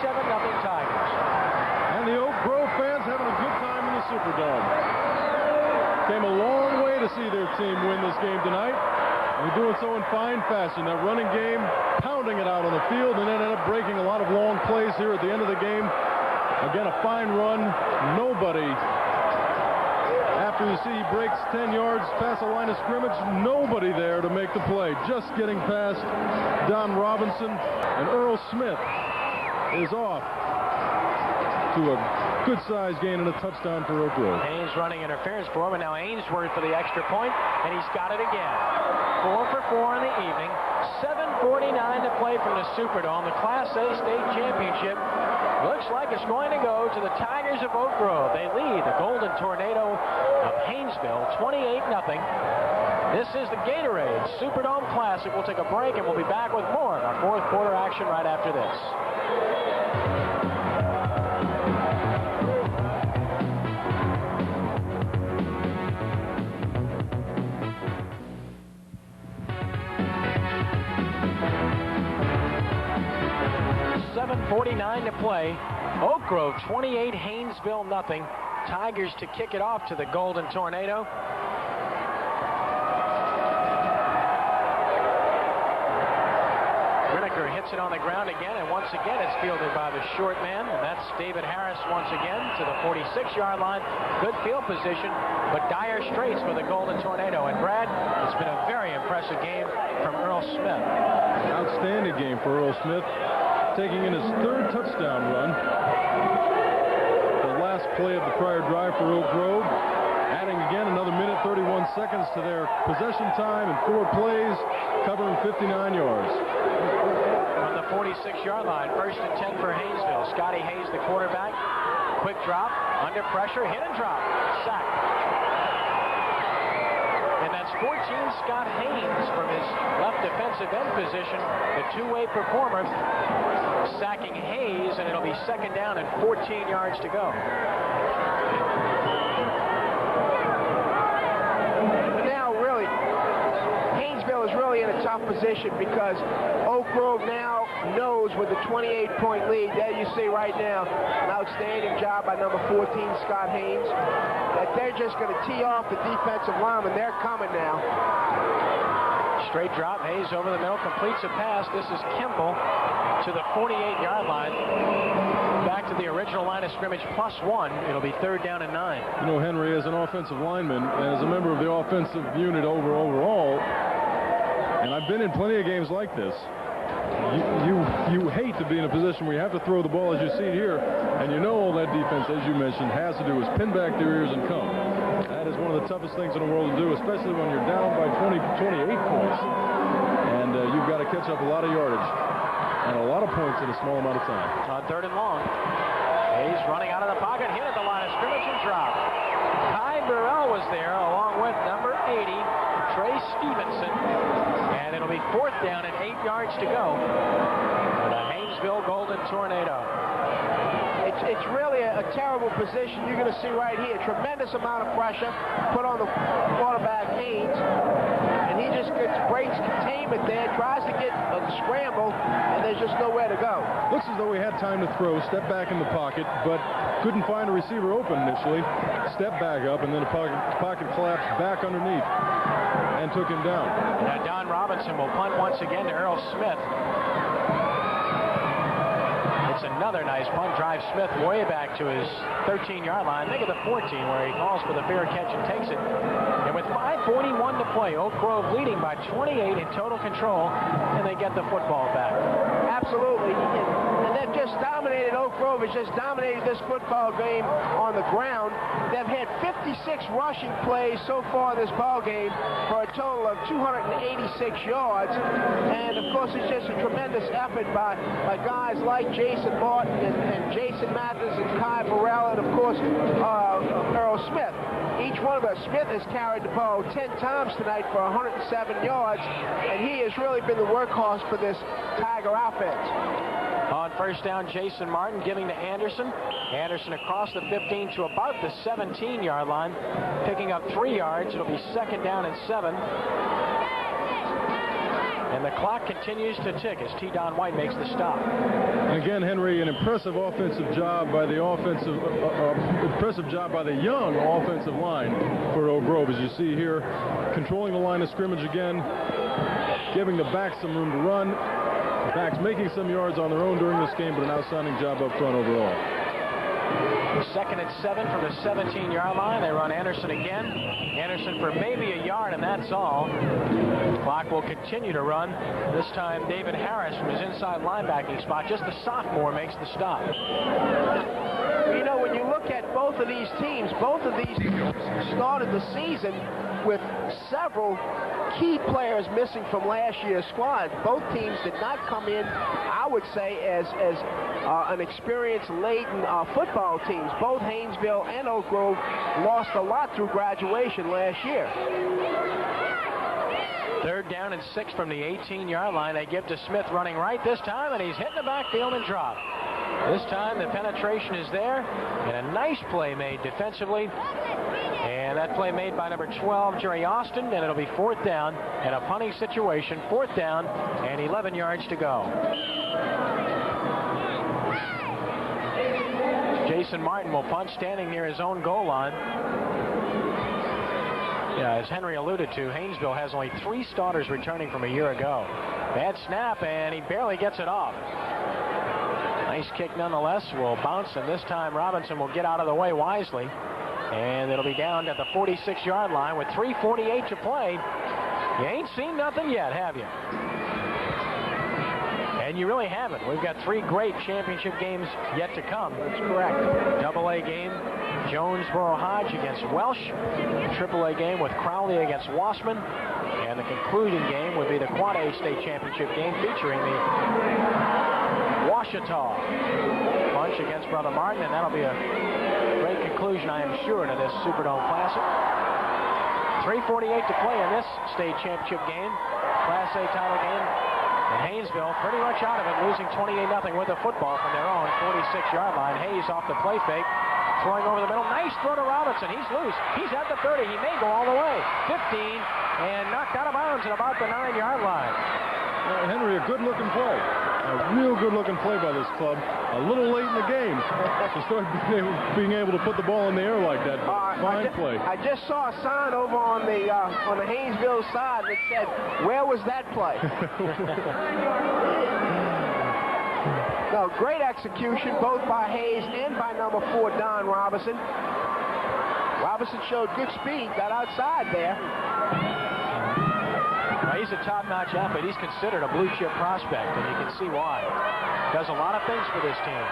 27-0 Tigers. And the Oak Grove fans having a good time in the Superdome. Came a long way to see their team win this game tonight. And they're doing so in fine fashion. That running game, pounding it out on the field, and then ended up breaking a lot of long plays here at the end of the game. Again, a fine run. Nobody, after you see he breaks 10 yards past the line of scrimmage, nobody there to make the play. Just getting past Don Robinson, and Earl Smith is off to a good-sized gain and a touchdown for Oak Grove. Haynes running interference for him, and now Ainsworth for the extra point, and he's got it again. 4 for 4 in the evening. 7:49 to play from the Superdome. The Class A state championship looks like it's going to go to the Tigers of Oak Grove. They lead the Golden Tornado of Haynesville 28-0. This is the Gatorade Superdome Classic. We'll take a break, and we'll be back with more of our fourth quarter action right after this. 7:49 to play. Oak Grove 28, Haynesville 0. Tigers to kick it off to the Golden Tornado. Whitaker hits it on the ground again, and once again it's fielded by the short man, and that's David Harris once again to the 46-yard line. Good field position, but dire straits for the Golden Tornado. And Brad, it's been a very impressive game from Earl Smith. Outstanding game for Earl Smith, taking in his third touchdown run. The last play of the prior drive for Oak Grove, adding again another minute 31 seconds to their possession time and 4 plays, covering 59 yards. On the 46-yard line, 1st and 10 for Haynesville. Scotty Hayes, the quarterback. Quick drop, under pressure, hit and drop, sack. And that's 14 Scott Haynes from his left defensive end position, the two-way performer, sacking Hayes, and it'll be 2nd down and 14 yards to go. But now, really, Haynesville is really in a tough position because Oak Grove now knows with the 28-point lead, there you see right now, an outstanding job by number 14, Scott Haynes, that they're just going to tee off the defensive lineman. They're coming now. Straight drop, Hayes over the middle, completes a pass. This is Kimball to the 48-yard line. Back to the original line of scrimmage, +1. It'll be 3rd down and 9. You know, Henry, as an offensive lineman, as a member of the offensive unit overall, and I've been in plenty of games like this, you hate to be in a position where you have to throw the ball as you see it here, and you know all that defense, as you mentioned, has to do is pin back their ears and come. That is one of the toughest things in the world to do, especially when you're down by 28 points. And you've got to catch up a lot of yardage and a lot of points in a small amount of time. On 3rd and long. Hayes running out of the pocket, hit at the line of scrimmage and dropped. Ty Burrell was there along with number 80, Trey Stevenson. And it'll be 4th down and 8 yards to go for the Haynesville Golden Tornado. It's really a terrible position. You're going to see right here, tremendous amount of pressure put on the quarterback Haynes, and he just gets breaks containment there, tries to get a scramble, and there's just nowhere to go. Looks as though he had time to throw, step back in the pocket, but couldn't find a receiver open initially. Step back up, and then the pocket collapsed back underneath and took him down. Now Don Robinson will punt once again to Earl Smith. It's another nice punt. Drive Smith way back to his 13-yard line. Think of the 14 where he calls for the fair catch and takes it. And with 5:41 to play, Oak Grove leading by 28 in total control, and they get the football back. Absolutely. And they've just dominated. Oak Grove has just dominated this football game on the ground. They've had 56 rushing plays so far this ball game for a total of 286 yards. And, of course, it's just a tremendous effort by guys like Jason Martin and Jason Mathis and Kai Burrell and, of course, Earl Smith. Each one of us, Smith has carried the ball 10 times tonight for 107 yards, and he has really been the workhorse for this Tiger offense. On 1st down, Jason Martin giving to Anderson. Anderson across the 15 to about the 17-yard line, picking up 3 yards. It'll be 2nd down and 7. And the clock continues to tick as T. Don White makes the stop. And again, Henry, an impressive offensive job by the young offensive line for Oak Grove, as you see here, controlling the line of scrimmage again, giving the backs some room to run. The backs making some yards on their own during this game, but an outstanding job up front overall. 2nd and 7 from the 17-yard line. They run Anderson again. Anderson for maybe a yard, and that's all. Clock will continue to run. This time, David Harris from his inside linebacking spot, just the sophomore, makes the stop. You know, when you look at both of these teams started the season with several key players missing from last year's squad. Both teams did not come in, I would say, as an experienced-laden football teams. Both Haynesville and Oak Grove lost a lot through graduation last year. 3rd down and 6 from the 18-yard line. They give to Smith running right this time, and he's hitting the backfield and dropped. This time the penetration is there, and a nice play made defensively. And that play made by number 12, Jerry Austin, and it'll be 4th down and a punting situation. 4th down and 11 yards to go. Jason Martin will punt standing near his own goal line. Yeah, as Henry alluded to, Haynesville has only 3 starters returning from a year ago. Bad snap, and he barely gets it off. Nice kick nonetheless, will bounce, and this time Robinson will get out of the way wisely. And it'll be down at the 46-yard line with 3:48 to play. You ain't seen nothing yet, have you? And you really haven't. We've got 3 great championship games yet to come. That's correct. AA game, Jonesboro Hodge against Welsh. AAA game with Crowley against Wassman. And the concluding game would be the Quad A state championship game featuring the Ouachita bunch against Brother Martin. And that'll be a great conclusion, I am sure, to this Superdome Classic. 3:48 to play in this state championship game, Class A title game. And Haynesville pretty much out of it, losing 28-0 with the football from their own 46-yard line. Hayes off the play fake, throwing over the middle. Nice throw to Robinson. He's loose. He's at the 30. He may go all the way. 15, and knocked out of bounds at about the 9-yard line. Henry, a good-looking play. A real good-looking play by this club. A little late in the game to start being able to put the ball in the air like that. Fine play. I just saw a sign over on the Haynesville side that said, "Where was that play?" No, great execution both by Hayes and by number 4, Don Robinson. Robinson showed good speed, got outside there. Well, he's a top-notch athlete. He's considered a blue-chip prospect, and you can see why. Does a lot of things for this team.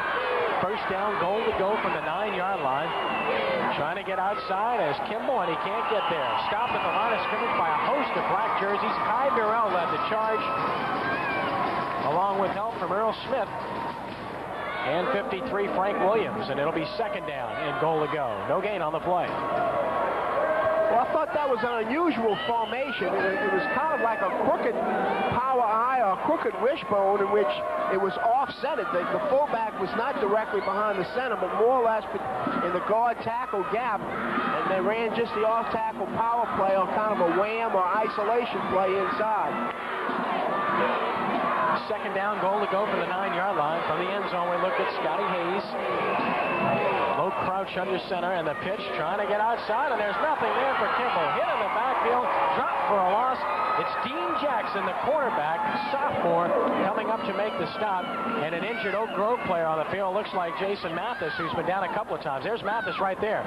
1st down, goal to go from the 9-yard line. Trying to get outside as Kimball, and he can't get there. Stopped at the line of scrimmage by a host of black jerseys. Kai Burrell led the charge, along with help from Earl Smith. And 53, Frank Williams, and it'll be 2nd down and goal to go. No gain on the play. Well, I thought that was an unusual formation. It was kind of like a crooked power eye or a crooked wishbone in which it was offsetted. The fullback was not directly behind the center, but more or less in the guard tackle gap. And they ran just the off-tackle power play on kind of a wham or isolation play inside. 2nd down, goal to go from the 9-yard line. From the end zone, we look at Scotty Hayes. Low crouch under center, and the pitch trying to get outside, and there's nothing there for Kimball. Hit in the backfield, dropped for a loss. It's Dean Jackson, the quarterback, sophomore, coming up to make the stop, and an injured Oak Grove player on the field. Looks like Jason Mathis, who's been down a couple of times. There's Mathis right there.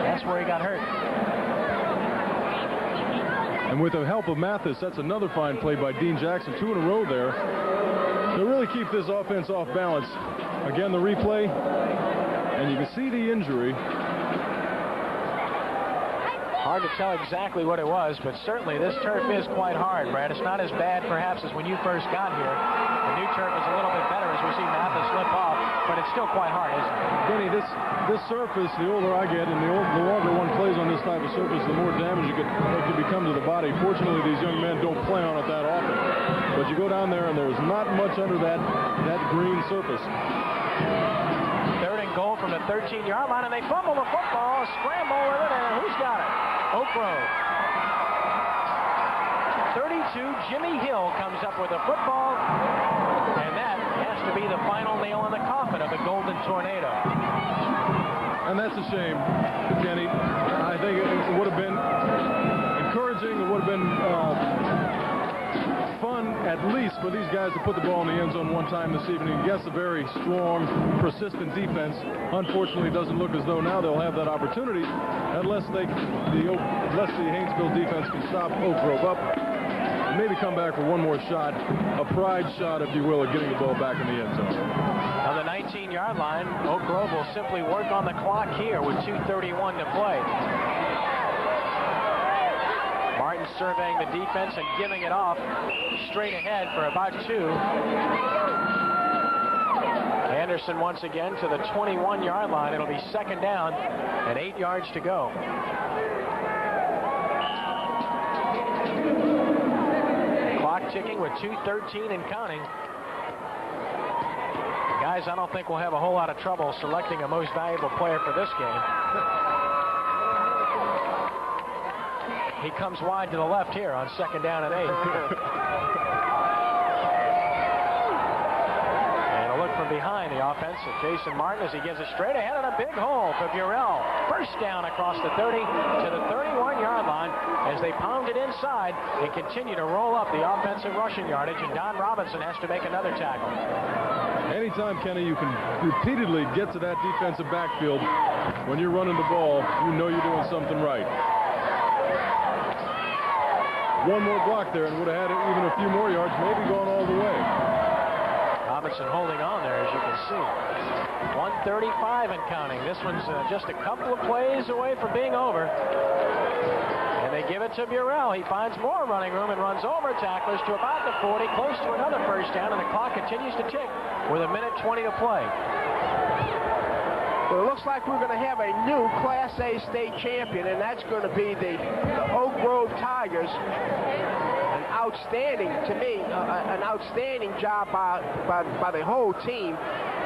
That's where he got hurt. And with the help of Mathis, that's another fine play by Dean Jackson. 2 in a row there to really keep this offense off balance. Again, the replay, and you can see the injury. Hard to tell exactly what it was, but certainly this turf is quite hard, Brad. It's not as bad, perhaps, as when you first got here. The new turf is a little bit better as we see Mathis slip off, but it's still quite hard, isn't it? Benny, this surface, the older I get, and the longer one plays on this type of surface, the more damage it could become to the body. Fortunately, these young men don't play on it that often. But you go down there, and there's not much under that green surface. 3rd and goal from the 13-yard line, and they fumble the football, scramble with it, and who's got it? Oak Grove. 32, Jimmy Hill comes up with the football, and that has to be the final nail in the coffin of the Golden Tornado. And that's a shame, Kenny. I think it would have been encouraging. It would have been fun, at least, for these guys to put the ball in the end zone one time this evening against a very strong, persistent defense. Unfortunately, it doesn't look as though now they'll have that opportunity unless the Haynesville defense can stop Oak Grove up. and maybe come back for one more shot, a pride shot, if you will, of getting the ball back in the end zone. On the 19-yard line, Oak Grove will simply work on the clock here with 2:31 to play. Martin surveying the defense and giving it off straight ahead for about 2. Anderson once again to the 21-yard line. It'll be second down and 8 yards to go. Clock ticking with 2:13 and counting. Guys, I don't think we'll have a whole lot of trouble selecting a most valuable player for this game. He comes wide to the left here on second down and 8. And a look from behind the offense of Jason Martin as he gives it straight ahead and a big hole for Burrell. First down across the 30 to the 31-yard line as they pound it inside and continue to roll up the offensive rushing yardage, and Don Robinson has to make another tackle. Anytime, Kenny, you can repeatedly get to that defensive backfield when you're running the ball, you know you're doing something right. One more block there and would have had even a few more yards, maybe gone all the way. Robinson holding on there, as you can see. 1:35 and counting. This one's just a couple of plays away from being over. And they give it to Burrell. He finds more running room and runs over tacklers to about the 40, close to another first down, and the clock continues to tick with 1:20 to play. Well, it looks like we're going to have a new Class A state champion, and that's going to be the Oak Grove Tigers. An outstanding, to me, an outstanding job by the whole team.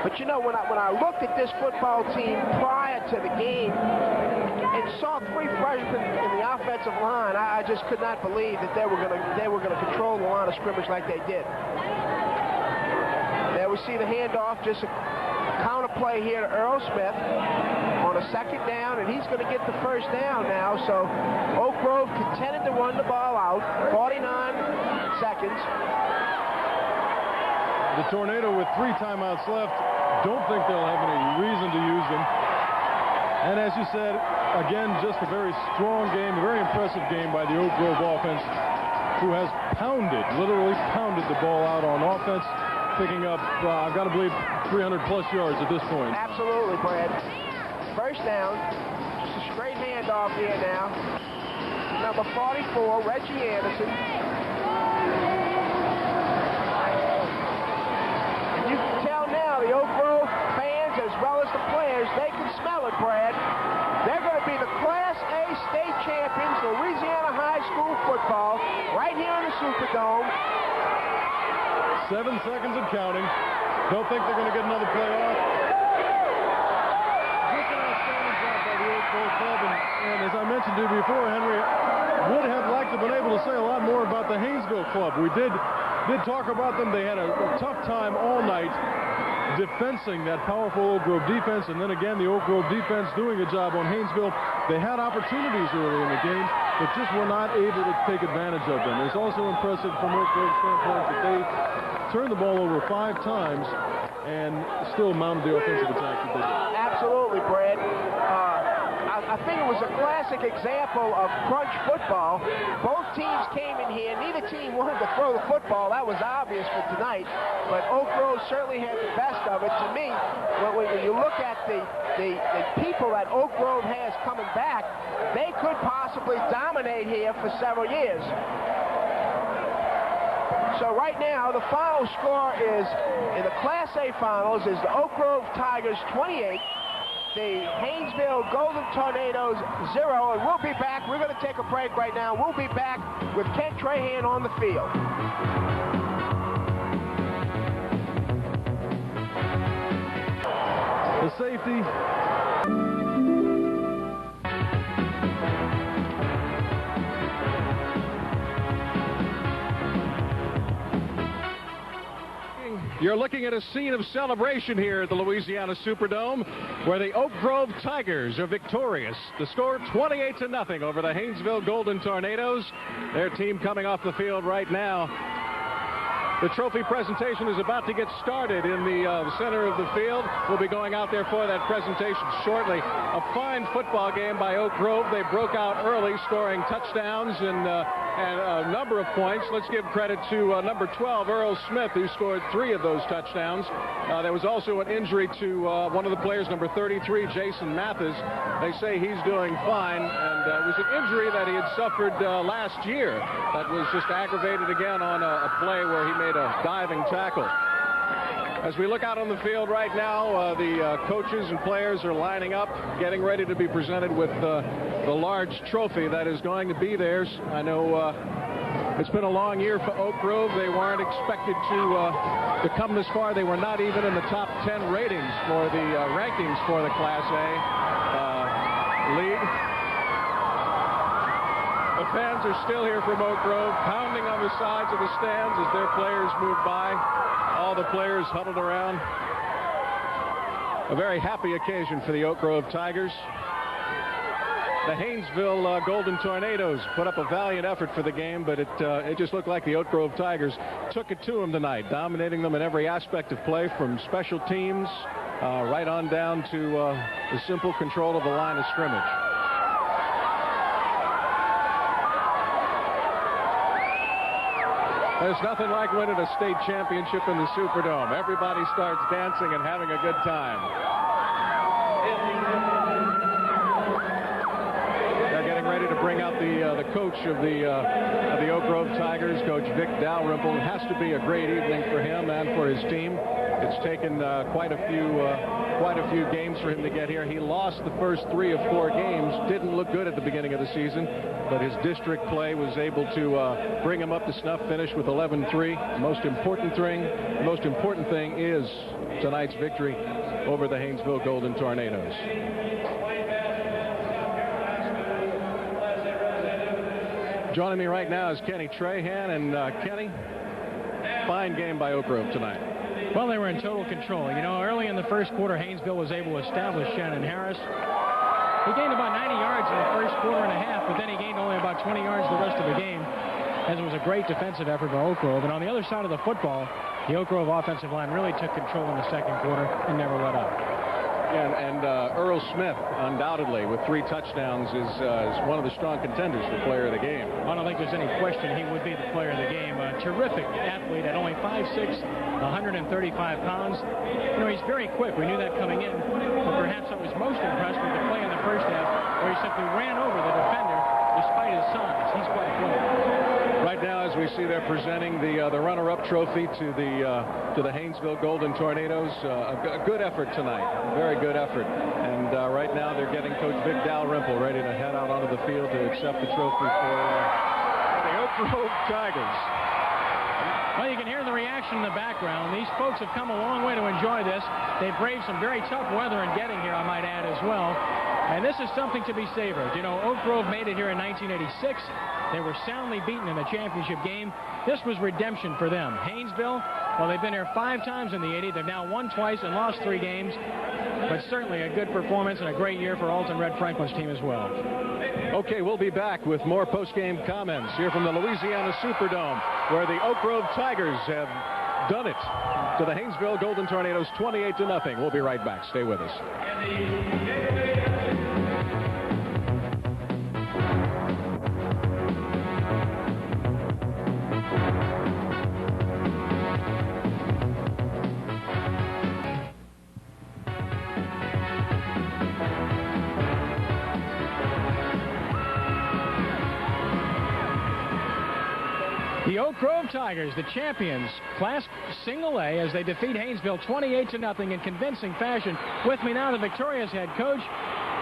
But you know, when I looked at this football team prior to the game and saw 3 freshmen in the offensive line, I just could not believe that they were going to control the line of scrimmage like they did. There we see the handoff, just a counter play here to Earl Smith on a second down, and he's going to get the first down now. So Oak Grove contented to run the ball out. 49 seconds. The Tornado with 3 timeouts left. Don't think they'll have any reason to use them. And as you said, again, just a very strong game, a very impressive game by the Oak Grove offense, who has literally pounded the ball out on offense, picking up, I've got to believe, 300-plus yards at this point. Absolutely, Brad. First down. Just a straight handoff here now. Number 44, Reggie Anderson. And you can tell now the Oak Grove fans, as well as the players, they can smell it, Brad. They're going to be the Class A state champions, Louisiana high school football, right here in the Superdome. 7 seconds and counting. Don't think they're going to get another play off. Just an outstanding job by the Oak Grove Club, and as I mentioned to you before, Henry, would have liked to have been able to say a lot more about the Haynesville club. We did talk about them. They had a tough time all night defensing that powerful Oak Grove defense, and then again the Oak Grove defense doing a job on Haynesville. They had opportunities early in the game, but just were not able to take advantage of them. It's also impressive from Oak Grove's standpoint that they turned the ball over 5 times and still mounted the offensive attack that they did. Absolutely, Brad. I think it was a classic example of crunch football. Both teams came in here. Neither team wanted to throw the football. That was obvious for tonight. But Oak Grove certainly had the best of it. To me, when you look at the people that Oak Grove has coming back, they could possibly dominate here for several years. So right now, the final score is, in the Class A finals, is the Oak Grove Tigers 28, the Haynesville Golden Tornadoes 0, and we'll be back. We're going to take a break right now. We'll be back with Kent Trahan on the field. The safety. You're looking at a scene of celebration here at the Louisiana Superdome, where the Oak Grove Tigers are victorious. The score 28-0 over the Haynesville Golden Tornadoes. Their team coming off the field right now. The trophy presentation is about to get started in the center of the field. We'll be going out there for that presentation shortly. A fine football game by Oak Grove. They broke out early, scoring touchdowns and And a number of points. Let's give credit to number 12, Earl Smith, who scored 3 of those touchdowns. There was also an injury to one of the players, number 33, Jason Mathis. They say he's doing fine, and it was an injury that he had suffered last year that was just aggravated again on a play where he made a diving tackle. As we look out on the field right now, the coaches and players are lining up, getting ready to be presented with the large trophy that is going to be theirs. I know it's been a long year for Oak Grove. They weren't expected to come this far. They were not even in the top 10 ratings for the rankings for the Class A league. The fans are still here from Oak Grove, pounding on the sides of the stands as their players move by. All the players huddled around. A very happy occasion for the Oak Grove Tigers. The Haynesville Golden Tornadoes put up a valiant effort for the game, but it just looked like the Oak Grove Tigers took it to them tonight, dominating them in every aspect of play, from special teams right on down to the simple control of the line of scrimmage. There's nothing like winning a state championship in the Superdome. Everybody starts dancing and having a good time. They're getting ready to bring out the coach of the Oak Grove Tigers, Coach Vic Dalrymple. It has to be a great evening for him and for his team. It's taken quite a few games for him to get here. He lost the first 3 of 4 games. Didn't look good at the beginning of the season, but his district play was able to bring him up to snuff, finish with 11-3. The most important thing is tonight's victory over the Haynesville Golden Tornadoes. Joining me right now is Kenny Trahan. And Kenny, fine game by Oak Grove tonight. Well, they were in total control. You know, early in the first quarter, Haynesville was able to establish Shannon Harris. He gained about 90 yards in the first quarter and a half, but then he gained only about 20 yards the rest of the game, as it was a great defensive effort by Oak Grove. And on the other side of the football, the Oak Grove offensive line really took control in the second quarter and never let up. And Earl Smith, undoubtedly, with 3 touchdowns, is one of the strong contenders for player of the game. I don't think there's any question he would be the player of the game. A terrific athlete at only 5'6", 135 pounds. You know, he's very quick. We knew that coming in. But perhaps I was most impressed with the play in the first half, where he simply ran over the defender despite his size. He's quite quick. Right now, as we see, they're presenting the runner-up trophy to the Haynesville Golden Tornadoes. A good effort tonight, a very good effort. And right now, they're getting Coach Vic Dalrymple ready to head out onto the field to accept the trophy for the Oak Grove Tigers. Well, you can hear the reaction in the background. These folks have come a long way to enjoy this. They braved some very tough weather in getting here, I might add, as well. And this is something to be savored. You know, Oak Grove made it here in 1986. They were soundly beaten in the championship game. This was redemption for them. Haynesville, well, they've been here 5 times in the 80s. They've now won twice and lost 3 games. But certainly a good performance and a great year for Alton Red Franklin's team as well. Okay, we'll be back with more post-game comments here from the Louisiana Superdome, where the Oak Grove Tigers have done it to the Haynesville Golden Tornadoes 28-0. We'll be right back. Stay with us. The Oak Grove Tigers, the champions, Class Single A, as they defeat Haynesville 28-0 in convincing fashion. With me now, the Victoria's head coach,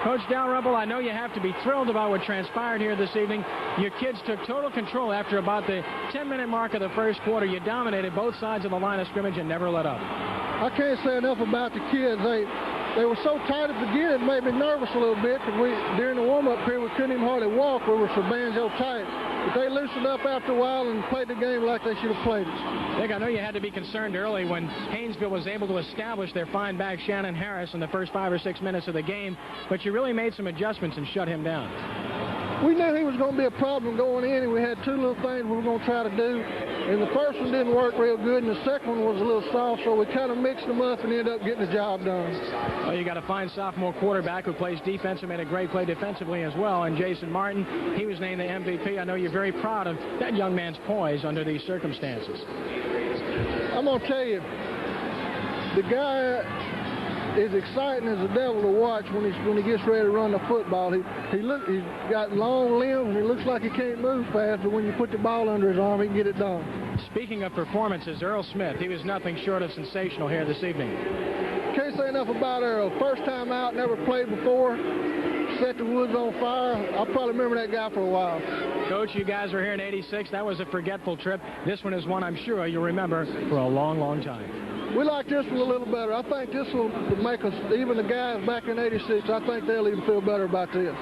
Coach Dalrymple. I know you have to be thrilled about what transpired here this evening. Your kids took total control after about the 10-minute mark of the first quarter. You dominated both sides of the line of scrimmage and never let up. I can't say enough about the kids. They were so tight at the beginning, it made me nervous a little bit, because during the warm-up period, we couldn't even hardly walk. We were so banjo tight. But they loosened up after a while and played the game like they should have played it. Dick, I know you had to be concerned early when Haynesville was able to establish their fine back Shannon Harris in the first 5 or 6 minutes of the game, but you really made some adjustments and shut him down. we knew he was going to be a problem going in, and we had two little things we were going to try to do. And the first one didn't work real good, and the second one was a little soft, so we kind of mixed them up and ended up getting the job done. Well, you got a fine sophomore quarterback who plays defense and made a great play defensively as well. And Jason Martin, he was named the MVP. I know you're very proud of that young man's poise under these circumstances. I'm going to tell you, the guy is exciting as the devil to watch when he gets ready to run the football. He's got long limbs and he looks like he can't move fast, but when you put the ball under his arm, he can get it done. Speaking of performances, Earl Smith, he was nothing short of sensational here this evening. Can't say enough about Earl. First time out, never played before, set the woods on fire. I'll probably remember that guy for a while. Coach, you guys were here in '86. That was a forgetful trip. This one is one I'm sure you'll remember for a long, long time. We like this one a little better. I think this will make us, even the guys back in '86, I think they'll even feel better about this.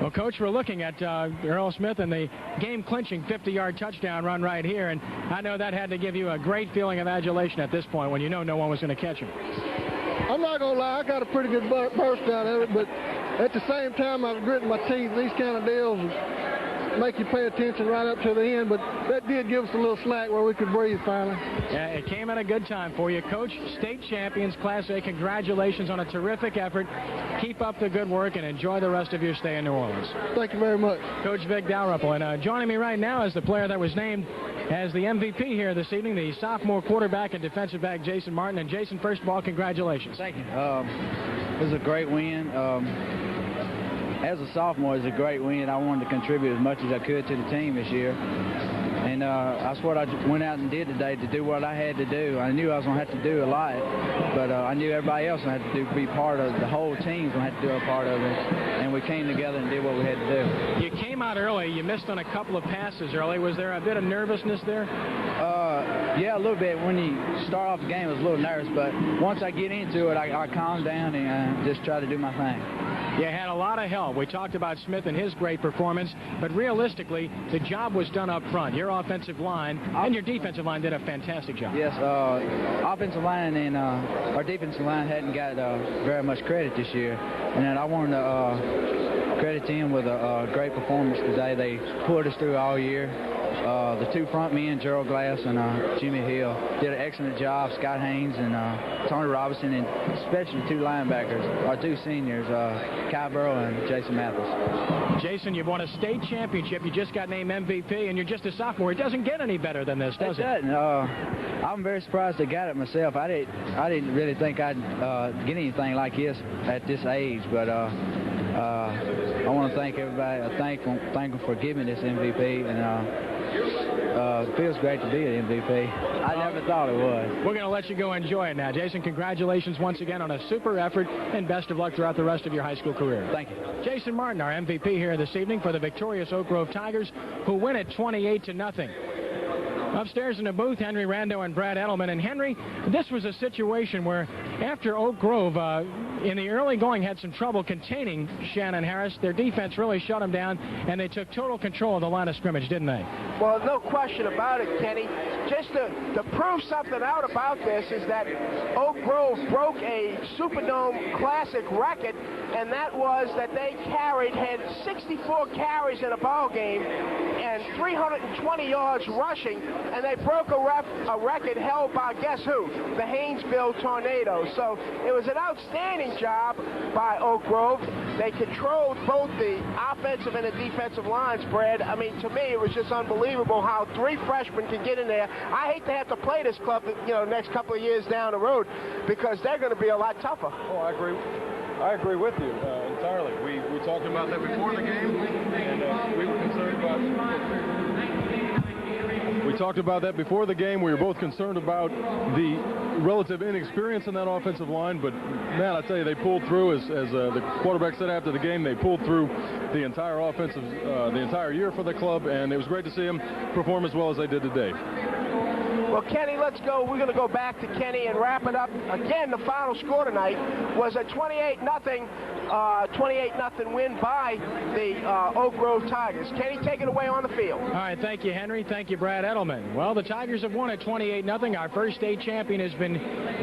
Well, Coach, we're looking at Earl Smith and the game-clinching 50-yard touchdown run right here, and I know that had to give you a great feeling of adulation at this point when you know no one was going to catch him. I'm not going to lie, I got a pretty good burst out of it, but at the same time I was gritting my teeth. These kind of deals make you pay attention right up to the end, but that did give us a little slack where we could breathe finally. Yeah, it came at a good time for you. Coach, state champions, Class A, congratulations on a terrific effort. Keep up the good work and enjoy the rest of your stay in New Orleans. Thank you very much. Coach Vic Dalrymple. And joining me right now is the player that was named as the MVP here this evening, the sophomore quarterback and defensive back, Jason Martin. And Jason, first of all, congratulations. Thank you. It was a great win. As a sophomore, it was a great win. I wanted to contribute as much as I could to the team this year. And that's what I went out and did today, to do what I had to do. I knew I was going to have to do a lot, but I knew everybody else had to be part of the whole team, going to have to do a part of it. And we came together and did what we had to do. You came out early. You missed on a couple of passes early. Was there a bit of nervousness there? Yeah, a little bit. When you start off the game, I was a little nervous, but once I get into it, I calmed down and just try to do my thing. You had a lot of help. We talked about Smith and his great performance, but realistically, the job was done up front. Your offensive line and your defensive line did a fantastic job. Yes, offensive line and our defensive line hadn't got very much credit this year, and I wanted to credit them with a great performance today. They pulled us through all year. The two front men, Gerald Glass and Jimmy Hill, did an excellent job. Scott Haynes and Tony Robinson, and especially two linebackers, our two seniors, Kai Burrow and Jason Mathis. Jason, you've won a state championship. You just got named MVP, and you're just a sophomore. It doesn't get any better than this, does it? It doesn't. I'm very surprised I got it myself. I didn't really think I'd get anything like this at this age, but I want to thank everybody. Thank them for giving this MVP, and it feels great to be an MVP. I never thought it was. We're going to let you go enjoy it now. Jason, congratulations once again on a super effort, and best of luck throughout the rest of your high school career. Thank you. Jason Martin, our MVP here this evening for the victorious Oak Grove Tigers, who win it 28-0. Upstairs in the booth, Henry Rando and Brad Edelman. And Henry, this was a situation where after Oak Grove in the early going had some trouble containing Shannon Harris, their defense really shut them down, and they took total control of the line of scrimmage, didn't they? Well, no question about it, Kenny. Just to prove something out about this is that Oak Grove broke a Superdome Classic record, and that was that they had 64 carries in a ball game and 320 yards rushing, and they broke a record held by, guess who? The Haynesville Tornadoes. So it was an outstanding job by Oak Grove. They controlled both the offensive and the defensive lines, Brad. I mean, to me, it was just unbelievable how three freshmen can get in there. I hate to have to play this club, next couple of years down the road, because they're going to be a lot tougher. Oh, I agree with you entirely. We talked about that before the game, and we were concerned about. We talked about that before the game. We were both concerned about the relative inexperience in that offensive line, but man, I tell you, they pulled through. As the quarterback said after the game, they pulled through the entire the entire year for the club, and it was great to see them perform as well as they did today. Well, Kenny, let's go. We're going to go back to Kenny and wrap it up. Again, the final score tonight was a 28-0 28-0 win by the Oak Grove Tigers. Kenny, take it away on the field. All right, thank you, Henry. Thank you, Brad Edelman. Well, the Tigers have won at 28-0. Our first state champion has been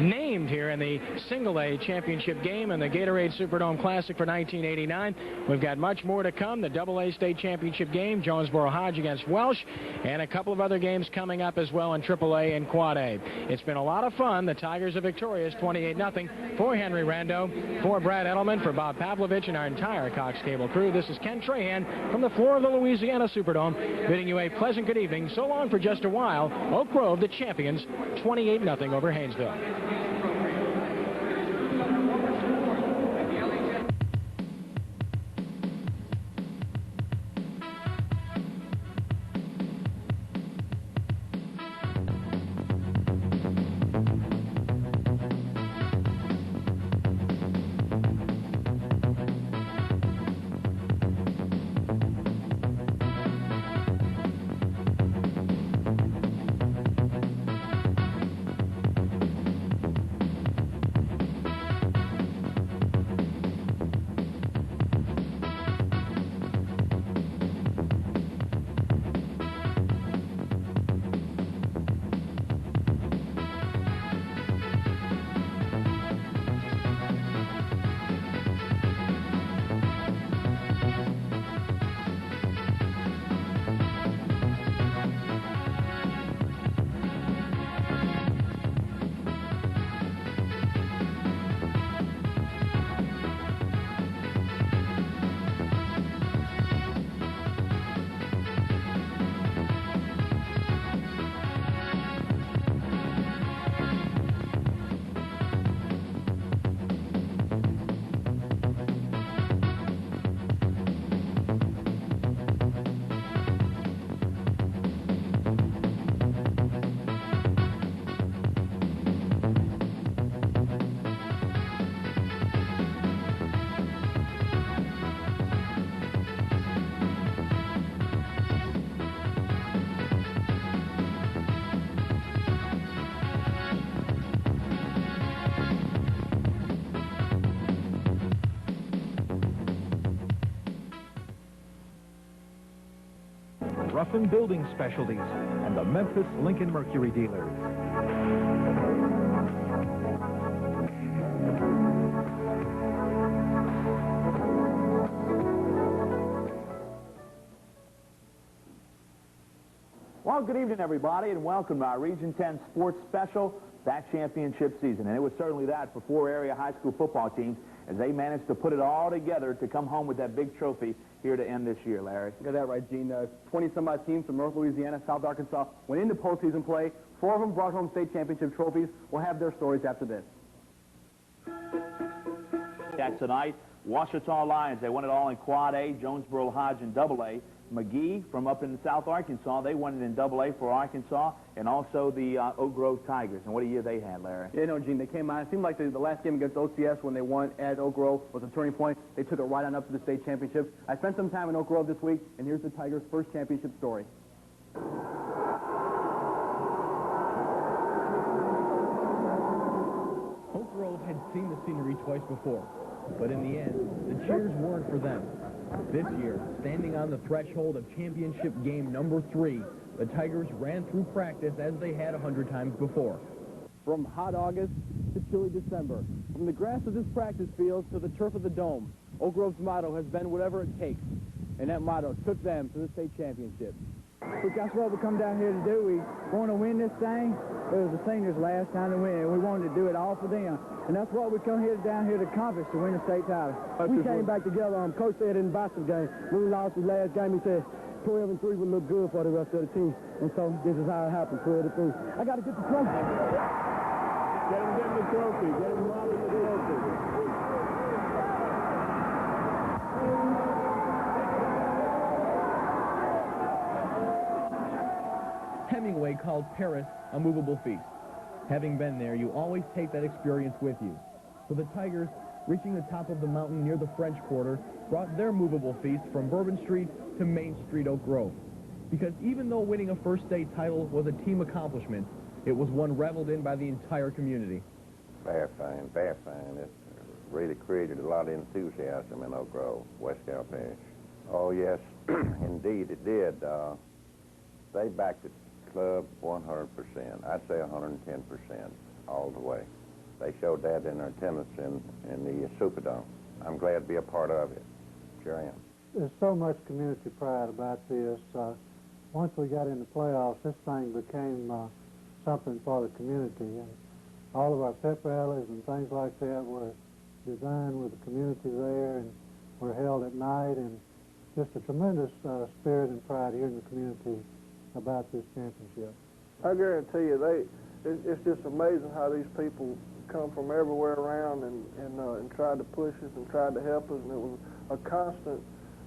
named here in the single-A championship game in the Gatorade Superdome Classic for 1989. We've got much more to come. The double-A state championship game, Jonesboro Hodge against Welsh, and a couple of other games coming up as well in AAA and Quad A. It's been a lot of fun. The Tigers are victorious, 28-0. For Henry Rando, for Brad Edelman, for Bob Pavlovich, and our entire Cox Cable crew, this is Ken Trahan from the floor of the Louisiana Superdome, bidding you a pleasant good evening. So long for just a while. Oak Grove, the champions, 28-0 over Haynesville. Ruffin Building Specialties and the Memphis Lincoln Mercury dealers. Well, good evening, everybody, and welcome to our Region 10 Sports Special, that championship season. And it was certainly that for four area high school football teams as they managed to put it all together to come home with that big trophy here to end this year, Larry. You got that right, Gene. 20-some-odd teams from North Louisiana, South Arkansas went into postseason play. 4 of them brought home state championship trophies. We'll have their stories after this. That tonight, Ouachita Lions, they won it all in Quad A, Jonesboro Hodge in Double A. McGee from up in South Arkansas, they won it in Double A for Arkansas, and also the Oak Grove Tigers. And what a year they had, Larry. Yeah, no, Gene, they came out. It seemed like the last game against OCS when they won at Oak Grove was a turning point. They took it right on up to the state championships. I spent some time in Oak Grove this week, and here's the Tigers' first championship story. Oak Grove had seen the scenery twice before, but in the end, the cheers weren't for them. This year, standing on the threshold of championship game number 3, the Tigers ran through practice as they had 100 times before. From hot August to chilly December, from the grass of this practice field to the turf of the dome, Oak Grove's motto has been whatever it takes, and that motto took them to the state championship. That's what we come down here to do. We want to win this thing. It was the seniors' last time to win, and we wanted to do it all for them. And that's what we come down here to accomplish, to win the state title. We came back together. Coach said in the Boston game, when we lost the last game, he said 12-3 would look good for the rest of the team. And so this is how it happened, 12-3. I got to get the trophy. Get him the trophy. Get him mobbing the trophy. Hemingway called Paris a movable feast. Having been there, you always take that experience with you. So the Tigers, reaching the top of the mountain near the French Quarter, brought their movable feast from Bourbon Street to Main Street, Oak Grove. Because even though winning a first state title was a team accomplishment, it was one reveled in by the entire community. Very fine, very fine. really created a lot of enthusiasm in Oak Grove, West Carroll Parish. Oh, yes, indeed it did. They backed the club 100%. I'd say 110% all the way. They showed that in their attendance in the Superdome. I'm glad to be a part of it. Sure am. There's so much community pride about this. Once we got in the playoffs, this thing became something for the community. And all of our pep rallies and things like that were designed with the community there and were held at night, and just a tremendous spirit and pride here in the community about this championship. I guarantee you, it's just amazing how these people come from everywhere around and tried to push us and tried to help us, and it was a constant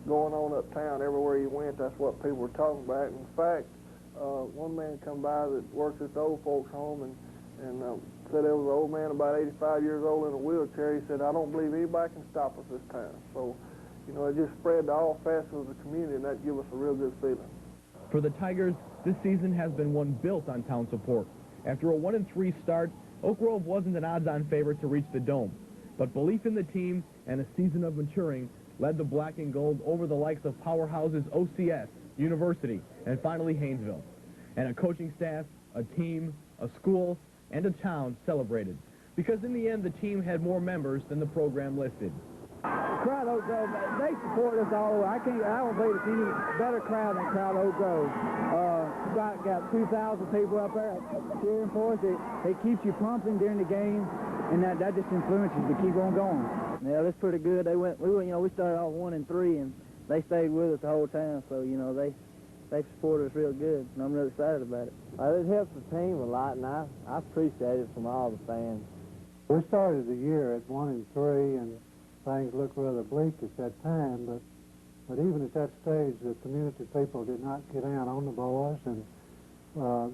going on uptown. Everywhere you went, that's what people were talking about. In fact, one man come by that works at the old folks home and said there was an old man about 85 years old in a wheelchair. He said, "I don't believe anybody can stop us this time." So, you know, it just spread to all facets of the community, and that gave us a real good feeling. For the Tigers, this season has been one built on town support. After a 1-3 start, Oak Grove wasn't an odds-on favorite to reach the Dome, but belief in the team and a season of maturing led the black and gold over the likes of powerhouses OCS, University, and finally Haynesville. And a coaching staff, a team, a school, and a town celebrated, because in the end the team had more members than the program listed. Crowd Oak Grove, they support us all over. I don't believe it's any better crowd than Crowd Oak Grove. Got 2,000 people up there cheering for us. It keeps you pumping during the game, and that just influences you to keep on going. Yeah, that's pretty good. We started off 1-3, and they stayed with us the whole time. So they support us real good, and I'm really excited about it. It helps the team a lot, and I appreciate it from all the fans. We started the year at 1-3, and things looked rather bleak at that time, but even at that stage, the community people did not get down on the boys, and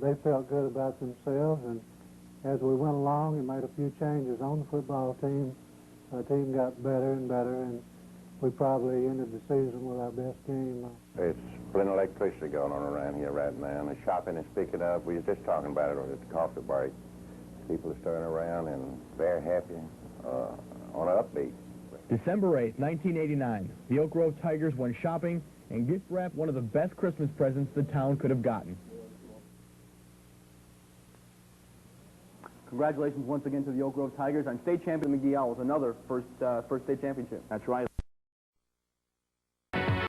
they felt good about themselves. And as we went along and made a few changes on the football team, the team got better and better, and we probably ended the season with our best game. It's plenty of electricity going on around here right now, and the shopping is picking up. We were just talking about it at the coffee break. People are starting around and very happy on an upbeat. December 8th, 1989, the Oak Grove Tigers went shopping and gift-wrapped one of the best Christmas presents the town could have gotten. Congratulations once again to the Oak Grove Tigers on state champion McGee Owls, another first state championship. That's right.